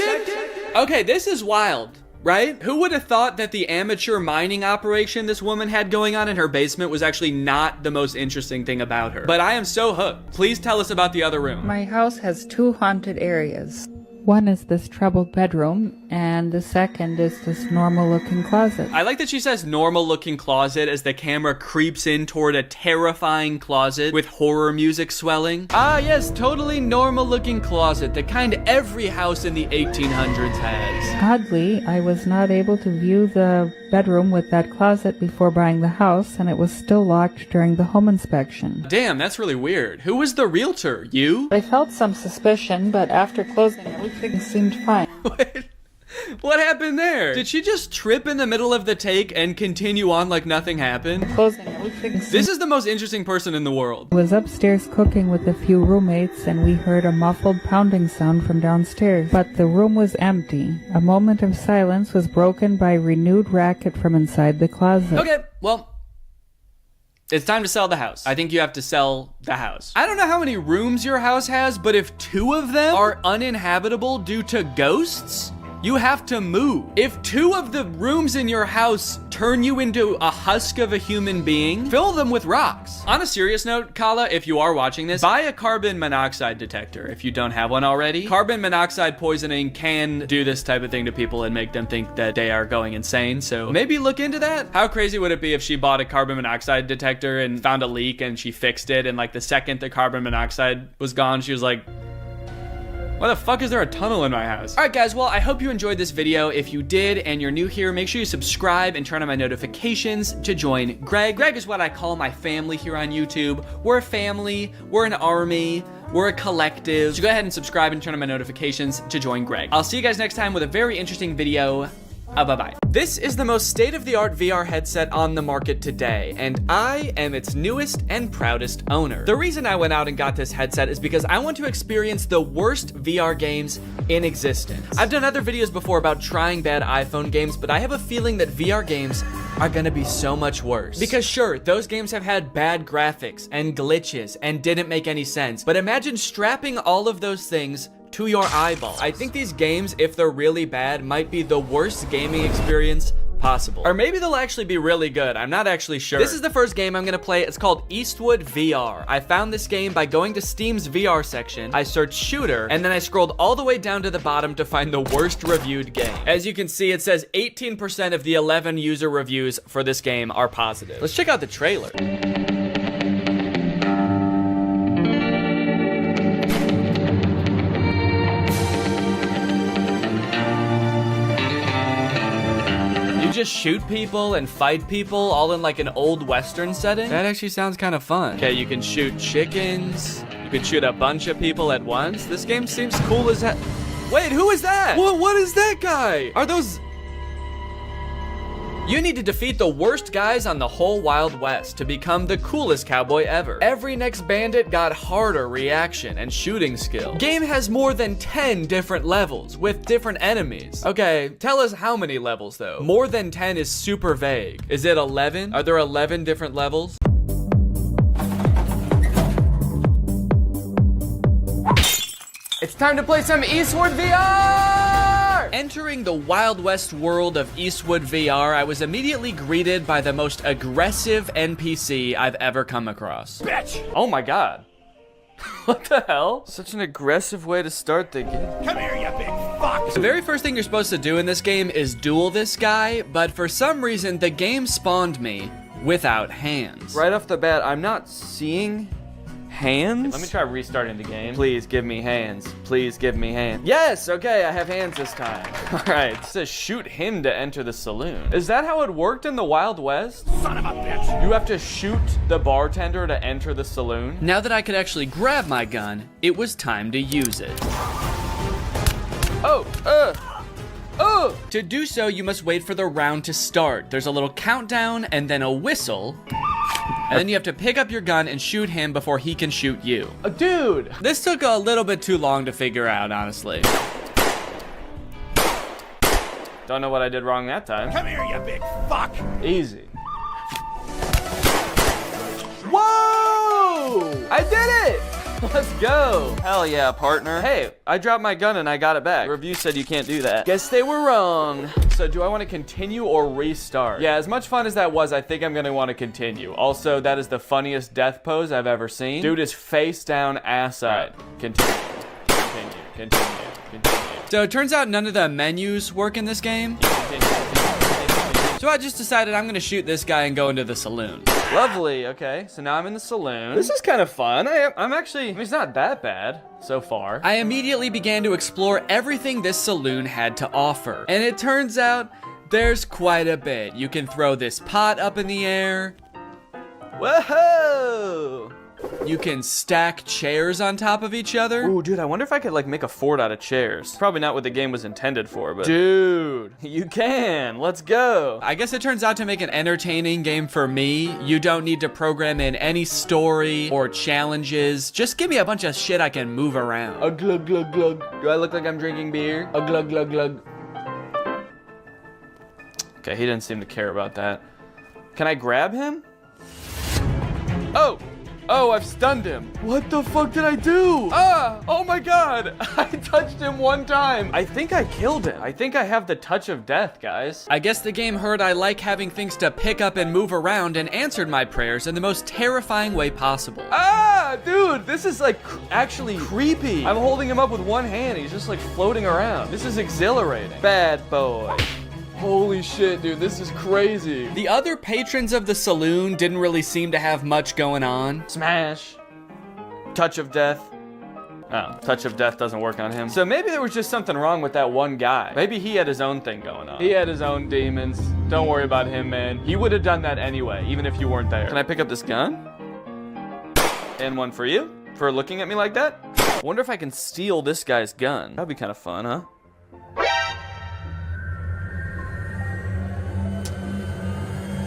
Okay, this is wild. Right? Who would have thought that the amateur mining operation this woman had going on in her basement was actually not the most interesting thing about her? But I am so hooked. Please tell us about the other room. My house has two haunted areas. One is this troubled bedroom, and the second is this normal-looking closet. I like that she says normal-looking closet as the camera creeps in toward a terrifying closet with horror music swelling. Ah, yes, totally normal-looking closet, the kind every house in the 1800s has. Oddly, I was not able to view the bedroom with that closet before buying the house, and it was still locked during the home inspection. Damn, that's really weird. Who was the realtor? You? I felt some suspicion, but after closing, everything seemed fine. Wait, what happened there? Did she just trip in the middle of the take and continue on like nothing happened? This is the most interesting person in the world. I was upstairs cooking with a few roommates, and we heard a muffled pounding sound from downstairs. But the room was empty. A moment of silence was broken by renewed racket from inside the closet. Okay, well, it's time to sell the house. I think you have to sell the house. I don't know how many rooms your house has, but if two of them are uninhabitable due to ghosts, You have to move. If 2 of the rooms in your house turn you into a husk of a human being, fill them with rocks. On a serious note, Kala, if you are watching this, buy a carbon monoxide detector if you don't have one already. Carbon monoxide poisoning can do this type of thing to people and make them think that they are going insane, so maybe look into that. How crazy would it be if she bought a carbon monoxide detector and found a leak and she fixed it, and like the second the carbon monoxide was gone, she was like, why the fuck is there a tunnel in my house? All right, guys, well, I hope you enjoyed this video. If you did and you're new here, make sure you subscribe and turn on my notifications to join Greg. Greg is what I call my family here on YouTube. We're a family, we're an army, we're a collective. So go ahead and subscribe and turn on my notifications to join Greg. I'll see you guys next time with a very interesting video. Bye-bye. This is the most state-of-the-art VR headset on the market today, and I am its newest and proudest owner. The reason I went out and got this headset is because I want to experience the worst VR games in existence. I've done other videos before about trying bad iPhone games, but I have a feeling that VR games are gonna be so much worse. Because sure, those games have had bad graphics and glitches and didn't make any sense, but imagine strapping all of those things to your eyeballs. I think these games, if they're really bad, might be the worst gaming experience possible. Or maybe they'll actually be really good. I'm not actually sure. This is the first game I'm gonna play. It's called Eastwood VR. I found this game by going to Steam's VR section. I searched shooter, and then I scrolled all the way down to the bottom to find the worst reviewed game. As you can see, it says 18% of the 11 user reviews for this game are positive. Let's check out the trailer. Just shoot people and fight people all in like an old Western setting? That actually sounds kind of fun. Okay, you can shoot chickens. You can shoot a bunch of people at once. This game seems cool as heck. Wait, who is that? What is that guy? Are those... You need to defeat the worst guys on the whole Wild West to become the coolest cowboy ever. Every next bandit got harder reaction and shooting skill. Game has more than 10 different levels with different enemies. Okay, tell us how many levels though. More than 10 is super vague. Is it 11? Are there 11 different levels? It's time to play some Eastwood VR! Entering the Wild West world of Eastwood VR, I was immediately greeted by the most aggressive NPC I've ever come across. Bitch! Oh my god. What the hell? Such an aggressive way to start the game. Come here, you big fuck! The very first thing you're supposed to do in this game is duel this guy, but for some reason, the game spawned me without hands. Right off the bat, I'm not seeing hands? Let me try restarting the game. Please give me hands. Please give me hands. Yes, okay, I have hands this time. All right, it says shoot him to enter the saloon. Is that how it worked in the Wild West? Son of a bitch. You have to shoot the bartender to enter the saloon? Now that I could actually grab my gun, it was time to use it. To do so, you must wait for the round to start. There's a little countdown and then a whistle. And then you have to pick up your gun and shoot him before he can shoot you. Dude! This took a little bit too long to figure out, honestly. Don't know what I did wrong that time. Come here, you big fuck! Easy. Whoa! I did it! Let's go. Hell yeah, partner. Hey, I dropped my gun and I got it back. The review said you can't do that. Guess they were wrong. So do I want to continue or restart? Yeah, as much fun as that was, I think I'm going to want to continue. Also, that is the funniest death pose I've ever seen. Dude is face down, ass up. Continue. So it turns out none of the menus work in this game. So I just decided I'm gonna shoot this guy and go into the saloon. Lovely, okay. So now I'm in the saloon. This is kind of fun. I'm actually, it's not that bad so far. I immediately began to explore everything this saloon had to offer. And it turns out there's quite a bit. You can throw this pot up in the air. Whoa! You can stack chairs on top of each other. Ooh, dude, I wonder if I could like make a fort out of chairs. Probably not what the game was intended for, but dude, you can. Let's go. I guess it turns out to make an entertaining game for me, you don't need to program in any story or challenges. Just give me a bunch of shit I can move around. A glug glug glug. Do I look like I'm drinking beer? A glug glug glug. Okay, he didn't seem to care about that. Can I grab him? Oh! Oh, I've stunned him. What the fuck did I do? Ah! Oh my god! I touched him one time. I think I killed him. I think I have the touch of death, guys. I guess the game heard I like having things to pick up and move around and answered my prayers in the most terrifying way possible. Ah! Dude, this is like actually creepy. I'm holding him up with one hand. He's just like floating around. This is exhilarating. Bad boy. Holy shit, dude, this is crazy. The other patrons of the saloon didn't really seem to have much going on. Smash. Touch of death. Oh, touch of death doesn't work on him. So maybe there was just something wrong with that one guy. Maybe he had his own thing going on. He had his own demons. Don't worry about him, man. He would have done that anyway, even if you weren't there. Can I pick up this gun? And one for you, for looking at me like that. I wonder if I can steal this guy's gun. That'd be kind of fun, huh?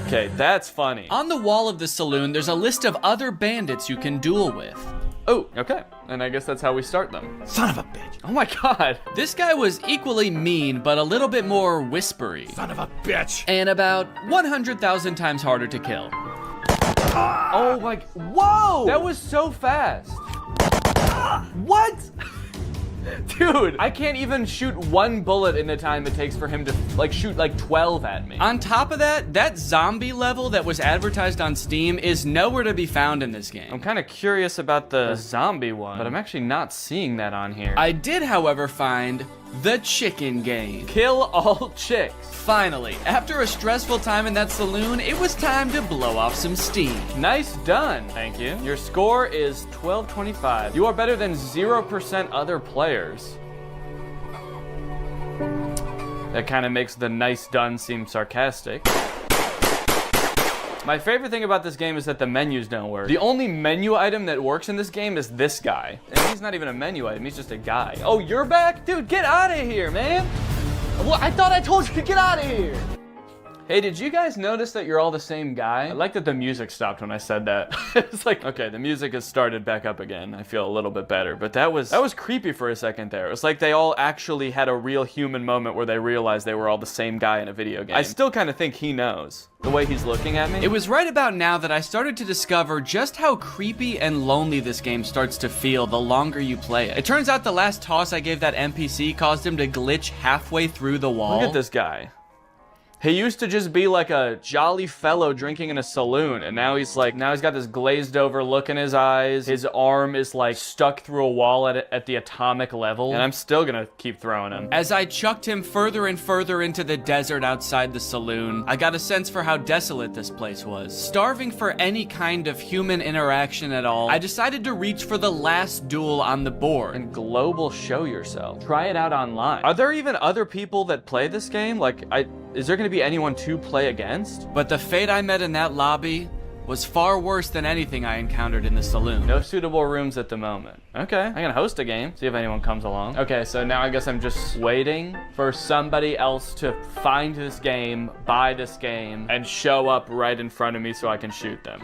Okay, that's funny. On the wall of the saloon, there's a list of other bandits you can duel with. Oh, okay. And I guess that's how we start them. Son of a bitch. Oh my god. This guy was equally mean, but a little bit more whispery. Son of a bitch. And about 100,000 times harder to kill. Oh my, whoa! That was so fast. What? Dude, I can't even shoot one bullet in the time it takes for him to like shoot like 12 at me. On top of that, that zombie level that was advertised on Steam is nowhere to be found in this game. I'm kind of curious about the zombie one, but I'm actually not seeing that on here. I did, however, find the chicken game. Kill all chicks. Finally, after a stressful time in that saloon, it was time to blow off some steam. Nice done. Thank you. Your score is 1225. You are better than 0% other players. That kind of makes the nice done seem sarcastic. My favorite thing about this game is that the menus don't work. The only menu item that works in this game is this guy. And he's not even a menu item, he's just a guy. Oh, you're back? Dude, get out of here, man. Well, I thought I told you to get out of here. Hey, did you guys notice that you're all the same guy? I like that the music stopped when I said that. It's like, okay, the music has started back up again. I feel a little bit better, but that was creepy for a second there. It was like they all actually had a real human moment where they realized they were all the same guy in a video game. I still kind of think he knows. The way he's looking at me. It was right about now that I started to discover just how creepy and lonely this game starts to feel the longer you play it. It turns out the last toss I gave that NPC caused him to glitch halfway through the wall. Look at this guy. He used to just be like a jolly fellow drinking in a saloon, and now he's got this glazed over look in his eyes. His arm is like stuck through a wall at the atomic level, and I'm still gonna keep throwing him. As I chucked him further and further into the desert outside the saloon, I got a sense for how desolate this place was. Starving for any kind of human interaction at all, I decided to reach for the last duel on the board. And global show yourself. Try it out online. Are there even other people that play this game? Is there going to be anyone to play against? But the fate I met in that lobby was far worse than anything I encountered in the saloon. No suitable rooms at the moment. Okay, I'm gonna host a game, see if anyone comes along. Okay, so now I guess I'm just waiting for somebody else to find this game, buy this game, and show up right in front of me so I can shoot them.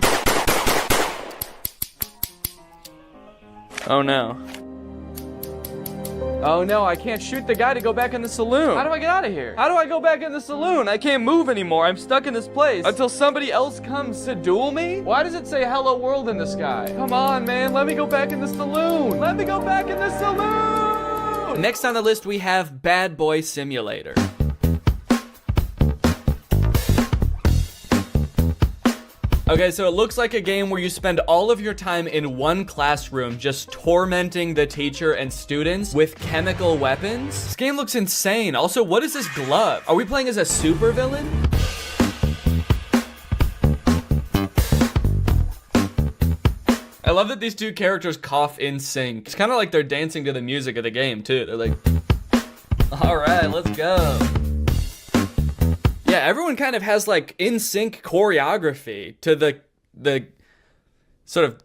Oh no. Oh no, I can't shoot the guy to go back in the saloon. How do I get out of here? How do I go back in the saloon? I can't move anymore. I'm stuck in this place until somebody else comes to duel me? Why does it say hello world in the sky? Come on, man. Let me go back in the saloon. Let me go back in the saloon. Next on the list, we have Bad Boy Simulator. Okay, so it looks like a game where you spend all of your time in one classroom just tormenting the teacher and students with chemical weapons. This game looks insane. Also, what is this glove? Are we playing as a supervillain? I love that these two characters cough in sync. It's kind of like they're dancing to the music of the game, too. They're like, all right, let's go. Yeah, everyone kind of has like in sync choreography to the sort of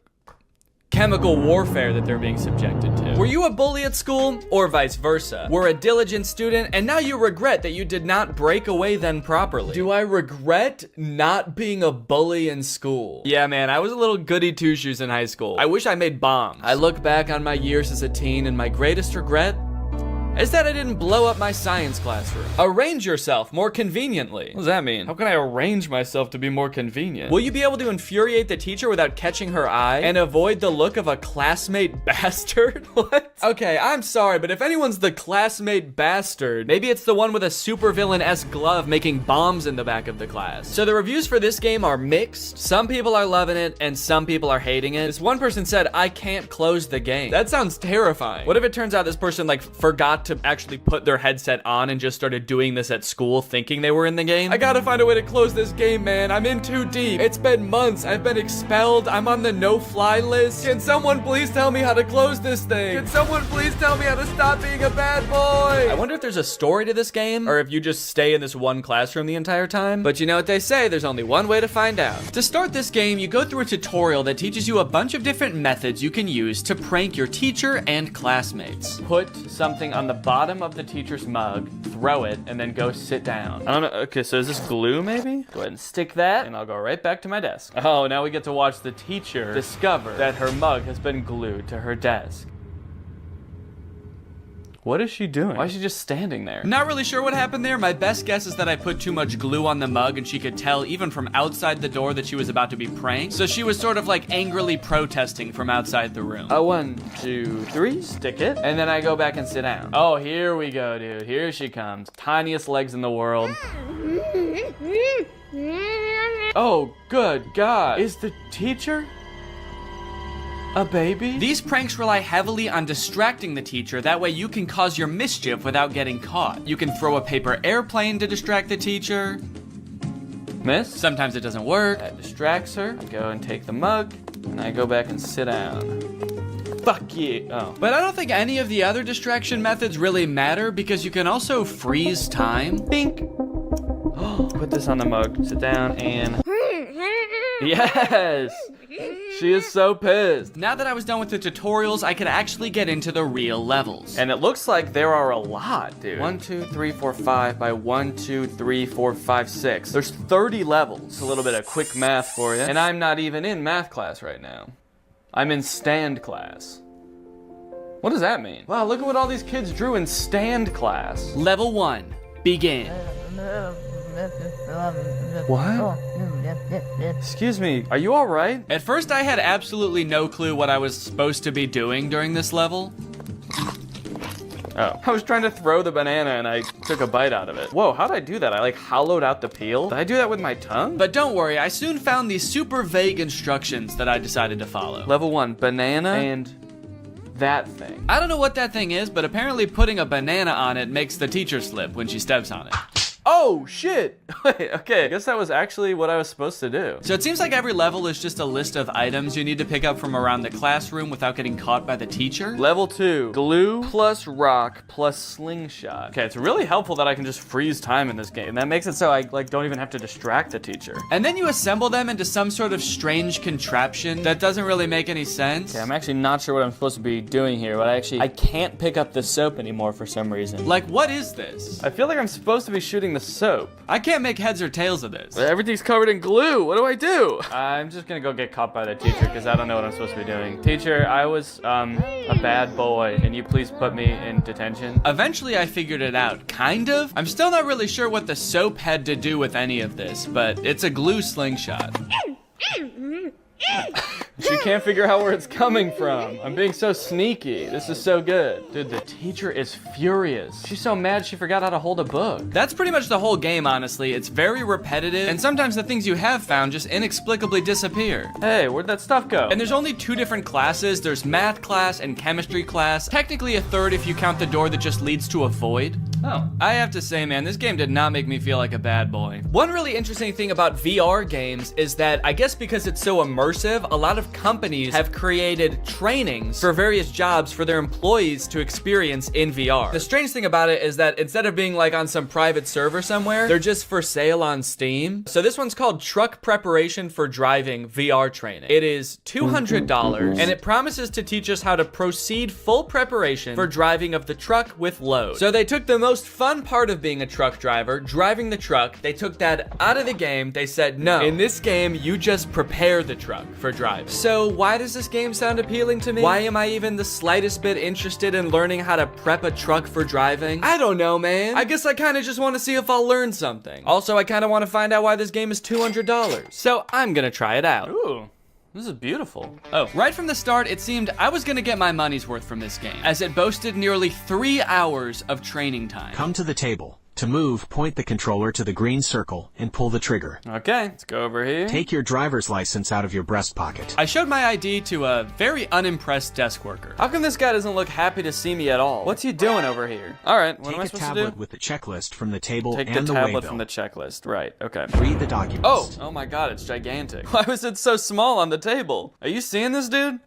chemical warfare that they're being subjected to. Were you a bully at school or vice versa? Were a diligent student and now you regret that you did not break away then properly? Do I regret not being a bully in school? Yeah, man, I was a little goody two-shoes in high school. I wish I made bombs. I look back on my years as a teen and my greatest regret is that I didn't blow up my science classroom. Arrange yourself more conveniently. What does that mean? How can I arrange myself to be more convenient? Will you be able to infuriate the teacher without catching her eye and avoid the look of a classmate bastard? What? Okay, I'm sorry, but if anyone's the classmate bastard, maybe it's the one with a supervillain-esque glove making bombs in the back of the class. So the reviews for this game are mixed. Some people are loving it and some people are hating it. This one person said, I can't close the game. That sounds terrifying. What if it turns out this person like forgot to actually put their headset on and just started doing this at school thinking they were in the game? I gotta find a way to close this game, man. I'm in too deep. It's been months. I've been expelled. I'm on the no-fly list. Can someone please tell me how to close this thing? Can someone please tell me how to stop being a bad boy? I wonder if there's a story to this game or if you just stay in this one classroom the entire time. But you know what they say, there's only one way to find out. To start this game, you go through a tutorial that teaches you a bunch of different methods you can use to prank your teacher and classmates. Put something on the bottom of the teacher's mug, throw it, and then go sit down. I don't know. Okay, so is this glue maybe? Go ahead and stick that, and I'll go right back to my desk. Oh, now we get to watch the teacher discover that her mug has been glued to her desk. What is she doing? Why is she just standing there? Not really sure what happened there. My best guess is that I put too much glue on the mug and she could tell even from outside the door that she was about to be pranked. So she was sort of like angrily protesting from outside the room. 1, 2, 3, stick it. And then I go back and sit down. Oh, here we go, dude. Here she comes. Tiniest legs in the world. Oh, good God. Is the teacher a baby? These pranks rely heavily on distracting the teacher, that way you can cause your mischief without getting caught. You can throw a paper airplane to distract the teacher. Miss? Sometimes it doesn't work. That distracts her. I go and take the mug, and I go back and sit down. Fuck you. Oh. But I don't think any of the other distraction methods really matter because you can also freeze time. Bink. Put this on the mug, sit down, and... Yes! She is so pissed. Now that I was done with the tutorials, I could actually get into the real levels. And it looks like there are a lot, dude. 1, 2, 3, 4, 5 by 1, 2, 3, 4, 5, 6. There's 30 levels. A little bit of quick math for you. And I'm not even in math class right now. I'm in stand class. What does that mean? Wow, look at what all these kids drew in stand class. Level 1, begin. What? Excuse me, are you all right? At first I had absolutely no clue what I was supposed to be doing during this level. Oh, I was trying to throw the banana and I took a bite out of it. Whoa, how'd I do that? I like hollowed out the peel? Did I do that with my tongue? But don't worry, I soon found these super vague instructions that I decided to follow. Level 1, banana and that thing. I don't know what that thing is, but apparently putting a banana on it makes the teacher slip when she steps on it. Oh, shit. Wait, okay, I guess that was actually what I was supposed to do. So it seems like every level is just a list of items you need to pick up from around the classroom without getting caught by the teacher. Level 2, glue plus rock plus slingshot. Okay, it's really helpful that I can just freeze time in this game. That makes it so I like don't even have to distract the teacher. And then you assemble them into some sort of strange contraption that doesn't really make any sense. Okay, I'm actually not sure what I'm supposed to be doing here, but I can't pick up the soap anymore for some reason. Like, what is this? I feel like I'm supposed to be shooting the soap. I can't make heads or tails of this. Everything's covered in glue. What do I do? I'm just gonna go get caught by the teacher because I don't know what I'm supposed to be doing. Teacher, I was a bad boy. Can you please put me in detention? Eventually I figured it out, kind of. I'm still not really sure what the soap had to do with any of this, but it's a glue slingshot. She can't figure out where it's coming from. I'm being so sneaky. This is so good. Dude, the teacher is furious. She's so mad she forgot how to hold a book. That's pretty much the whole game, honestly. It's very repetitive, and sometimes the things you have found just inexplicably disappear. Hey, where'd that stuff go? And there's only 2 different classes. There's math class and chemistry class. Technically a third if you count the door that just leads to a void. Oh. I have to say, man, this game did not make me feel like a bad boy. One really interesting thing about VR games is that I guess because it's so immersive, a lot of companies have created trainings for various jobs for their employees to experience in VR. The strange thing about it is that instead of being like on some private server somewhere, they're just for sale on Steam. So this one's called Truck Preparation for Driving VR Training. It is $200 and it promises to teach us how to proceed full preparation for driving of the truck with load. So they took the most most fun part of being a truck driver, driving the truck, they took that out of the game. They said, no, in this game, you just prepare the truck for driving. So why does this game sound appealing to me? Why am I even the slightest bit interested in learning how to prep a truck for driving? I don't know, man. I guess I kind of just want to see if I'll learn something. Also, I kind of want to find out why this game is $200. So I'm gonna try it out. Ooh. This is beautiful. Oh, right from the start, it seemed I was gonna get my money's worth from this game, as it boasted nearly 3 hours of training time. Come to the table. To move, point the controller to the green circle and pull the trigger. Okay, let's go over here. Take your driver's license out of your breast pocket. I showed my ID to a very unimpressed desk worker. How come this guy doesn't look happy to see me at all? What's he doing over here? All right, what am I supposed to do? Take a tablet with the checklist from the table and the waybill. Take the tablet from the checklist, right, okay. Read the documents. Oh my god, it's gigantic. Why was it so small on the table? Are you seeing this, dude?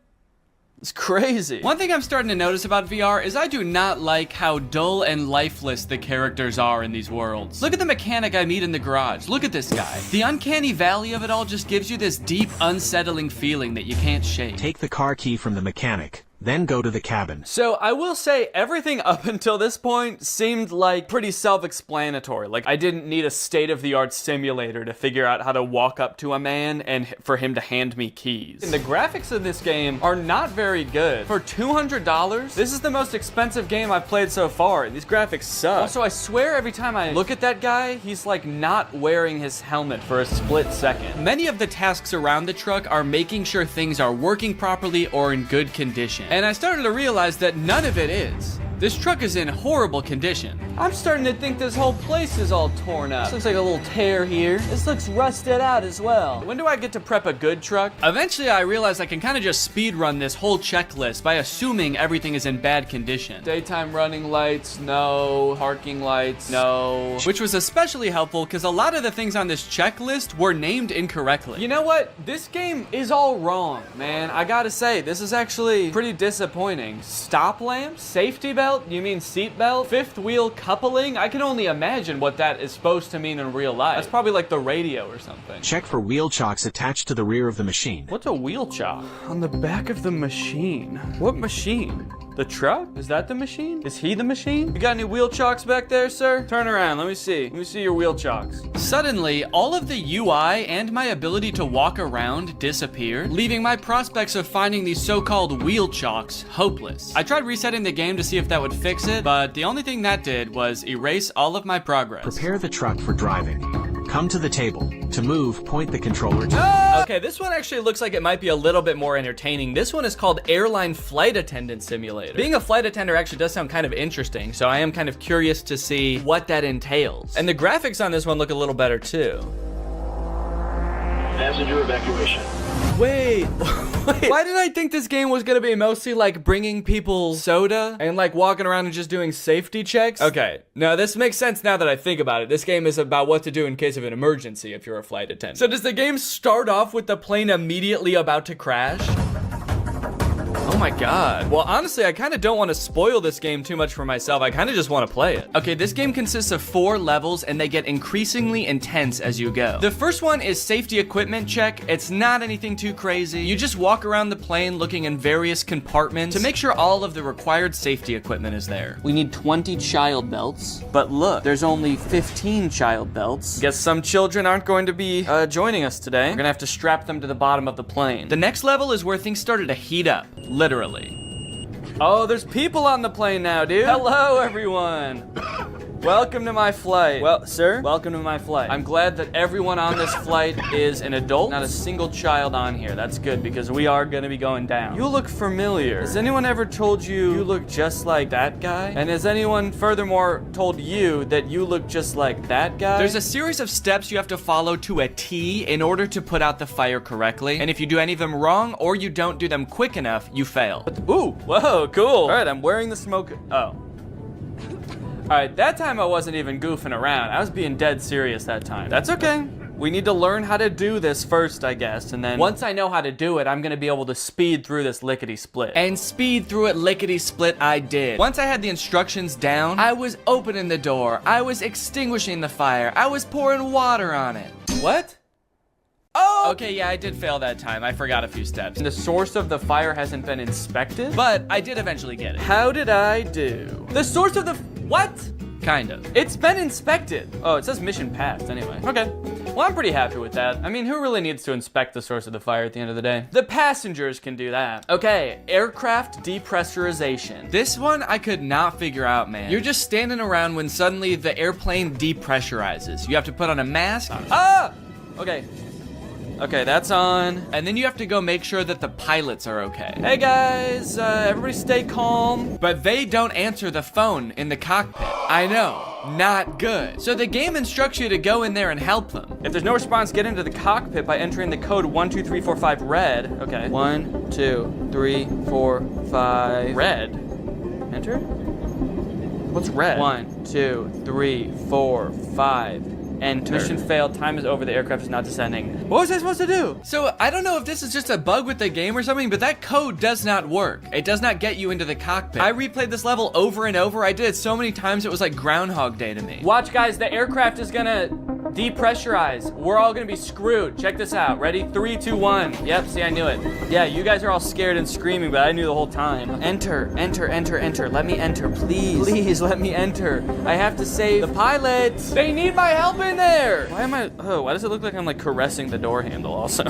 It's crazy. One thing I'm starting to notice about VR is I do not like how dull and lifeless the characters are in these worlds. Look at the mechanic I meet in the garage. Look at this guy. The uncanny valley of it all just gives you this deep, unsettling feeling that you can't shake. Take the car key from the mechanic. Then go to the cabin. So I will say everything up until this point seemed like pretty self-explanatory. Like I didn't need a state-of-the-art simulator to figure out how to walk up to a man and for him to hand me keys. And the graphics of this game are not very good. For $200, this is the most expensive game I've played so far, and these graphics suck. Also, I swear every time I look at that guy, he's like not wearing his helmet for a split second. Many of the tasks around the truck are making sure things are working properly or in good condition. And I started to realize that none of it is. This truck is in horrible condition. I'm starting to think this whole place is all torn up. This looks like a little tear here. This looks rusted out as well. When do I get to prep a good truck? Eventually, I realized I can kind of just speed run this whole checklist by assuming everything is in bad condition. Daytime running lights, no. Parking lights, no. Which was especially helpful because a lot of the things on this checklist were named incorrectly. You know what? This game is all wrong, man. I gotta say, this is actually pretty disappointing. Stop lamp? Safety belt? You mean seat belt? Fifth wheel coupling? I can only imagine what that is supposed to mean in real life. That's probably like the radio or something. Check for wheel chocks attached to the rear of the machine. What's a wheel chock? On the back of the machine. What machine? The truck? Is that the machine? Is he the machine? You got any wheel chocks back there, sir? Turn around, let me see. Let me see your wheel chocks. Suddenly, all of the UI and my ability to walk around disappeared, leaving my prospects of finding these so-called wheel chocks hopeless. I tried resetting the game to see if that would fix it, but the only thing that did was erase all of my progress. Prepare the truck for driving. Come to the table. To move, point the controller to... Okay, this one actually looks like it might be a little bit more entertaining. This one is called Airline Flight Attendant Simulator. Being a flight attendant actually does sound kind of interesting, so I am kind of curious to see what that entails. And the graphics on this one look a little better too. Passenger evacuation. Wait, why did I think this game was gonna be mostly like bringing people soda and like walking around and just doing safety checks? Okay, now this makes sense now that I think about it. This game is about what to do in case of an emergency if you're a flight attendant. So does the game start off with the plane immediately about to crash? Oh my god. Well, honestly, I kind of don't want to spoil this game too much for myself. I kind of just want to play it. Okay, this game consists of 4 levels and they get increasingly intense as you go. The first one is safety equipment check. It's not anything too crazy. You just walk around the plane looking in various compartments to make sure all of the required safety equipment is there. We need 20 child belts, but look, there's only 15 child belts. Guess some children aren't going to be joining us today. We're gonna have to strap them to the bottom of the plane. The next level is where things started to heat up. Literally. Oh, there's people on the plane now, dude. Hello, everyone. Welcome to my flight. Well, sir, welcome to my flight. I'm glad that everyone on this flight is an adult, not a single child on here. That's good because we are gonna be going down. You look familiar. Has anyone ever told you you look just like that guy? And has anyone furthermore told you that you look just like that guy? There's a series of steps you have to follow to a T in order to put out the fire correctly. And if you do any of them wrong or you don't do them quick enough, you fail. Ooh, whoa, cool. All right, I'm wearing the smoke. Oh. All right, that time I wasn't even goofing around. I was being dead serious that time. That's okay. We need to learn how to do this first, I guess, and then once I know how to do it, I'm gonna be able to speed through this lickety-split. And speed through it lickety-split I did. Once I had the instructions down, I was opening the door, I was extinguishing the fire, I was pouring water on it. What? Oh! Okay, yeah, I did fail that time. I forgot a few steps. The source of the fire hasn't been inspected? But I did eventually get it. How did I do? The source of the... What? Kind of. It's been inspected. Oh, it says mission passed anyway. Okay. Well, I'm pretty happy with that. I mean, who really needs to inspect the source of the fire at the end of the day? The passengers can do that. Okay, aircraft depressurization. This one I could not figure out, man. You're just standing around when suddenly the airplane depressurizes. You have to put on a mask. Ah! Okay. Okay, that's on. And then you have to go make sure that the pilots are okay. Hey guys, everybody stay calm. But they don't answer the phone in the cockpit. I know, not good. So the game instructs you to go in there and help them. If there's no response, get into the cockpit by entering the code 12345 red. Okay, 1, 2, 3, 4, 5. Red? Enter? What's red? 1, 2, 3, 4, 5. Enter. Mission failed. Time is over. The aircraft is not descending. What was I supposed to do? So I don't know if this is just a bug with the game or something, but that code does not work. It does not get you into the cockpit. I replayed this level over and over. I did it so many times it was like Groundhog Day to me. Watch, guys. The aircraft is gonna depressurize. We're all gonna be screwed. Check this out. Ready? 3, 2, 1. Yep. See, I knew it. Yeah, you guys are all scared and screaming, but I knew the whole time. Enter, enter, enter, enter. Let me enter, please. Please let me enter. I have to save the pilots. They need my help in there. Why does it look like I'm like caressing the door handle also?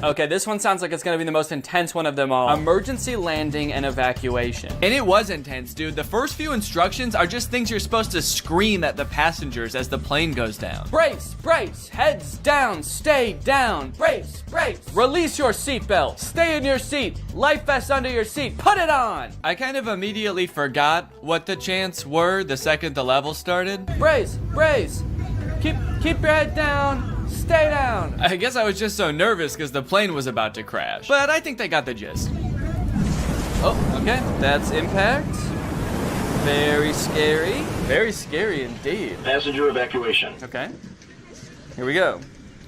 Okay, this one sounds like it's gonna be the most intense one of them all. Emergency landing and evacuation. And it was intense, dude. The first few instructions are just things you're supposed to scream at the passengers as the plane goes down. Brace, brace, heads down, stay down. Brace, brace. Release your seatbelt. Stay in your seat. Life vest under your seat. Put it on. I kind of immediately forgot what the chants were the second the level started. Brace, brace. Keep your head down, stay down. I guess I was just so nervous because the plane was about to crash, but I think they got the gist. Oh, okay, that's impact. Very scary. Very scary indeed. Passenger evacuation. Okay, here we go.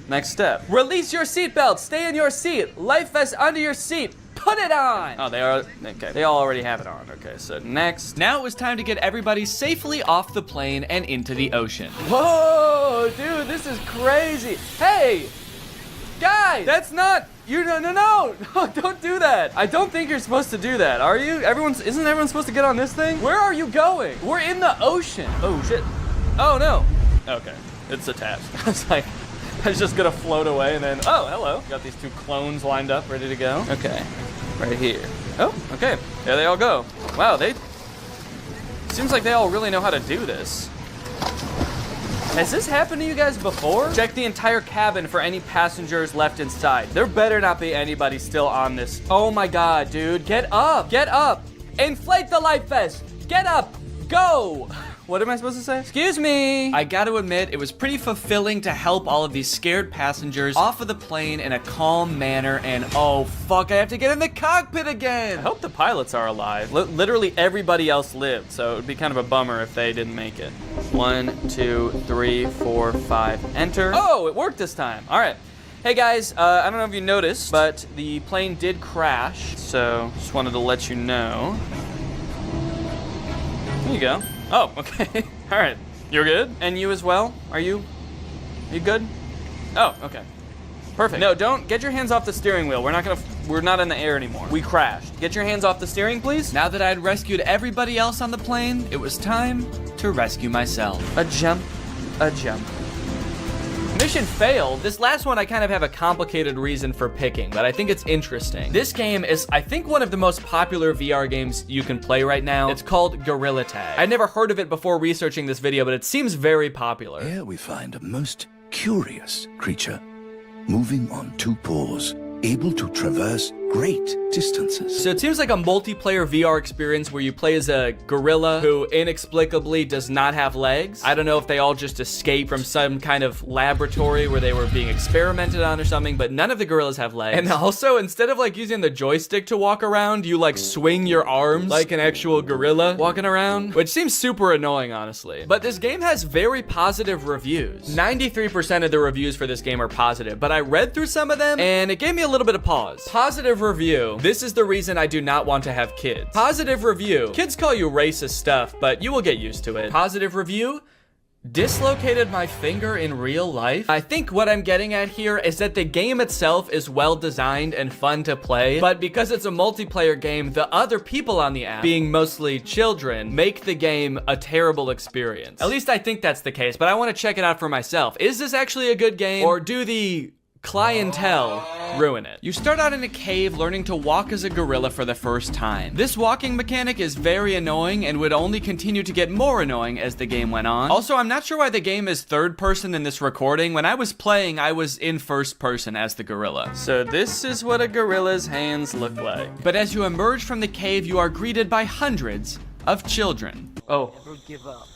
Next step. Release your seatbelt, stay in your seat. Life vest under your seat. Put it on! Oh, they are, okay. They all already have it on. Okay, so next. Now it was time to get everybody safely off the plane and into the ocean. Whoa, dude, this is crazy. Hey, guys, that's not, no, don't do that. I don't think you're supposed to do that, are you? Isn't everyone supposed to get on this thing? Where are you going? We're in the ocean. Oh, shit. Oh, no. Okay, it's attached. I was like, I was just gonna float away and then, oh, hello. Got these two clones lined up, ready to go. Okay, right here. Oh, okay, there they all go. Wow, seems like they all really know how to do this. Has this happened to you guys before? Check the entire cabin for any passengers left inside. There better not be anybody still on this. Oh my God, dude, get up, get up. Inflate the life vest, get up, go. What am I supposed to say? Excuse me. I gotta admit, it was pretty fulfilling to help all of these scared passengers off of the plane in a calm manner, and oh fuck, I have to get in the cockpit again. I hope the pilots are alive. Literally everybody else lived, so it would be kind of a bummer if they didn't make it. 1, 2, 3, 4, 5, enter. Oh, it worked this time. All right. Hey guys, I don't know if you noticed, but the plane did crash, so just wanted to let you know. There you go. Oh, okay. All right. You're good? And you as well? Are you good? Oh, okay. Perfect. No, don't get your hands off the steering wheel. We're not in the air anymore. We crashed. Get your hands off the steering, please. Now that I'd rescued everybody else on the plane, it was time to rescue myself. A jump, a jump. Mission failed. This last one I kind of have a complicated reason for picking, but I think it's interesting. This game is, I think, one of the most popular VR games you can play right now. It's called Gorilla Tag. I'd never heard of it before researching this video, but it seems very popular. Here we find a most curious creature, moving on two paws, able to traverse great distances. So it seems like a multiplayer VR experience where you play as a gorilla who inexplicably does not have legs. I don't know if they all just escaped from some kind of laboratory where they were being experimented on or something, but none of the gorillas have legs. And also, instead of like using the joystick to walk around, you like swing your arms like an actual gorilla walking around, which seems super annoying, honestly. But this game has very positive reviews. 93% of the reviews for this game are positive, but I read through some of them and it gave me a little bit of pause. Positive review. This is the reason I do not want to have kids. Positive review. Kids call you racist stuff, but you will get used to it. Positive review. Dislocated my finger in real life? I think what I'm getting at here is that the game itself is well designed and fun to play, but because it's a multiplayer game, the other people on the app, being mostly children, make the game a terrible experience. At least I think that's the case, but I want to check it out for myself. Is this actually a good game, or do the clientele ruin it? You start out in a cave learning to walk as a gorilla for the first time. This walking mechanic is very annoying and would only continue to get more annoying as the game went on. Also, I'm not sure why the game is third person in this recording. When I was playing, I was in first person as the gorilla. So this is what a gorilla's hands look like. But as you emerge from the cave, you are greeted by hundreds of children. Oh. Never give up.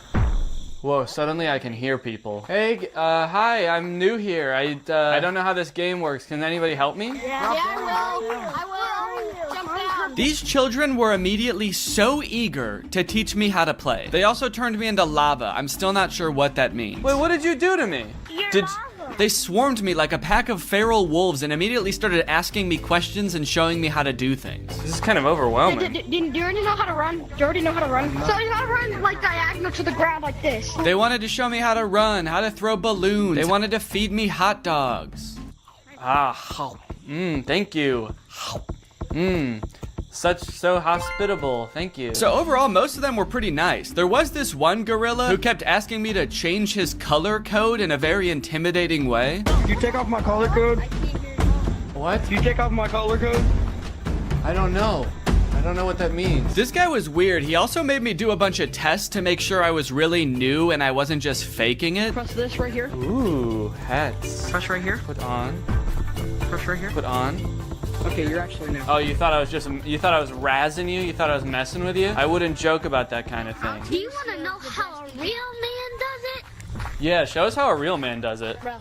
Whoa, suddenly I can hear people. Hey, hi, I'm new here. I don't know how this game works. Can anybody help me? Yeah, I will. Jump down. These children were immediately so eager to teach me how to play. They also turned me into lava. I'm still not sure what that means. Wait, what did you do to me? They swarmed me like a pack of feral wolves and immediately started asking me questions and showing me how to do things. This is kind of overwhelming. Do you already know how to run? Do you already know how to run? So you gotta run like diagonal to the ground like this. They wanted to show me how to run, how to throw balloons. They wanted to feed me hot dogs. Thank you. So hospitable, thank you. So overall, most of them were pretty nice. There was this one gorilla who kept asking me to change his color code in a very intimidating way. You take off my color code? What? You take off my color code? I don't know. I don't know what that means. This guy was weird. He also made me do a bunch of tests to make sure I was really new and I wasn't just faking it. Press this right here. Ooh, hats. Press right here. Put on. Press right here. Put on. Okay, you're actually new. Oh, you thought I was razzing you? You thought I was messing with you? I wouldn't joke about that kind of thing. Do you want to know how a real man does it? Yeah, show us how a real man does it. Bro,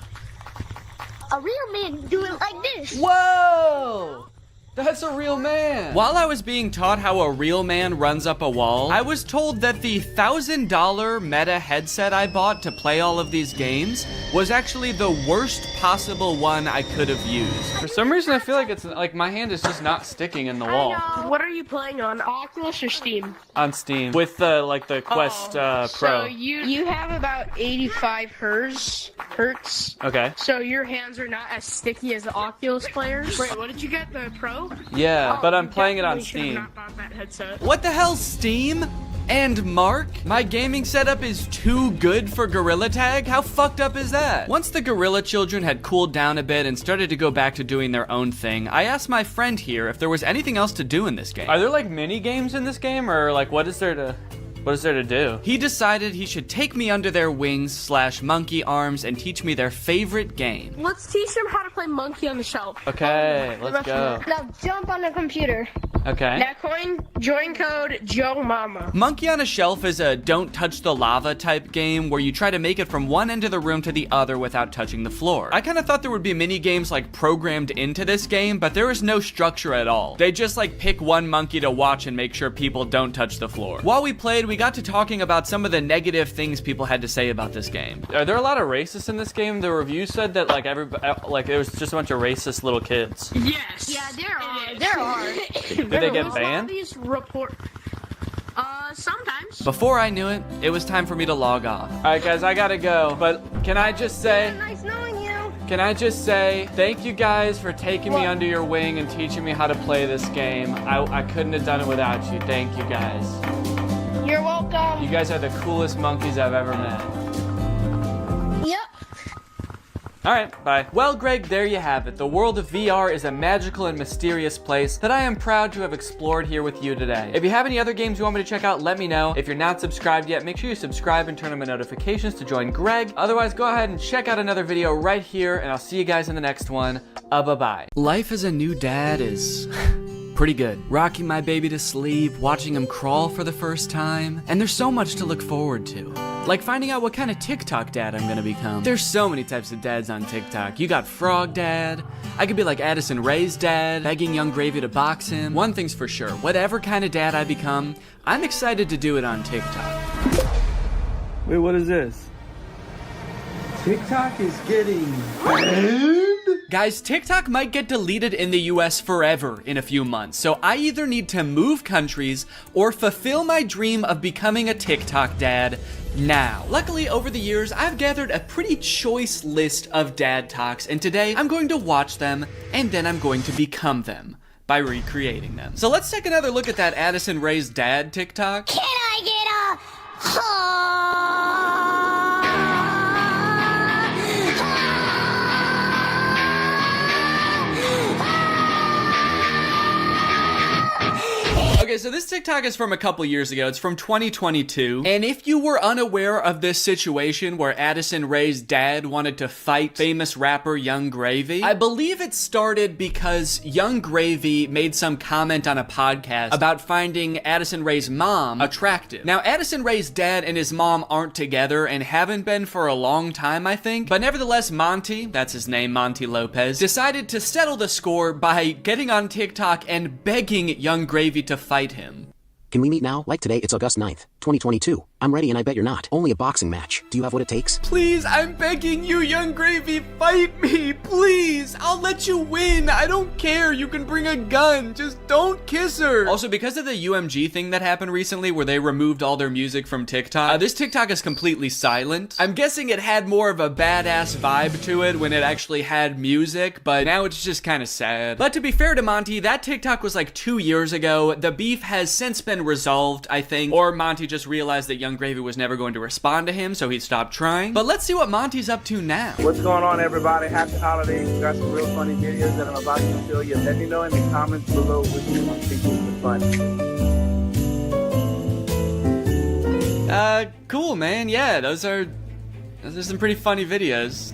a real man do it like this. Whoa! That's a real man. While I was being taught how a real man runs up a wall, I was told that the $1,000 Meta headset I bought to play all of these games was actually the worst possible one I could have used. For some reason, I feel like it's like my hand is just not sticking in the wall. What are you playing on, Oculus or Steam? On Steam with the Quest Pro. So you have about 85 hertz. Okay. So your hands are not as sticky as the Oculus players. Wait, what did you get? The Pro? Yeah, but I'm playing it on Steam. Not bought that headset. What the hell, Steam? And Mark? My gaming setup is too good for Gorilla Tag? How fucked up is that? Once the gorilla children had cooled down a bit and started to go back to doing their own thing, I asked my friend here if there was anything else to do in this game. Are there like mini games in this game, or like what is there to do? He decided he should take me under their wings / monkey arms and teach me their favorite game. Let's teach them how to play Monkey on the Shelf. Okay, let's go. Now jump on the computer. Okay. Now join code Joe Mama. Monkey on a Shelf is a don't touch the lava type game where you try to make it from one end of the room to the other without touching the floor. I kind of thought there would be mini games like programmed into this game, but there is no structure at all. They just like pick one monkey to watch and make sure people don't touch the floor. While we played, we got to talking about some of the negative things people had to say about this game. Are there a lot of racists in this game? The review said that like it was just a bunch of racist little kids. Yes. Yeah, there are. There are. Did they get banned? Sometimes. Before I knew it, it was time for me to log off. All right, guys, I gotta go. But can I just say? Nice knowing you. Can I just say thank you guys for taking me under your wing and teaching me how to play this game. I couldn't have done it without you. Thank you guys. You're welcome. You guys are the coolest monkeys I've ever met. Yep. All right, bye. Well, Greg, there you have it. The world of VR is a magical and mysterious place that I am proud to have explored here with you today. If you have any other games you want me to check out, let me know. If you're not subscribed yet, make sure you subscribe and turn on my notifications to join Greg. Otherwise, go ahead and check out another video right here, and I'll see you guys in the next one. Bye-bye. Life as a new dad is pretty good. Rocking my baby to sleep, watching him crawl for the first time, and there's so much to look forward to. Like finding out what kind of TikTok dad I'm gonna become. There's so many types of dads on TikTok. You got Frog Dad. I could be like Addison Rae's dad, begging Young Gravy to box him. One thing's for sure, whatever kind of dad I become, I'm excited to do it on TikTok. Wait, what is this? TikTok is getting banned? Guys, TikTok might get deleted in the US forever in a few months, so I either need to move countries or fulfill my dream of becoming a TikTok dad now. Luckily, over the years, I've gathered a pretty choice list of dad talks, and today I'm going to watch them, and then I'm going to become them by recreating them. So let's take another look at that Addison Rae's dad TikTok. Can I get Okay, so this TikTok is from a couple years ago. It's from 2022. And if you were unaware of this situation where Addison Rae's dad wanted to fight famous rapper Young Gravy, I believe it started because Young Gravy made some comment on a podcast about finding Addison Rae's mom attractive. Now, Addison Rae's dad and his mom aren't together and haven't been for a long time, I think. But nevertheless, Monty, that's his name, Monty Lopez, decided to settle the score by getting on TikTok and begging Young Gravy to fight him. Can we meet now? Like today, it's August 9th, 2022. I'm ready and I bet you're not. Only a boxing match. Do you have what it takes? Please, I'm begging you, Young Gravy, fight me, please. I'll let you win. I don't care. You can bring a gun. Just don't kiss her. Also, because of the UMG thing that happened recently where they removed all their music from TikTok, this TikTok is completely silent. I'm guessing it had more of a badass vibe to it when it actually had music, but now it's just kind of sad. But to be fair to Monty, that TikTok was like 2 years ago. The beef has since been resolved, I think, or Monty just realized that Young Gravy was never going to respond to him, so he stopped trying. But let's see what Monty's up to now. What's going on, everybody? Happy holidays. Got some real funny videos that I'm about to show you. Let me know in the comments below which one you think is the funny. Cool, man. Yeah, those are some pretty funny videos.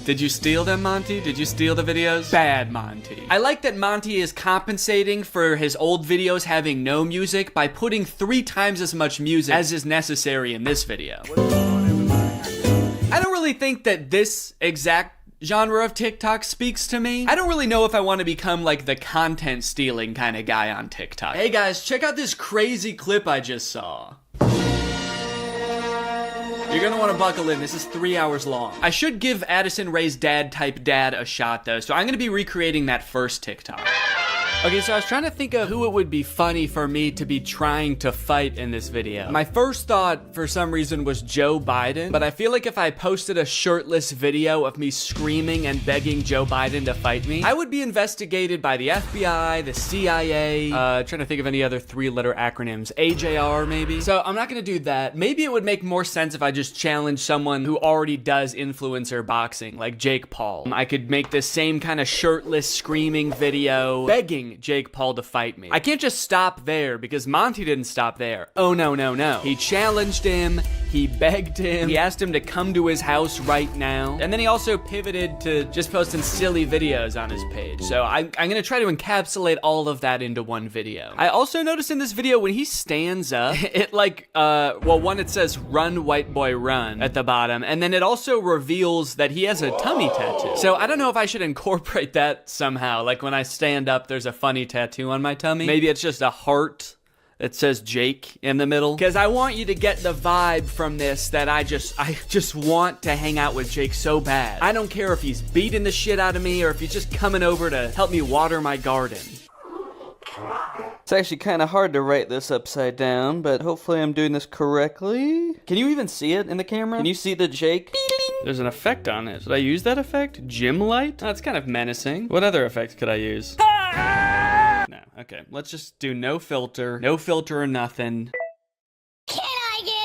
Did you steal them, Monty? Did you steal the videos? Bad, Monty. I like that Monty is compensating for his old videos having no music by putting 3 times as much music as is necessary in this video. I don't really think that this exact genre of TikTok speaks to me. I don't really know if I want to become like the content stealing kind of guy on TikTok. Hey guys, check out this crazy clip I just saw. You're gonna want to buckle in. This is 3 hours long. I should give Addison Rae's dad type dad a shot though, so I'm gonna be recreating that first TikTok. Okay, so I was trying to think of who it would be funny for me to be trying to fight in this video. My first thought, for some reason, was Joe Biden, but I feel like if I posted a shirtless video of me screaming and begging Joe Biden to fight me, I would be investigated by the FBI, the CIA, trying to think of any other 3-letter acronyms, AJR maybe. So I'm not gonna do that. Maybe it would make more sense if I just challenge someone who already does influencer boxing, like Jake Paul. I could make this same kind of shirtless screaming video, begging Jake Paul to fight me. I can't just stop there because Monty didn't stop there. Oh no, no, no. He challenged him, he begged him, he asked him to come to his house right now, and then he also pivoted to just posting silly videos on his page. So I'm gonna try to encapsulate all of that into one video. I also noticed in this video when he stands up, it like, well, one, it says run white boy run at the bottom, and then it also reveals that he has a tummy tattoo. So I don't know if I should incorporate that somehow, like when I stand up there's a funny tattoo on my tummy. Maybe it's just a heart that says Jake in the middle. Because I want you to get the vibe from this that I just want to hang out with Jake so bad. I don't care if he's beating the shit out of me or if he's just coming over to help me water my garden. It's actually kind of hard to write this upside down, but hopefully I'm doing this correctly. Can you even see it in the camera? Can you see the Jake? There's an effect on it. Should I use that effect? Gym light? That's kind of menacing. What other effect could I use? No, okay. Let's just do no filter. No filter or nothing. Can I get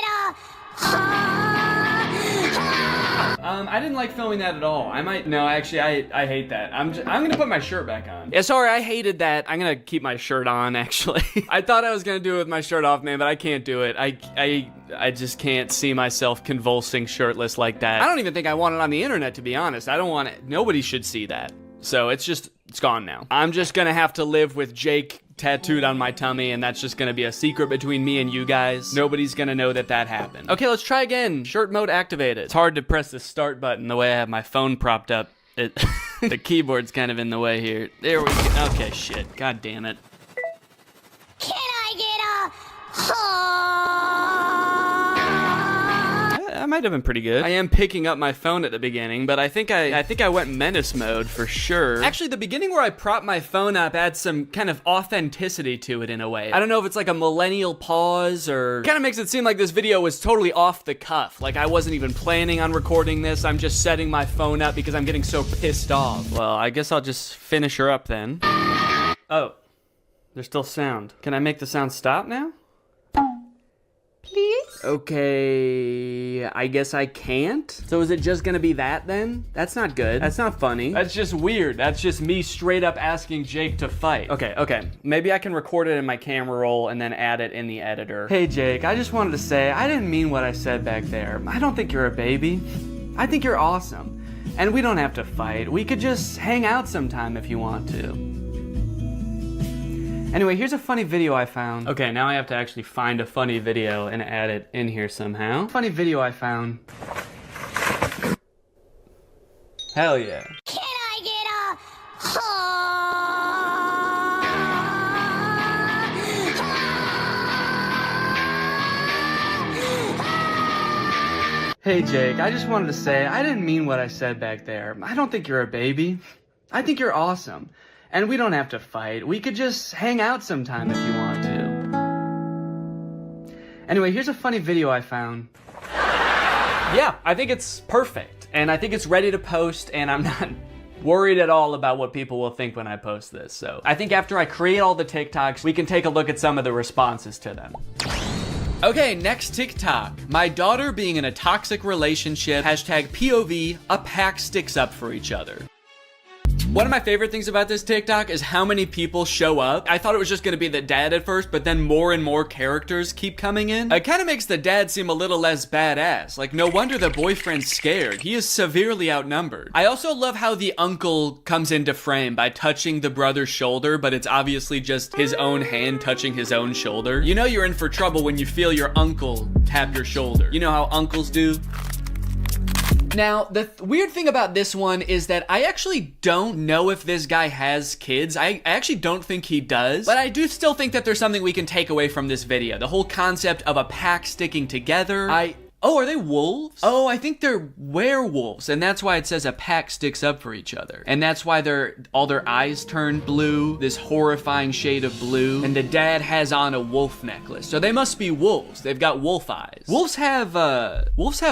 I didn't like filming that at all. Actually, I hate that. I'm gonna put my shirt back on. Yeah, sorry, I hated that. I'm gonna keep my shirt on, actually. I thought I was gonna do it with my shirt off, man, but I can't do it. I just can't see myself convulsing shirtless like that. I don't even think I want it on the internet, to be honest. I don't want it. Nobody should see that. So it's gone now. I'm just gonna have to live with Jake tattooed on my tummy, and that's just gonna be a secret between me and you guys. Nobody's gonna know that happened. Okay, let's try again. Shirt mode activated. It's hard to press the start button the way I have my phone propped up. The keyboard's kind of in the way here. There we go. Okay, shit. God damn it. Can I get I might have been pretty good. I am picking up my phone at the beginning, but I think I went menace mode for sure. Actually, the beginning where I prop my phone up adds some kind of authenticity to it in a way. I don't know if it's like a millennial pause or kind of makes it seem like this video was totally off the cuff. Like I wasn't even planning on recording this. I'm just setting my phone up because I'm getting so pissed off. Well, I guess I'll just finish her up then. Oh, there's still sound. Can I make the sound stop now? Please? Okay, I guess I can't. So is it just gonna be that then? That's not good. That's not funny. That's just weird. That's just me straight up asking Jake to fight. Okay. Maybe I can record it in my camera roll and then add it in the editor. Hey Jake, I just wanted to say, I didn't mean what I said back there. I don't think you're a baby. I think you're awesome. And we don't have to fight. We could just hang out sometime if you want to. Anyway, here's a funny video I found. Okay, now I have to actually find a funny video and add it in here somehow. Funny video I found. Hell yeah. Can I get a Hey Jake, I just wanted to say, I didn't mean what I said back there. I don't think you're a baby. I think you're awesome. And we don't have to fight. We could just hang out sometime if you want to. Anyway, here's a funny video I found. Yeah, I think it's perfect. And I think it's ready to post, and I'm not worried at all about what people will think when I post this. So I think after I create all the TikToks, we can take a look at some of the responses to them. Okay, next TikTok. My daughter being in a toxic relationship. Hashtag POV, a pack sticks up for each other. One of my favorite things about this TikTok is how many people show up. I thought it was just gonna be the dad at first, but then more and more characters keep coming in. It kind of makes the dad seem a little less badass. Like, no wonder the boyfriend's scared. He is severely outnumbered. I also love how the uncle comes into frame by touching the brother's shoulder, but it's obviously just his own hand touching his own shoulder. You know you're in for trouble when you feel your uncle tap your shoulder. You know how uncles do? Now, the weird thing about this one is that I actually don't know if this guy has kids. I actually don't think he does, but I do still think that there's something we can take away from this video. The whole concept of a pack sticking together. Oh, are they wolves? Oh, I think they're werewolves, and that's why it says a pack sticks up for each other. And that's why all their eyes turn blue, this horrifying shade of blue, and the dad has on a wolf necklace. So they must be wolves. They've got wolf eyes. Wolves have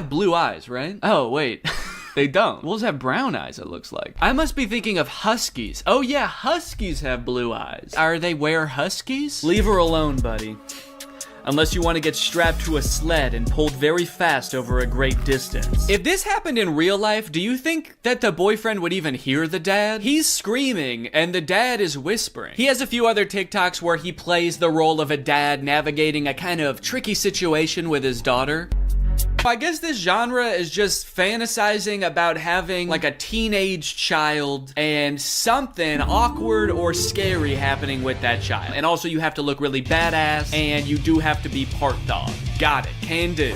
blue eyes, right? Oh, wait. They don't. Wolves have brown eyes, it looks like. I must be thinking of huskies. Oh yeah, huskies have blue eyes. Are they huskies? Leave her alone, buddy. Unless you want to get strapped to a sled and pulled very fast over a great distance. If this happened in real life, do you think that the boyfriend would even hear the dad? He's screaming and the dad is whispering. He has a few other TikToks where he plays the role of a dad navigating a kind of tricky situation with his daughter. I guess this genre is just fantasizing about having like a teenage child and something awkward or scary happening with that child. And also you have to look really badass and you do have to be part dog. Got it, can do.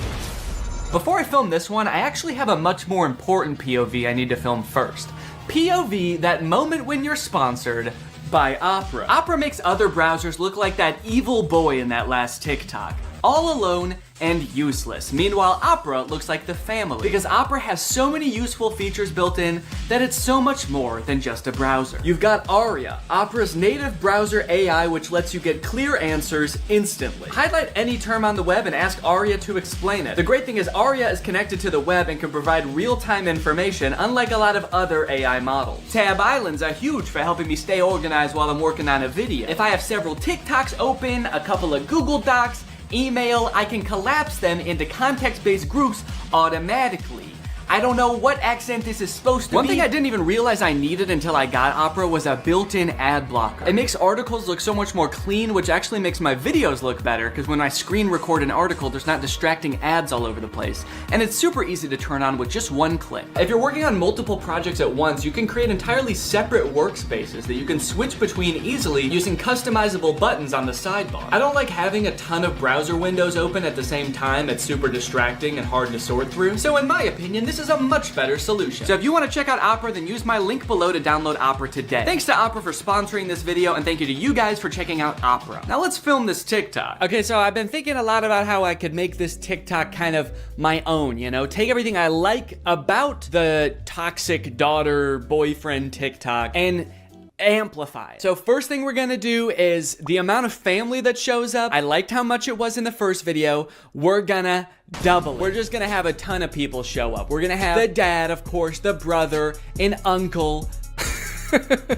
Before I film this one, I actually have a much more important POV I need to film first. POV, that moment when you're sponsored by Opera. Opera makes other browsers look like that evil boy in that last TikTok. All alone and useless. Meanwhile, Opera looks like the family because Opera has so many useful features built in that it's so much more than just a browser. You've got Aria, Opera's native browser AI, which lets you get clear answers instantly. Highlight any term on the web and ask Aria to explain it. The great thing is Aria is connected to the web and can provide real-time information, unlike a lot of other AI models. Tab islands are huge for helping me stay organized while I'm working on a video. If I have several TikToks open, a couple of Google Docs, email, I can collapse them into context-based groups automatically. I don't know what accent this is supposed to be. One thing I didn't even realize I needed until I got Opera was a built-in ad blocker. It makes articles look so much more clean, which actually makes my videos look better, because when I screen record an article, there's not distracting ads all over the place. And it's super easy to turn on with just one click. If you're working on multiple projects at once, you can create entirely separate workspaces that you can switch between easily using customizable buttons on the sidebar. I don't like having a ton of browser windows open at the same time. It's super distracting and hard to sort through. So in my opinion, this this is a much better solution. So if you want to check out Opera, then use my link below to download Opera today. Thanks to Opera for sponsoring this video, and thank you to you guys for checking out Opera. Now let's film this TikTok. Okay, so I've been thinking a lot about how I could make this TikTok kind of my own, you know? Take everything I like about the toxic daughter boyfriend TikTok and amplify it. So first thing we're gonna do is the amount of family that shows up. I liked how much it was in the first video. We're gonna double it. We're just gonna have a ton of people show up. We're gonna have the dad, of course, the brother, an uncle.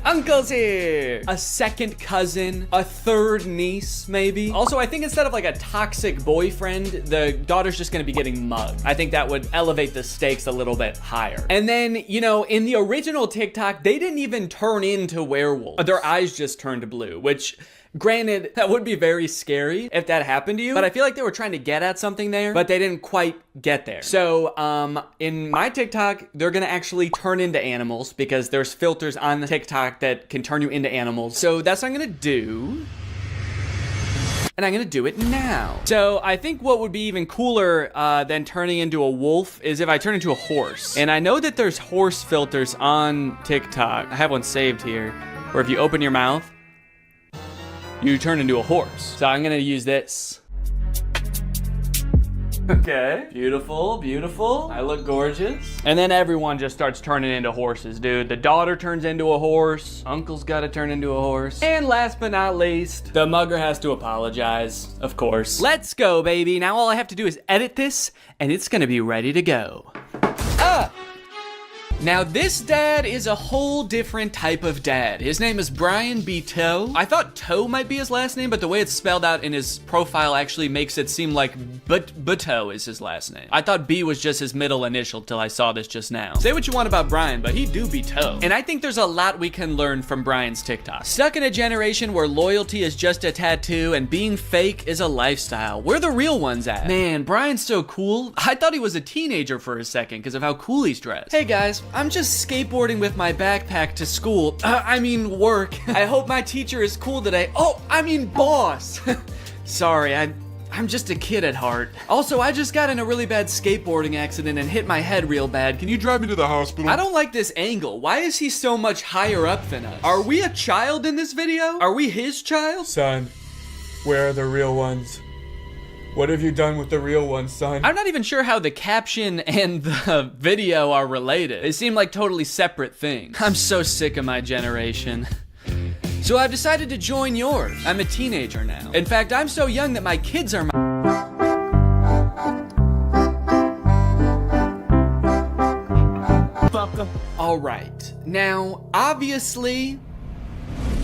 Uncle's here! A second cousin, a third niece, maybe. Also, I think instead of like a toxic boyfriend, the daughter's just gonna be getting mugged. I think that would elevate the stakes a little bit higher. And then, you know, in the original TikTok, they didn't even turn into werewolves. Their eyes just turned blue, which, granted, that would be very scary if that happened to you, but I feel like they were trying to get at something there, but they didn't quite get there. So, in my TikTok, they're gonna actually turn into animals because there's filters on the TikTok that can turn you into animals. So that's what I'm gonna do. And I'm gonna do it now. So I think what would be even cooler than turning into a wolf is if I turn into a horse. And I know that there's horse filters on TikTok. I have one saved here, where if you open your mouth, you turn into a horse. So I'm gonna use this. Okay, beautiful, beautiful. I look gorgeous. And then everyone just starts turning into horses, dude. The daughter turns into a horse. Uncle's gotta turn into a horse. And last but not least, the mugger has to apologize, of course. Let's go, baby. Now all I have to do is edit this, and it's gonna be ready to go. Now this dad is a whole different type of dad. His name is Brian B. Toe. I thought Toe might be his last name, but the way it's spelled out in his profile actually makes it seem like Buteau is his last name. I thought B was just his middle initial till I saw this just now. Say what you want about Brian, but he do be Toe. And I think there's a lot we can learn from Brian's TikTok. Stuck in a generation where loyalty is just a tattoo and being fake is a lifestyle. Where the real ones at? Man, Brian's so cool. I thought he was a teenager for a second because of how cool he's dressed. Hey guys, I'm just skateboarding with my backpack to school. Work. I hope my teacher is cool today. Oh, boss. Sorry, I'm just a kid at heart. Also, I just got in a really bad skateboarding accident and hit my head real bad. Can you drive me to the hospital? I don't like this angle. Why is he so much higher up than us? Are we a child in this video? Are we his child? Son, where are the real ones? What have you done with the real one, son? I'm not even sure how the caption and the video are related. They seem like totally separate things. I'm so sick of my generation. So I've decided to join yours. I'm a teenager now. In fact, I'm so young that my kids are my... All right. Now, obviously,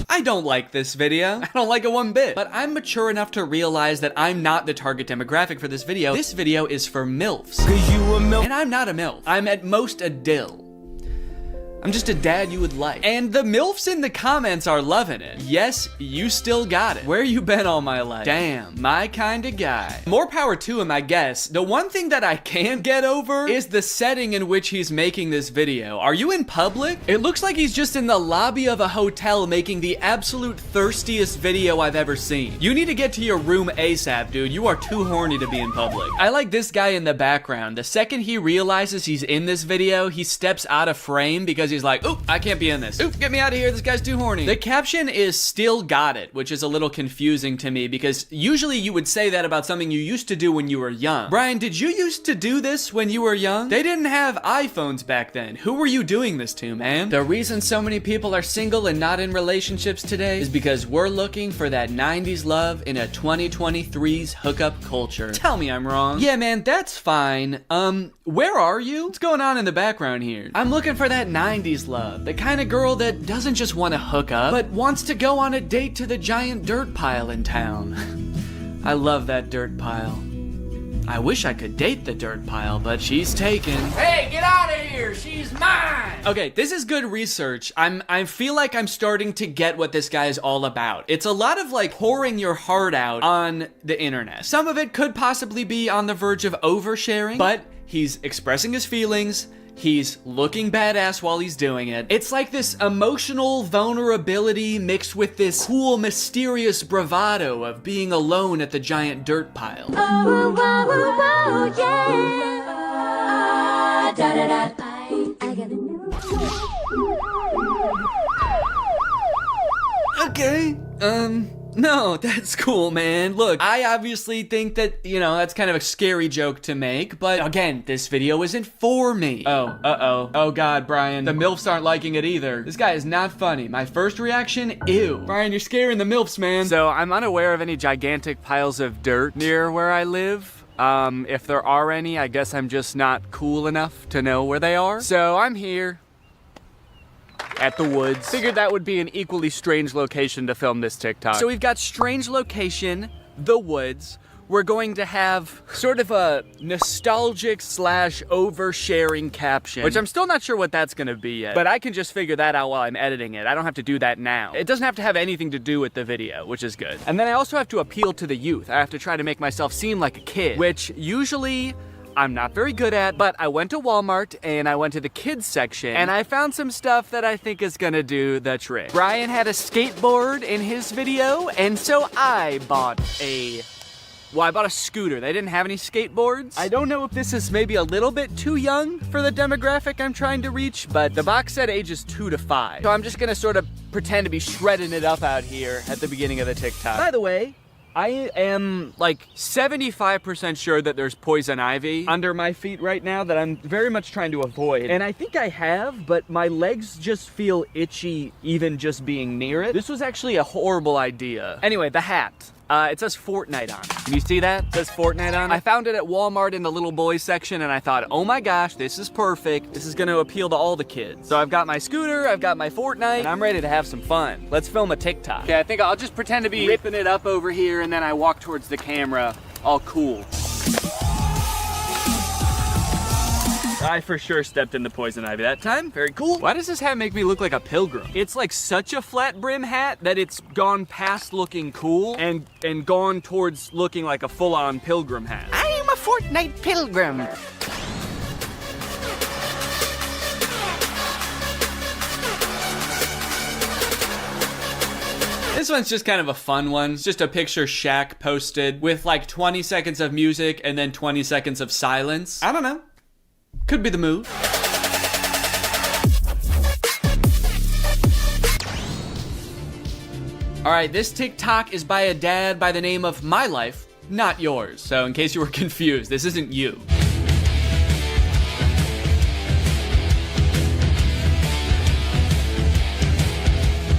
I don't like this video. I don't like it one bit. But I'm mature enough to realize that I'm not the target demographic for this video. This video is for MILFs. 'Cause you a MILF. And I'm not a MILF. I'm at most a dill. I'm just a dad you would like. And the MILFs in the comments are loving it. Yes, you still got it. Where you been all my life? Damn, my kind of guy. More power to him, I guess. The one thing that I can't get over is the setting in which he's making this video. Are you in public? It looks like he's just in the lobby of a hotel making the absolute thirstiest video I've ever seen. You need to get to your room ASAP, dude. You are too horny to be in public. I like this guy in the background. The second he realizes he's in this video, he steps out of frame because he's like, oop, I can't be in this. Oop, get me out of here, this guy's too horny. The caption is still got it, which is a little confusing to me because usually you would say that about something you used to do when you were young. Brian, did you used to do this when you were young? They didn't have iPhones back then. Who were you doing this to, man? The reason so many people are single and not in relationships today is because we're looking for that 90s love in a 2023's hookup culture. Tell me I'm wrong. Yeah, man, that's fine. Where are you? What's going on in the background here? I'm looking for that 90s love. The kind of girl that doesn't just want to hook up, but wants to go on a date to the giant dirt pile in town. I love that dirt pile. I wish I could date the dirt pile, but she's taken. Hey, get out of here! She's mine! Okay, this is good research. I feel like I'm starting to get what this guy is all about. It's a lot of like pouring your heart out on the internet. Some of it could possibly be on the verge of oversharing, but he's expressing his feelings. He's looking badass while he's doing it. It's like this emotional vulnerability mixed with this cool, mysterious bravado of being alone at the giant dirt pile. Oh, oh, oh, oh, yeah. Okay, no, that's cool, man. Look, I obviously think that, you know, that's kind of a scary joke to make, but again, this video isn't for me. Oh, uh-oh. Oh God, Brian, the MILFs aren't liking it either. This guy is not funny. My first reaction, ew. Brian, you're scaring the MILFs, man. So I'm unaware of any gigantic piles of dirt near where I live. If there are any, I guess I'm just not cool enough to know where they are. So I'm here at the woods. Figured that would be an equally strange location to film this TikTok. So we've got strange location, the woods. We're going to have sort of a nostalgic / oversharing caption, which I'm still not sure what that's gonna be yet, but I can just figure that out while I'm editing it. I don't have to do that now. It doesn't have to have anything to do with the video, which is good. And then I also have to appeal to the youth. I have to try to make myself seem like a kid, which usually I'm not very good at, but I went to Walmart and I went to the kids section and I found some stuff that I think is gonna do the trick. Brian had a skateboard in his video, and so I bought a scooter. They didn't have any skateboards. I don't know if this is maybe a little bit too young for the demographic I'm trying to reach, but the box said ages 2 to 5. So I'm just gonna sort of pretend to be shredding it up out here at the beginning of the TikTok. By the way, I am like 75% sure that there's poison ivy under my feet right now that I'm very much trying to avoid. And I think I have, but my legs just feel itchy even just being near it. This was actually a horrible idea. Anyway, the hat. It says Fortnite on it. Can you see that? It says Fortnite on it. I found it at Walmart in the little boys section and I thought, oh my gosh, this is perfect. This is gonna appeal to all the kids. So I've got my scooter, I've got my Fortnite, and I'm ready to have some fun. Let's film a TikTok. Okay, I think I'll just pretend to be ripping it up over here and then I walk towards the camera, all cool. I for sure stepped in the poison ivy that time. Very cool. Why does this hat make me look like a pilgrim? It's like such a flat brim hat that it's gone past looking cool and gone towards looking like a full-on pilgrim hat. I am a Fortnite pilgrim. This one's just kind of a fun one. It's just a picture Shaq posted with like 20 seconds of music and then 20 seconds of silence. I don't know. Could be the move. All right, this TikTok is by a dad by the name of My Life, not yours. So in case you were confused, this isn't you.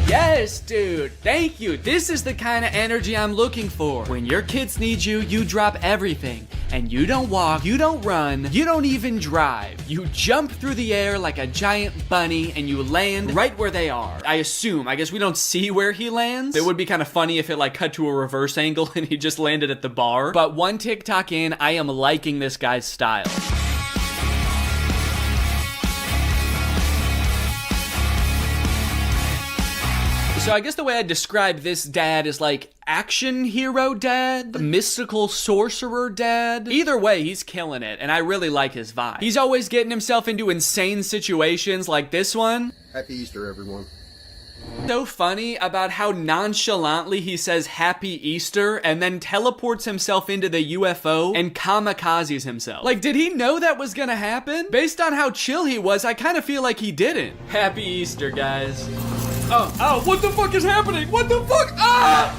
Yes, dude, thank you. This is the kind of energy I'm looking for. When your kids need you, you drop everything. And you don't walk, you don't run, you don't even drive. You jump through the air like a giant bunny and you land right where they are. I guess we don't see where he lands. It would be kind of funny if it like cut to a reverse angle and he just landed at the bar. But one TikTok in, I am liking this guy's style. So I guess the way I describe this dad is like action hero dad, mystical sorcerer dad. Either way, he's killing it, and I really like his vibe. He's always getting himself into insane situations like this one. Happy Easter, everyone. So funny about how nonchalantly he says Happy Easter and then teleports himself into the UFO and kamikazes himself. Like, did he know that was gonna happen? Based on how chill he was, I kind of feel like he didn't. Happy Easter, guys. Oh, what the fuck is happening? What the fuck? Ah!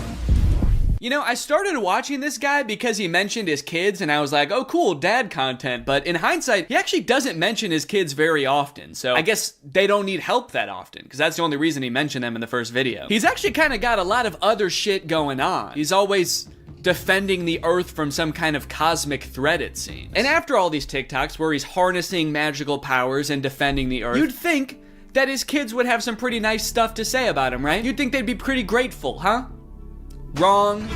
You know, I started watching this guy because he mentioned his kids and I was like, oh cool, dad content. But in hindsight, he actually doesn't mention his kids very often. So I guess they don't need help that often because that's the only reason he mentioned them in the first video. He's actually kind of got a lot of other shit going on. He's always defending the earth from some kind of cosmic threat, it seems. And after all these TikToks where he's harnessing magical powers and defending the earth, you'd think that his kids would have some pretty nice stuff to say about him, right? You'd think they'd be pretty grateful, huh? Wrong.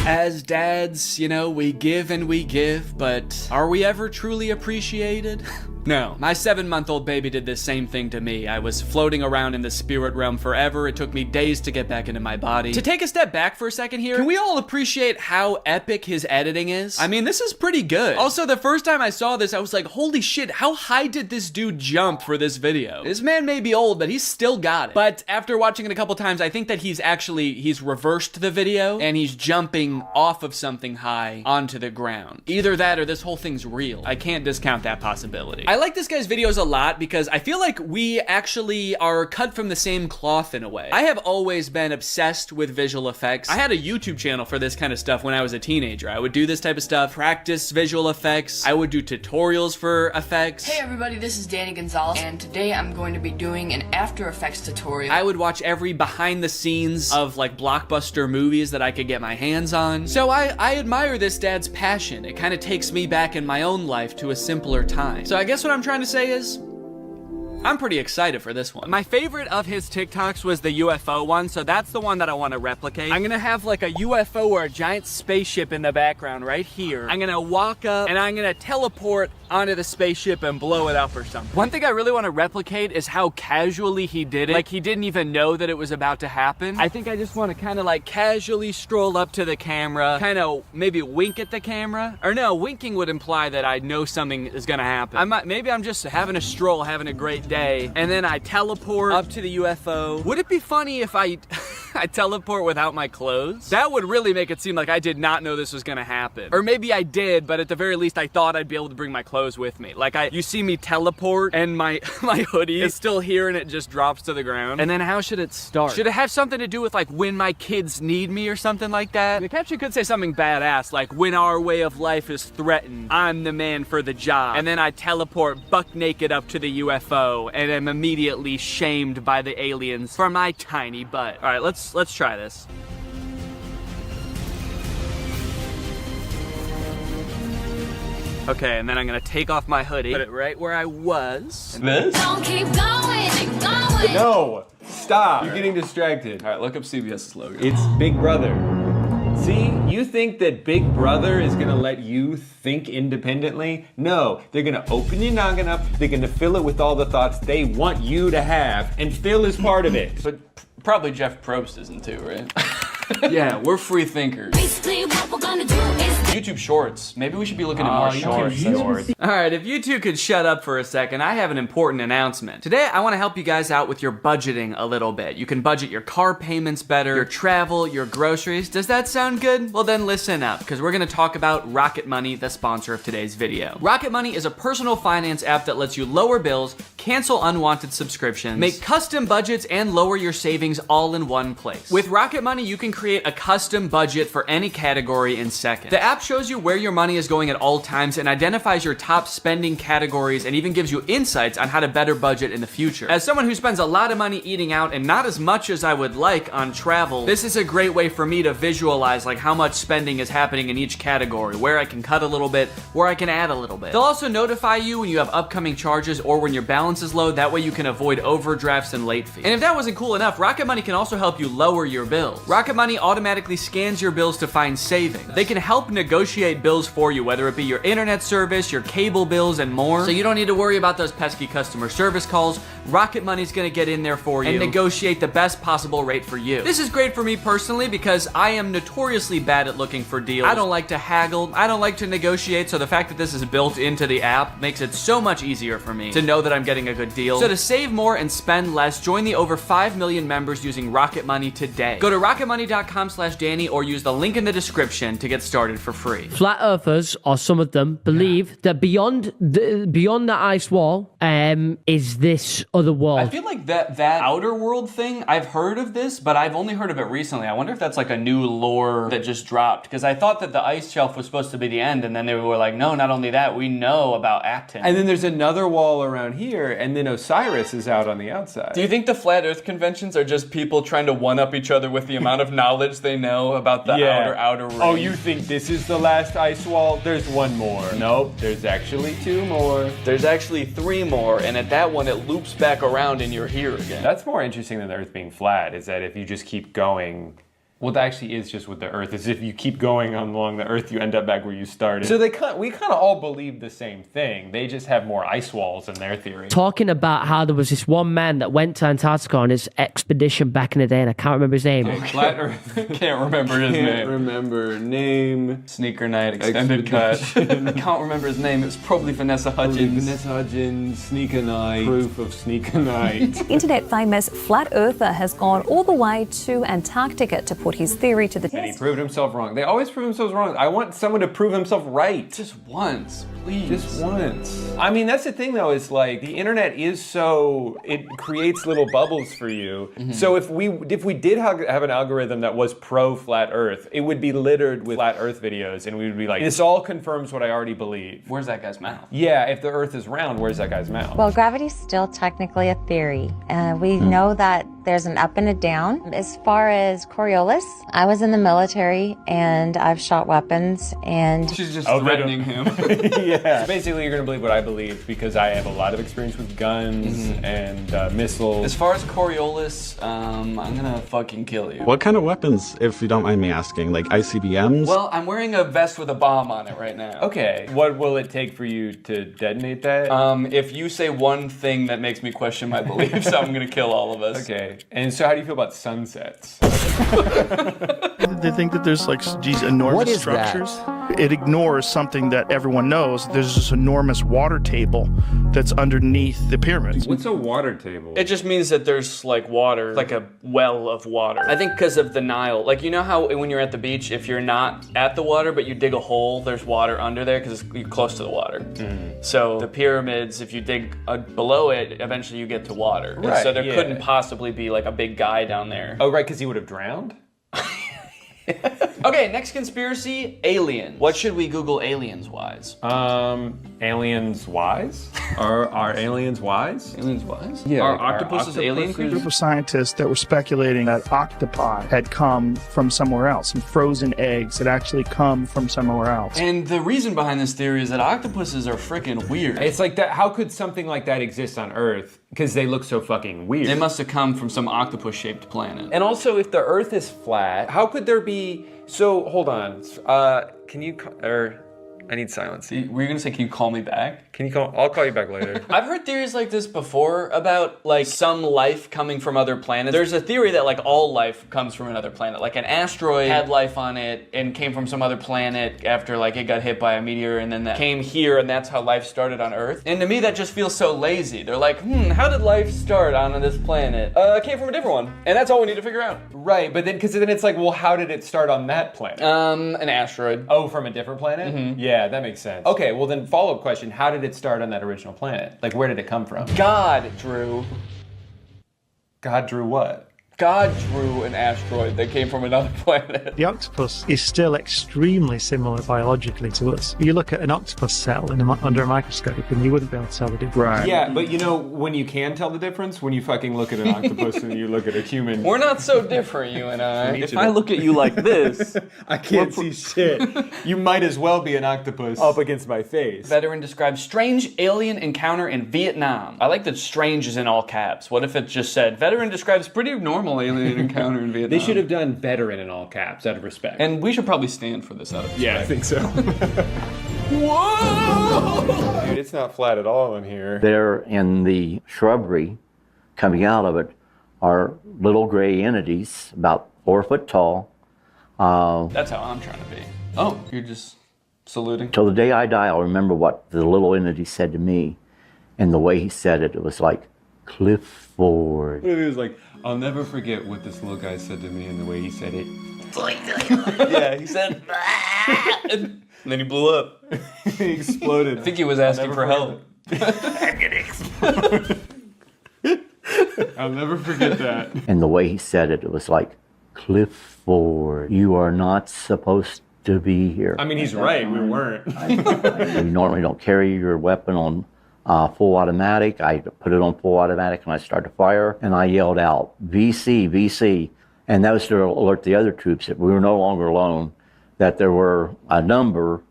As dads, you know, we give and we give, but are we ever truly appreciated? No, my 7-month-old baby did the same thing to me. I was floating around in the spirit realm forever. It took me days to get back into my body. To take a step back for a second here, can we all appreciate how epic his editing is? I mean, this is pretty good. Also, the first time I saw this, I was like, holy shit, how high did this dude jump for this video? This man may be old, but he's still got it. But after watching it a couple times, I think that he's reversed the video and he's jumping off of something high onto the ground. Either that or this whole thing's real. I can't discount that possibility. I like this guy's videos a lot because I feel like we actually are cut from the same cloth in a way. I have always been obsessed with visual effects. I had a YouTube channel for this kind of stuff when I was a teenager. I would do this type of stuff, practice visual effects. I would do tutorials for effects. Hey everybody, this is Danny Gonzalez, and today I'm going to be doing an After Effects tutorial. I would watch every behind the scenes of like blockbuster movies that I could get my hands on. So I admire this dad's passion. It kind of takes me back in my own life to a simpler time. So I guess what I'm trying to say is, I'm pretty excited for this one. My favorite of his TikToks was the UFO one, so that's the one that I want to replicate. I'm gonna have like a UFO or a giant spaceship in the background right here. I'm gonna walk up and I'm gonna teleport onto the spaceship and blow it up or something. One thing I really want to replicate is how casually he did it. Like he didn't even know that it was about to happen. I think I just want to kind of like casually stroll up to the camera, kind of maybe wink at the camera. Or no, winking would imply that I know something is gonna happen. Maybe I'm just having a stroll, having a great day, and then I teleport up to the UFO. Would it be funny if I teleport without my clothes? That would really make it seem like I did not know this was gonna happen. Or maybe I did, but at the very least I thought I'd be able to bring my clothes with me. Like you see me teleport and my hoodie is still here and it just drops to the ground. And then how should it start? Should it have something to do with like when my kids need me or something like that? The caption could say something badass like when our way of life is threatened, I'm the man for the job. And then I teleport buck naked up to the UFO and am immediately shamed by the aliens for my tiny butt. All right, let's try this. Okay, and then I'm gonna take off my hoodie, put it right where I was. This? Don't keep going. No, stop. You're getting distracted. All right, look up CBS's logo. It's Big Brother. See, you think that Big Brother is gonna let you think independently? No, they're gonna open your noggin up, they're gonna fill it with all the thoughts they want you to have, and Phil is part of it. But probably Jeff Probst isn't too, right? Yeah, we're free thinkers. Basically, what we're gonna do is YouTube Shorts. Maybe we should be looking at more shorts. All right, if you two could shut up for a second, I have an important announcement. Today, I want to help you guys out with your budgeting a little bit. You can budget your car payments better, your travel, your groceries. Does that sound good? Well, then listen up, because we're going to talk about Rocket Money, the sponsor of today's video. Rocket Money is a personal finance app that lets you lower bills, cancel unwanted subscriptions, make custom budgets, and lower your savings all in one place. With Rocket Money, you can create a custom budget for any category in seconds. The app shows you where your money is going at all times and identifies your top spending categories and even gives you insights on how to better budget in the future. As someone who spends a lot of money eating out and not as much as I would like on travel, this is a great way for me to visualize like how much spending is happening in each category, where I can cut a little bit, where I can add a little bit. They'll also notify you when you have upcoming charges or when your balance is low. That way you can avoid overdrafts and late fees. And if that wasn't cool enough, Rocket Money can also help you lower your bills. Rocket Money automatically scans your bills to find savings. They can help negotiate bills for you, whether it be your internet service, your cable bills, and more. So you don't need to worry about those pesky customer service calls. Rocket Money's gonna get in there for you and negotiate the best possible rate for you. This is great for me personally because I am notoriously bad at looking for deals. I don't like to haggle. I don't like to negotiate, so the fact that this is built into the app makes it so much easier for me to know that I'm getting a good deal. So to save more and spend less, join the over 5 million members using Rocket Money today. Go to rocketmoney.com/Danny or use the link in the description to get started for free. Flat earthers, or some of them, believe that beyond the ice wall is this other world. I feel like that outer world thing, I've heard of this, but I've only heard of it recently. I wonder if that's like a new lore that just dropped, because I thought that the ice shelf was supposed to be the end, and then they were like, no, not only that, we know about Acton. And then there's another wall around here, and then Osiris is out on the outside. Do you think the Flat Earth conventions are just people trying to one-up each other with the amount of knowledge they know about the outer ring? Oh, you think this is the last ice wall? There's one more. Nope, there's actually 2 more. There's actually 3 more, and at that one, it loops back around and you're here again. That's more interesting than the Earth being flat, is that if you just keep going, Well, that actually is just with the Earth. Is if you keep going along the Earth, you end up back where you started. So we kind of all believe the same thing. They just have more ice walls in their theory. Talking about how there was this one man that went to Antarctica on his expedition back in the day, and I can't remember his name. Flat Earth. Can't remember his name. Can't remember name. Sneaker Night extended cut. I can't remember his name. It was probably Vanessa Hudgens. Vanessa Hudgens, Sneaker Night. Proof of Sneaker Night. Internet famous flat earther has gone all the way to Antarctica to put his theory to the test. And he proved himself wrong. They always prove themselves wrong. I want someone to prove himself right. Just once, please. Just once. I mean, that's the thing though, is like the internet is so, it creates little bubbles for you. Mm-hmm. So if we did have an algorithm that was pro flat earth, it would be littered with flat earth videos and we would be like, this all confirms what I already believe. Where's that guy's mouth? Yeah, if the earth is round, where's that guy's mouth? Well, gravity's still technically a theory. We know that there's an up and a down. As far as Coriolis, I was in the military and I've shot weapons and... She's just threatening him. Yeah. So basically, you're going to believe what I believe because I have a lot of experience with guns and missiles. As far as Coriolis, I'm going to fucking kill you. What kind of weapons, if you don't mind me asking? Like ICBMs? Well, I'm wearing a vest with a bomb on it right now. Okay. What will it take for you to detonate that? If you say one thing that makes me question my beliefs, I'm going to kill all of us. Okay. And so how do you feel about sunsets? They think that there's like these enormous structures. It ignores something that everyone knows. There's this enormous water table that's underneath the pyramids. What's a water table? It just means that there's like water, like a well of water. I think because of the Nile. Like, you know how when you're at the beach, if you're not at the water, but you dig a hole, there's water under there because you're close to the water. So the pyramids, if you dig below it, eventually you get to water. Right, so there couldn't possibly be like a big guy down there. Oh, right, because he would have drowned? Okay, next conspiracy, aliens. What should we Google aliens wise? Aliens wise? Are aliens wise? Aliens wise? Yeah. Are octopuses alien A creatures? group of scientists that were speculating that octopi had come from somewhere else, and frozen eggs had actually come from somewhere else. And the reason behind this theory is that octopuses are freaking weird. It's like that. How could something like that exist on Earth? Because they look so fucking weird. They must have come from some octopus-shaped planet. And also, if the Earth is flat, how could there be... So, hold on. Can you... I need silence. Were you gonna say, can you call me back? Can you call... I'll call you back later. I've heard theories like this before about like some life coming from other planets. There's a theory that like all life comes from another planet. Like an asteroid had life on it and came from some other planet after like it got hit by a meteor and then that came here and that's how life started on Earth. And to me that just feels so lazy. They're like, how did life start on this planet? It came from a different one. And that's all we need to figure out. Right, but then, because then it's like, well, how did it start on that planet? An asteroid. Oh, from a different planet? Mm-hmm. Yeah, that makes sense. Okay, well then follow-up question, how did it start on that original planet? Like, where did it come from? God drew. God drew what? God drew an asteroid that came from another planet. The octopus is still extremely similar biologically to us. You look at an octopus cell under a microscope and you wouldn't be able to tell the difference. Right. Yeah, but you know, when you can tell the difference, when you fucking look at an octopus and you look at a human. We're not so different, you and I. If I look at you like this, I can't see shit. You might as well be an octopus up against my face. Veteran describes strange alien encounter in Vietnam. I like that strange is in all caps. What if it just said, veteran describes pretty normal alien encounter in Vietnam? They should have done veteran in all caps, out of respect. And we should probably stand for this out of respect. Yeah, I think so. Whoa! Dude, it's not flat at all in here. There in the shrubbery, coming out of it, are little gray entities, about 4 foot tall. That's how I'm trying to be. Oh, you're just saluting? Till the day I die, I'll remember what the little entity said to me. And the way he said it, it was like, Clifford. It was like, I'll never forget what this little guy said to me and the way he said it. Yeah, he said, and then he blew up. He exploded. I think he was asking for help. I'm gonna explode. I'll never forget that. And the way he said it, it was like, Clifford, you are not supposed to be here. I mean, he's right, we weren't. You normally don't carry your weapon on full automatic. I put it on full automatic and I started to fire and I yelled out, VC, VC. And that was to alert the other troops that we were no longer alone, that there were a number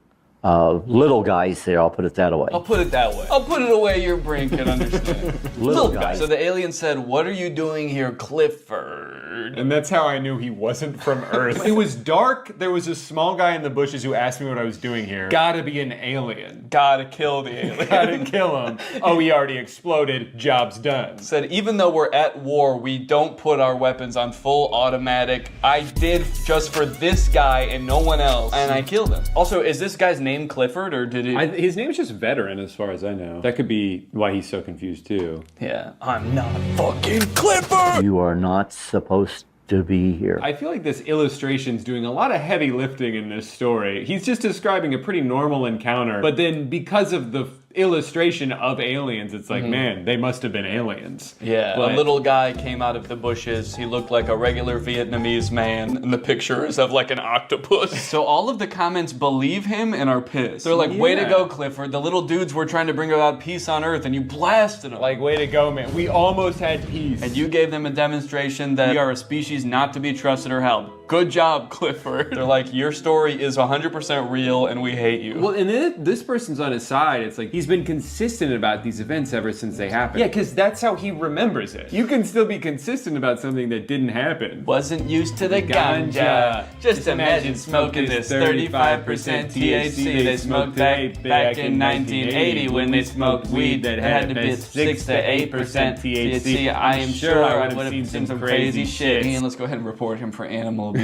little guys there, I'll put it that way. I'll put it that way. I'll put it away your brain can understand. Little guys. So the alien said, "What are you doing here, Clifford?" And that's how I knew he wasn't from Earth. It was dark. There was a small guy in the bushes who asked me what I was doing here. Gotta be an alien. Gotta kill the alien. Gotta kill him. Oh, he already exploded. Job's done. Said, even though we're at war, we don't put our weapons on full automatic. I did just for this guy and no one else, and I killed him. Also, is this guy's name Clifford, or did he? His name's just Veteran, as far as I know. That could be why he's so confused too. Yeah, I'm not fucking Clifford. You are not supposed to be here. I feel like this illustration's doing a lot of heavy lifting in this story. He's just describing a pretty normal encounter, but then because of the illustration of aliens, it's like, man, they must have been aliens. Yeah, a little guy came out of the bushes. He looked like a regular Vietnamese man, and the picture is of like an octopus. So all of the comments believe him and are pissed. They're like, way to go, Clifford. The little dudes were trying to bring about peace on Earth, and you blasted them. Like, way to go, man. We almost had peace. And you gave them a demonstration that we are a species not to be trusted or helped. Good job, Clifford. They're like, your story is 100% real, and we hate you. Well, and then this person's on his side. It's like, he's been consistent about these events ever since they happened. Yeah, because that's how he remembers it. You can still be consistent about something that didn't happen. Wasn't used to the ganja. Just imagine smoking this 35% THC they smoked back in 1980 when they smoked weed that had to be 6 to 8% THC. I am sure I would have seen some crazy shit. And let's go ahead and report him for animal abuse.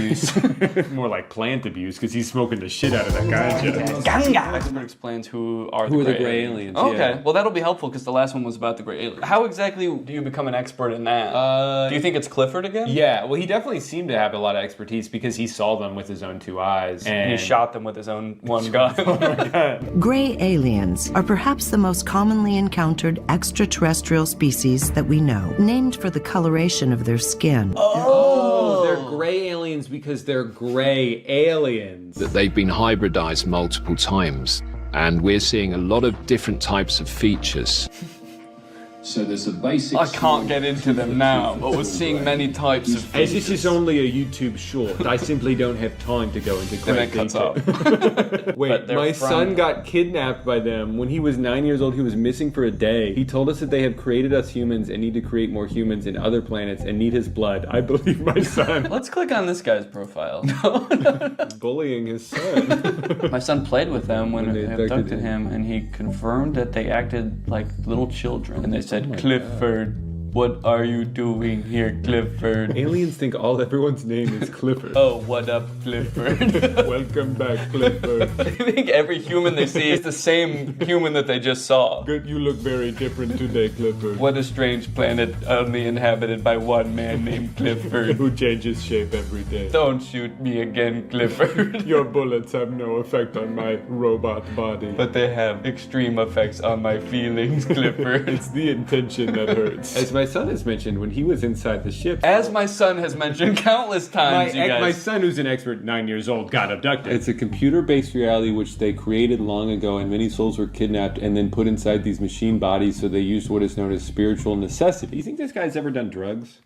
More like plant abuse, because he's smoking the shit out of that ganja. Ganja! Clifford explains who are the gray aliens. Okay, well that'll be helpful because the last one was about the gray aliens. How exactly do you become an expert in that? Do you think it's Clifford again? Yeah, well he definitely seemed to have a lot of expertise because he saw them with his own 2 eyes. And he shot them with his own one gun. Oh my God. Gray aliens are perhaps the most commonly encountered extraterrestrial species that we know, named for the coloration of their skin. Oh, they're gray aliens because they're gray aliens. That they've been hybridized multiple times, and we're seeing a lot of different types of features. So there's a basic... I can't get into them now, but we're seeing many types of features. As this is only a YouTube short, I simply don't have time to go into great detail. Wait, my son got kidnapped by them. When he was 9 years old, he was missing for a day. He told us that they have created us humans and need to create more humans in other planets and need his blood. I believe my son. Let's click on this guy's profile. Bullying his son. My son played with them when they abducted him, and he confirmed that they acted like little children. And they said, Clifford, what are you doing here, Clifford? Aliens think everyone's name is Clifford. Oh, what up, Clifford? Welcome back, Clifford. I think every human they see is the same human that they just saw. Good, you look very different today, Clifford. What a strange planet only inhabited by one man named Clifford. Who changes shape every day. Don't shoot me again, Clifford. Your bullets have no effect on my robot body. But they have extreme effects on my feelings, Clifford. It's the intention that hurts. As my son has mentioned, when he was inside the ship... As my son has mentioned countless times, my son, who's an expert, 9 years old, got abducted. It's a computer-based reality which they created long ago, and many souls were kidnapped and then put inside these machine bodies, so they used what is known as spiritual necessity. Do you think this guy's ever done drugs?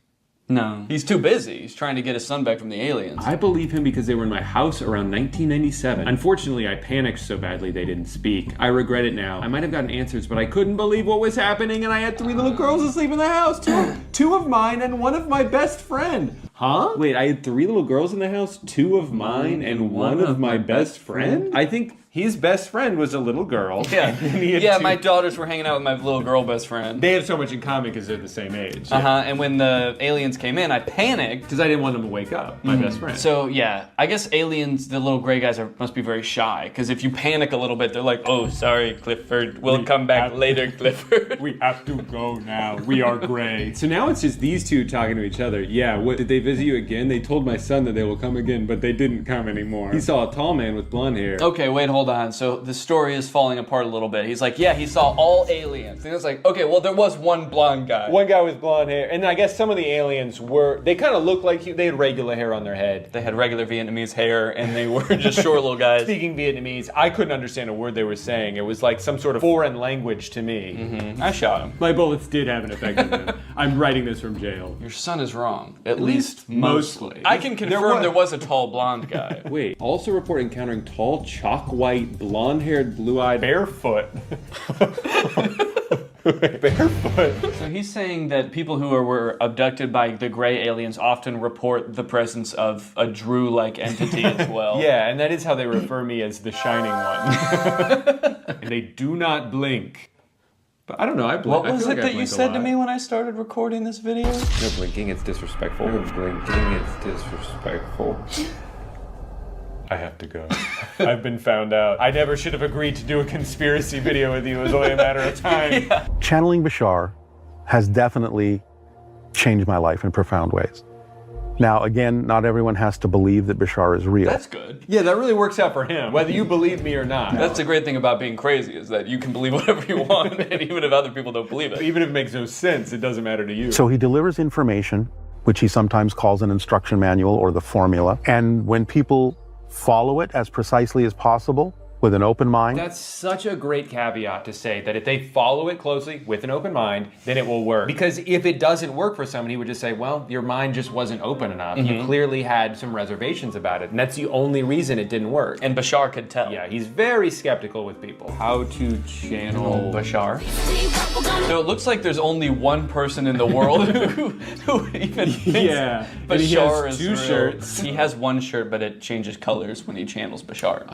No. He's too busy. He's trying to get his son back from the aliens. I believe him because they were in my house around 1997. Unfortunately, I panicked so badly they didn't speak. I regret it now. I might have gotten answers, but I couldn't believe what was happening, and I had 3 little girls asleep in the house. Two of mine and one of my best friend. Huh? Wait, I had 3 little girls in the house, 2 of mine and one of my best friend? I think his best friend was a little girl. Yeah, my daughters were hanging out with my little girl best friend. They have so much in common because they're the same age. And when the aliens came in, I panicked. Because I didn't want them to wake up, my best friend. So yeah, I guess aliens, the little gray guys, must be very shy. Because if you panic a little bit, they're like, oh, sorry, Clifford. We'll come back later, Clifford. We have to go now. We are gray. So now it's just these two talking to each other. Yeah, what, did they visit you again? They told my son that they will come again, but they didn't come anymore. He saw a tall man with blonde hair. Okay, wait, hold on. So the story is falling apart a little bit. He's like, yeah, he saw all aliens. And it's like, okay, well, there was one blonde guy. One guy with blonde hair. And I guess some of the aliens they kind of looked like they had regular hair on their head. They had regular Vietnamese hair, and they were just short little guys. Speaking Vietnamese, I couldn't understand a word they were saying. It was like some sort of foreign language to me. I shot him. My bullets did have an effect on them. I'm writing this from jail. Your son is wrong. At least Mostly. I can confirm there was a tall blonde guy. Wait, also report encountering tall, chalk-white, blonde-haired, blue-eyed, barefoot. Barefoot. So he's saying that people who were abducted by the gray aliens often report the presence of a Drew-like entity as well. Yeah, and that is how they refer me as the Shining One. And they do not blink. But I don't know, I blink. What was it that you said to me when I started recording this video? No blinking, it's disrespectful. No blinking, it's disrespectful. I have to go. I've been found out. I never should have agreed to do a conspiracy video with you. It was only a matter of time. Yeah. Channeling Bashar has definitely changed my life in profound ways. Now, again, not everyone has to believe that Bashar is real. That's good. Yeah, that really works out for him, whether you believe me or not. That's the great thing about being crazy, is that you can believe whatever you want, and even if other people don't believe it. Even if it makes no sense, it doesn't matter to you. So he delivers information, which he sometimes calls an instruction manual or the formula. And when people follow it as precisely as possible, with an open mind. That's such a great caveat to say that if they follow it closely with an open mind, then it will work. Because if it doesn't work for someone, he would just say, well, your mind just wasn't open enough. Mm-hmm. You clearly had some reservations about it. And that's the only reason it didn't work. And Bashar could tell. Yeah, he's very skeptical with people. How to channel Bashar. So it looks like there's only one person in the world who even thinks Bashar is real. Shirts. He has one shirt, but it changes colors when he channels Bashar.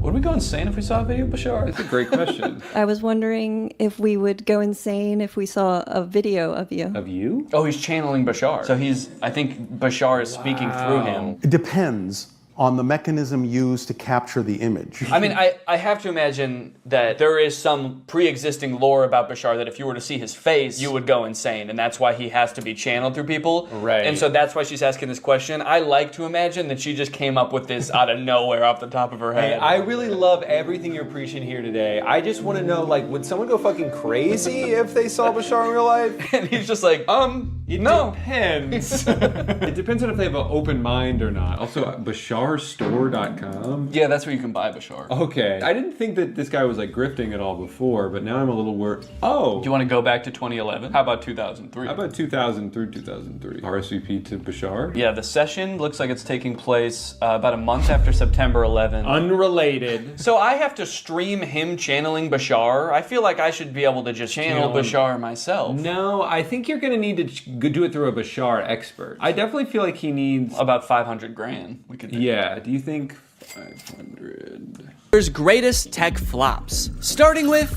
Would we go insane if we saw a video of Bashar? That's a great question. I was wondering if we would go insane if we saw a video of you. Of you? Oh, he's channeling Bashar. So I think Bashar is speaking through him. It depends on the mechanism used to capture the image. I mean, I have to imagine that there is some pre-existing lore about Bashar that if you were to see his face, you would go insane, and that's why he has to be channeled through people. Right. And so that's why she's asking this question. I like to imagine that she just came up with this out of nowhere off the top of her head. Hey, I really love everything you're preaching here today. I just want to know, like, would someone go fucking crazy if they saw Bashar in real life? And he's just like, It depends. It depends on if they have an open mind or not. Also, BasharStore.com. Yeah, that's where you can buy Bashar. Okay. I didn't think that this guy was like grifting at all before, but now I'm a little worried. Oh. Do you want to go back to 2011? How about 2003? How about 2000 through 2003? RSVP to Bashar? Yeah, the session looks like it's taking place about a month after September 11th. Unrelated. So I have to stream him channeling Bashar? I feel like I should be able to just channel Bashar myself. No, I think you're going to need to do it through a Bashar expert. I definitely feel like he needs about 500 grand. We could. Yeah. Do you think 500? There's greatest tech flops, starting with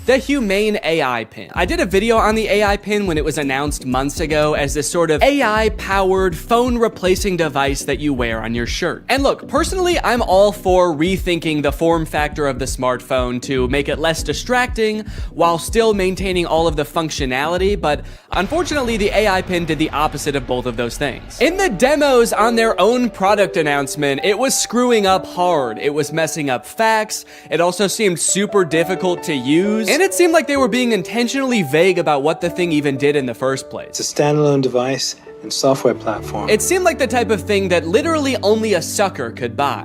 the Humane AI pin. I did a video on the AI pin when it was announced months ago as this sort of AI-powered phone replacing device that you wear on your shirt. And look, personally, I'm all for rethinking the form factor of the smartphone to make it less distracting while still maintaining all of the functionality, but unfortunately, the AI pin did the opposite of both of those things. In the demos on their own product announcement, it was screwing up hard. It was messing up facts. It also seemed super difficult to use. And it seemed like they were being intentionally vague about what the thing even did in the first place. It's a standalone device and software platform. It seemed like the type of thing that literally only a sucker could buy.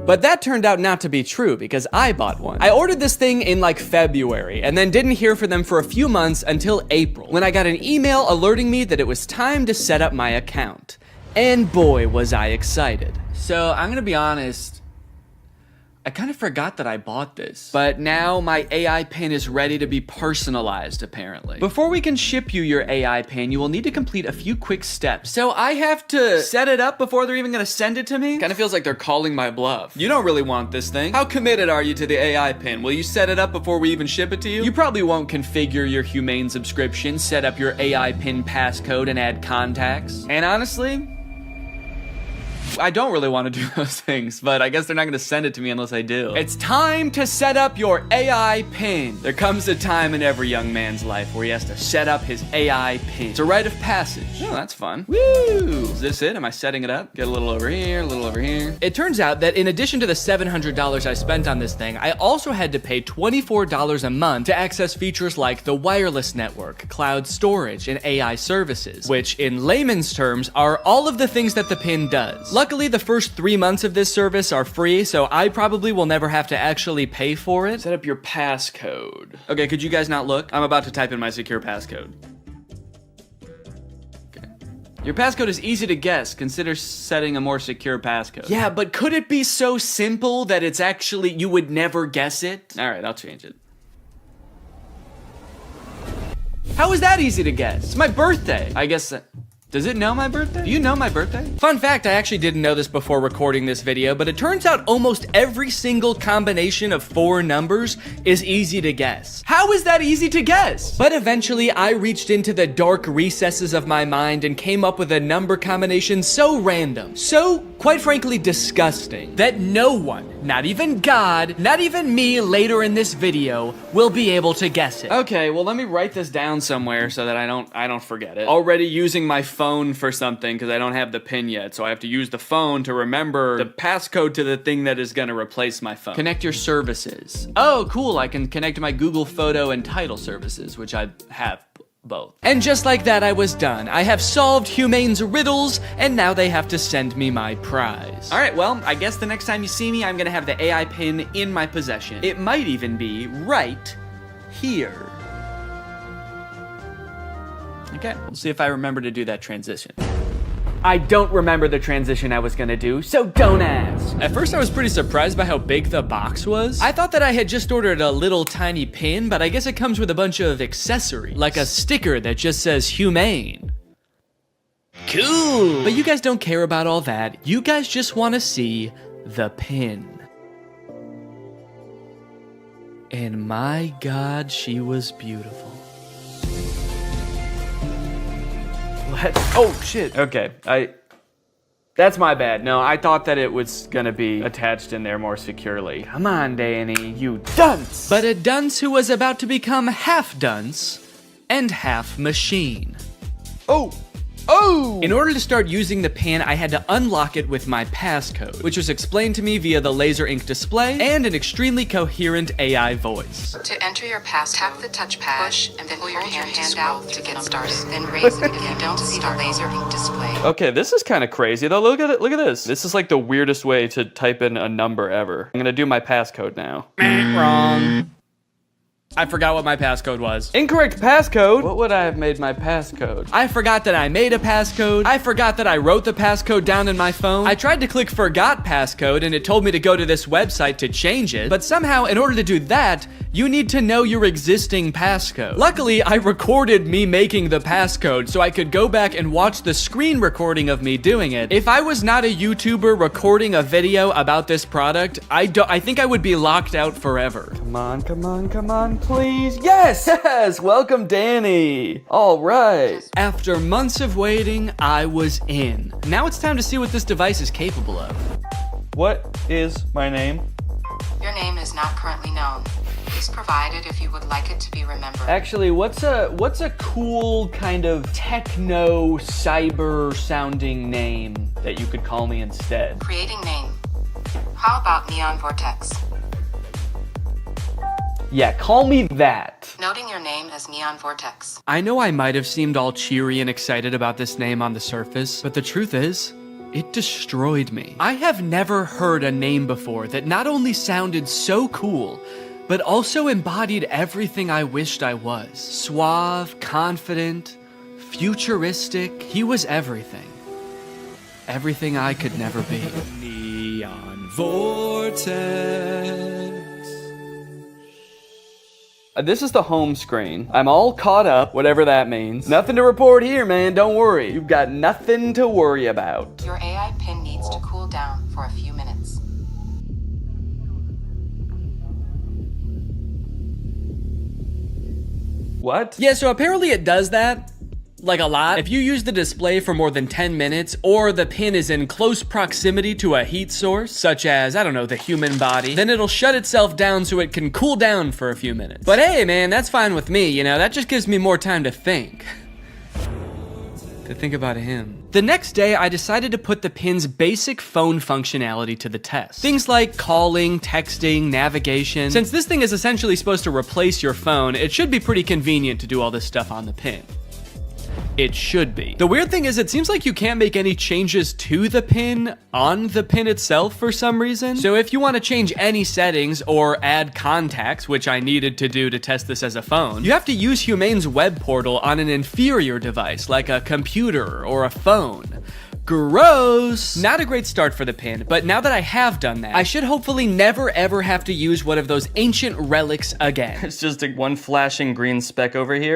But that turned out not to be true because I bought one. I ordered this thing in like February and then didn't hear from them for a few months until April, when I got an email alerting me that it was time to set up my account. And boy, was I excited. So I'm gonna be honest, I kind of forgot that I bought this, but now my AI pin is ready to be personalized, apparently. Before we can ship you your AI pin, you will need to complete a few quick steps. So I have to set it up before they're even gonna send it to me? Kind of feels like they're calling my bluff. You don't really want this thing. How committed are you to the AI pin? Will you set it up before we even ship it to you? You probably won't configure your Humane subscription, set up your AI pin passcode, and add contacts. And honestly, I don't really want to do those things, but I guess they're not going to send it to me unless I do. It's time to set up your AI pin. There comes a time in every young man's life where he has to set up his AI pin. It's a rite of passage. Oh, that's fun. Woo! Is this it? Am I setting it up? Get a little over here, a little over here. It turns out that in addition to the $700 I spent on this thing, I also had to pay $24 a month to access features like the wireless network, cloud storage, and AI services, which in layman's terms are all of the things that the pin does. Luckily, the first 3 months of this service are free, so I probably will never have to actually pay for it. Set up your passcode. Okay, could you guys not look? I'm about to type in my secure passcode. Okay. Your passcode is easy to guess. Consider setting a more secure passcode. Yeah, but could it be so simple that it's actually, you would never guess it? All right, I'll change it. How is that easy to guess? It's my birthday. I guess, does it know my birthday? Do you know my birthday? Fun fact, I actually didn't know this before recording this video, but it turns out almost every single combination of 4 numbers is easy to guess. How is that easy to guess? But eventually, I reached into the dark recesses of my mind and came up with a number combination so random, so, quite frankly, disgusting, that no one, not even God, not even me later in this video, will be able to guess it. Okay, well, let me write this down somewhere so that I don't forget it. Already using my phone for something because I don't have the pin yet, so I have to use the phone to remember the passcode to the thing that is gonna replace my phone. Connect your services. Oh, cool, I can connect my Google Photo and title services, which I have both. And just like that, I was done. I have solved Humane's riddles, and now they have to send me my prize. All right, well, I guess the next time you see me, I'm gonna have the AI pin in my possession. It might even be right here. Okay, we'll see if I remember to do that transition. I don't remember the transition I was gonna do, so don't ask. At first I was pretty surprised by how big the box was. I thought that I had just ordered a little tiny pin, but I guess it comes with a bunch of accessories, like a sticker that just says Humane. Cool. But you guys don't care about all that. You guys just wanna see the pin. And my God, she was beautiful. Oh shit. Okay, that's my bad. No, I thought that it was gonna be attached in there more securely. Come on, Danny, you dunce! But a dunce who was about to become half dunce and half machine. Oh! In order to start using the pin, I had to unlock it with my passcode, which was explained to me via the laser ink display and an extremely coherent AI voice. To enter your pass, tap the touchpad, push, and then pull your hand out to get started. Then raise it if you don't see the laser ink display. Okay, this is kind of crazy though. Look at it. Look at this. This is like the weirdest way to type in a number ever. I'm gonna do my passcode now. Wrong. I forgot what my passcode was. Incorrect passcode? What would I have made my passcode? I forgot that I made a passcode. I forgot that I wrote the passcode down in my phone. I tried to click forgot passcode and it told me to go to this website to change it. But somehow, in order to do that, you need to know your existing passcode. Luckily, I recorded me making the passcode so I could go back and watch the screen recording of me doing it. If I was not a YouTuber recording a video about this product, I think I would be locked out forever. Come on, come on, come on. Please. Yes, yes, welcome Danny. All right. After months of waiting, I was in. Now it's time to see what this device is capable of. What is my name? Your name is not currently known. Please provide it if you would like it to be remembered. Actually, what's a cool kind of techno cyber sounding name that you could call me instead? Creating name. How about Neon Vortex? Yeah, call me that. Noting your name as Neon Vortex. I know I might have seemed all cheery and excited about this name on the surface, but the truth is, it destroyed me. I have never heard a name before that not only sounded so cool, but also embodied everything I wished I was. Suave, confident, futuristic. He was everything. Everything I could never be. Neon Vortex. This is the home screen. I'm all caught up, whatever that means. Nothing to report here, man, don't worry. You've got nothing to worry about. Your AI pin needs to cool down for a few minutes. What? Yeah, so apparently it does that. Like a lot. If you use the display for more than 10 minutes, or the pin is in close proximity to a heat source, such as, I don't know, the human body, then it'll shut itself down so it can cool down for a few minutes. But hey, man, that's fine with me, you know, that just gives me more time to think. To think about him. The next day, I decided to put the pin's basic phone functionality to the test. Things like calling, texting, navigation. Since this thing is essentially supposed to replace your phone, it should be pretty convenient to do all this stuff on the pin. it should be. The weird thing is it seems like you can't make any changes to the pin on the pin itself for some reason. So if you want to change any settings or add contacts, which I needed to do to test this as a phone, you have to use Humane's web portal on an inferior device like a computer or a phone. Gross! Not a great start for the pin, but now that I have done that, I should hopefully never ever have to use one of those ancient relics again. It's just one flashing green speck over here.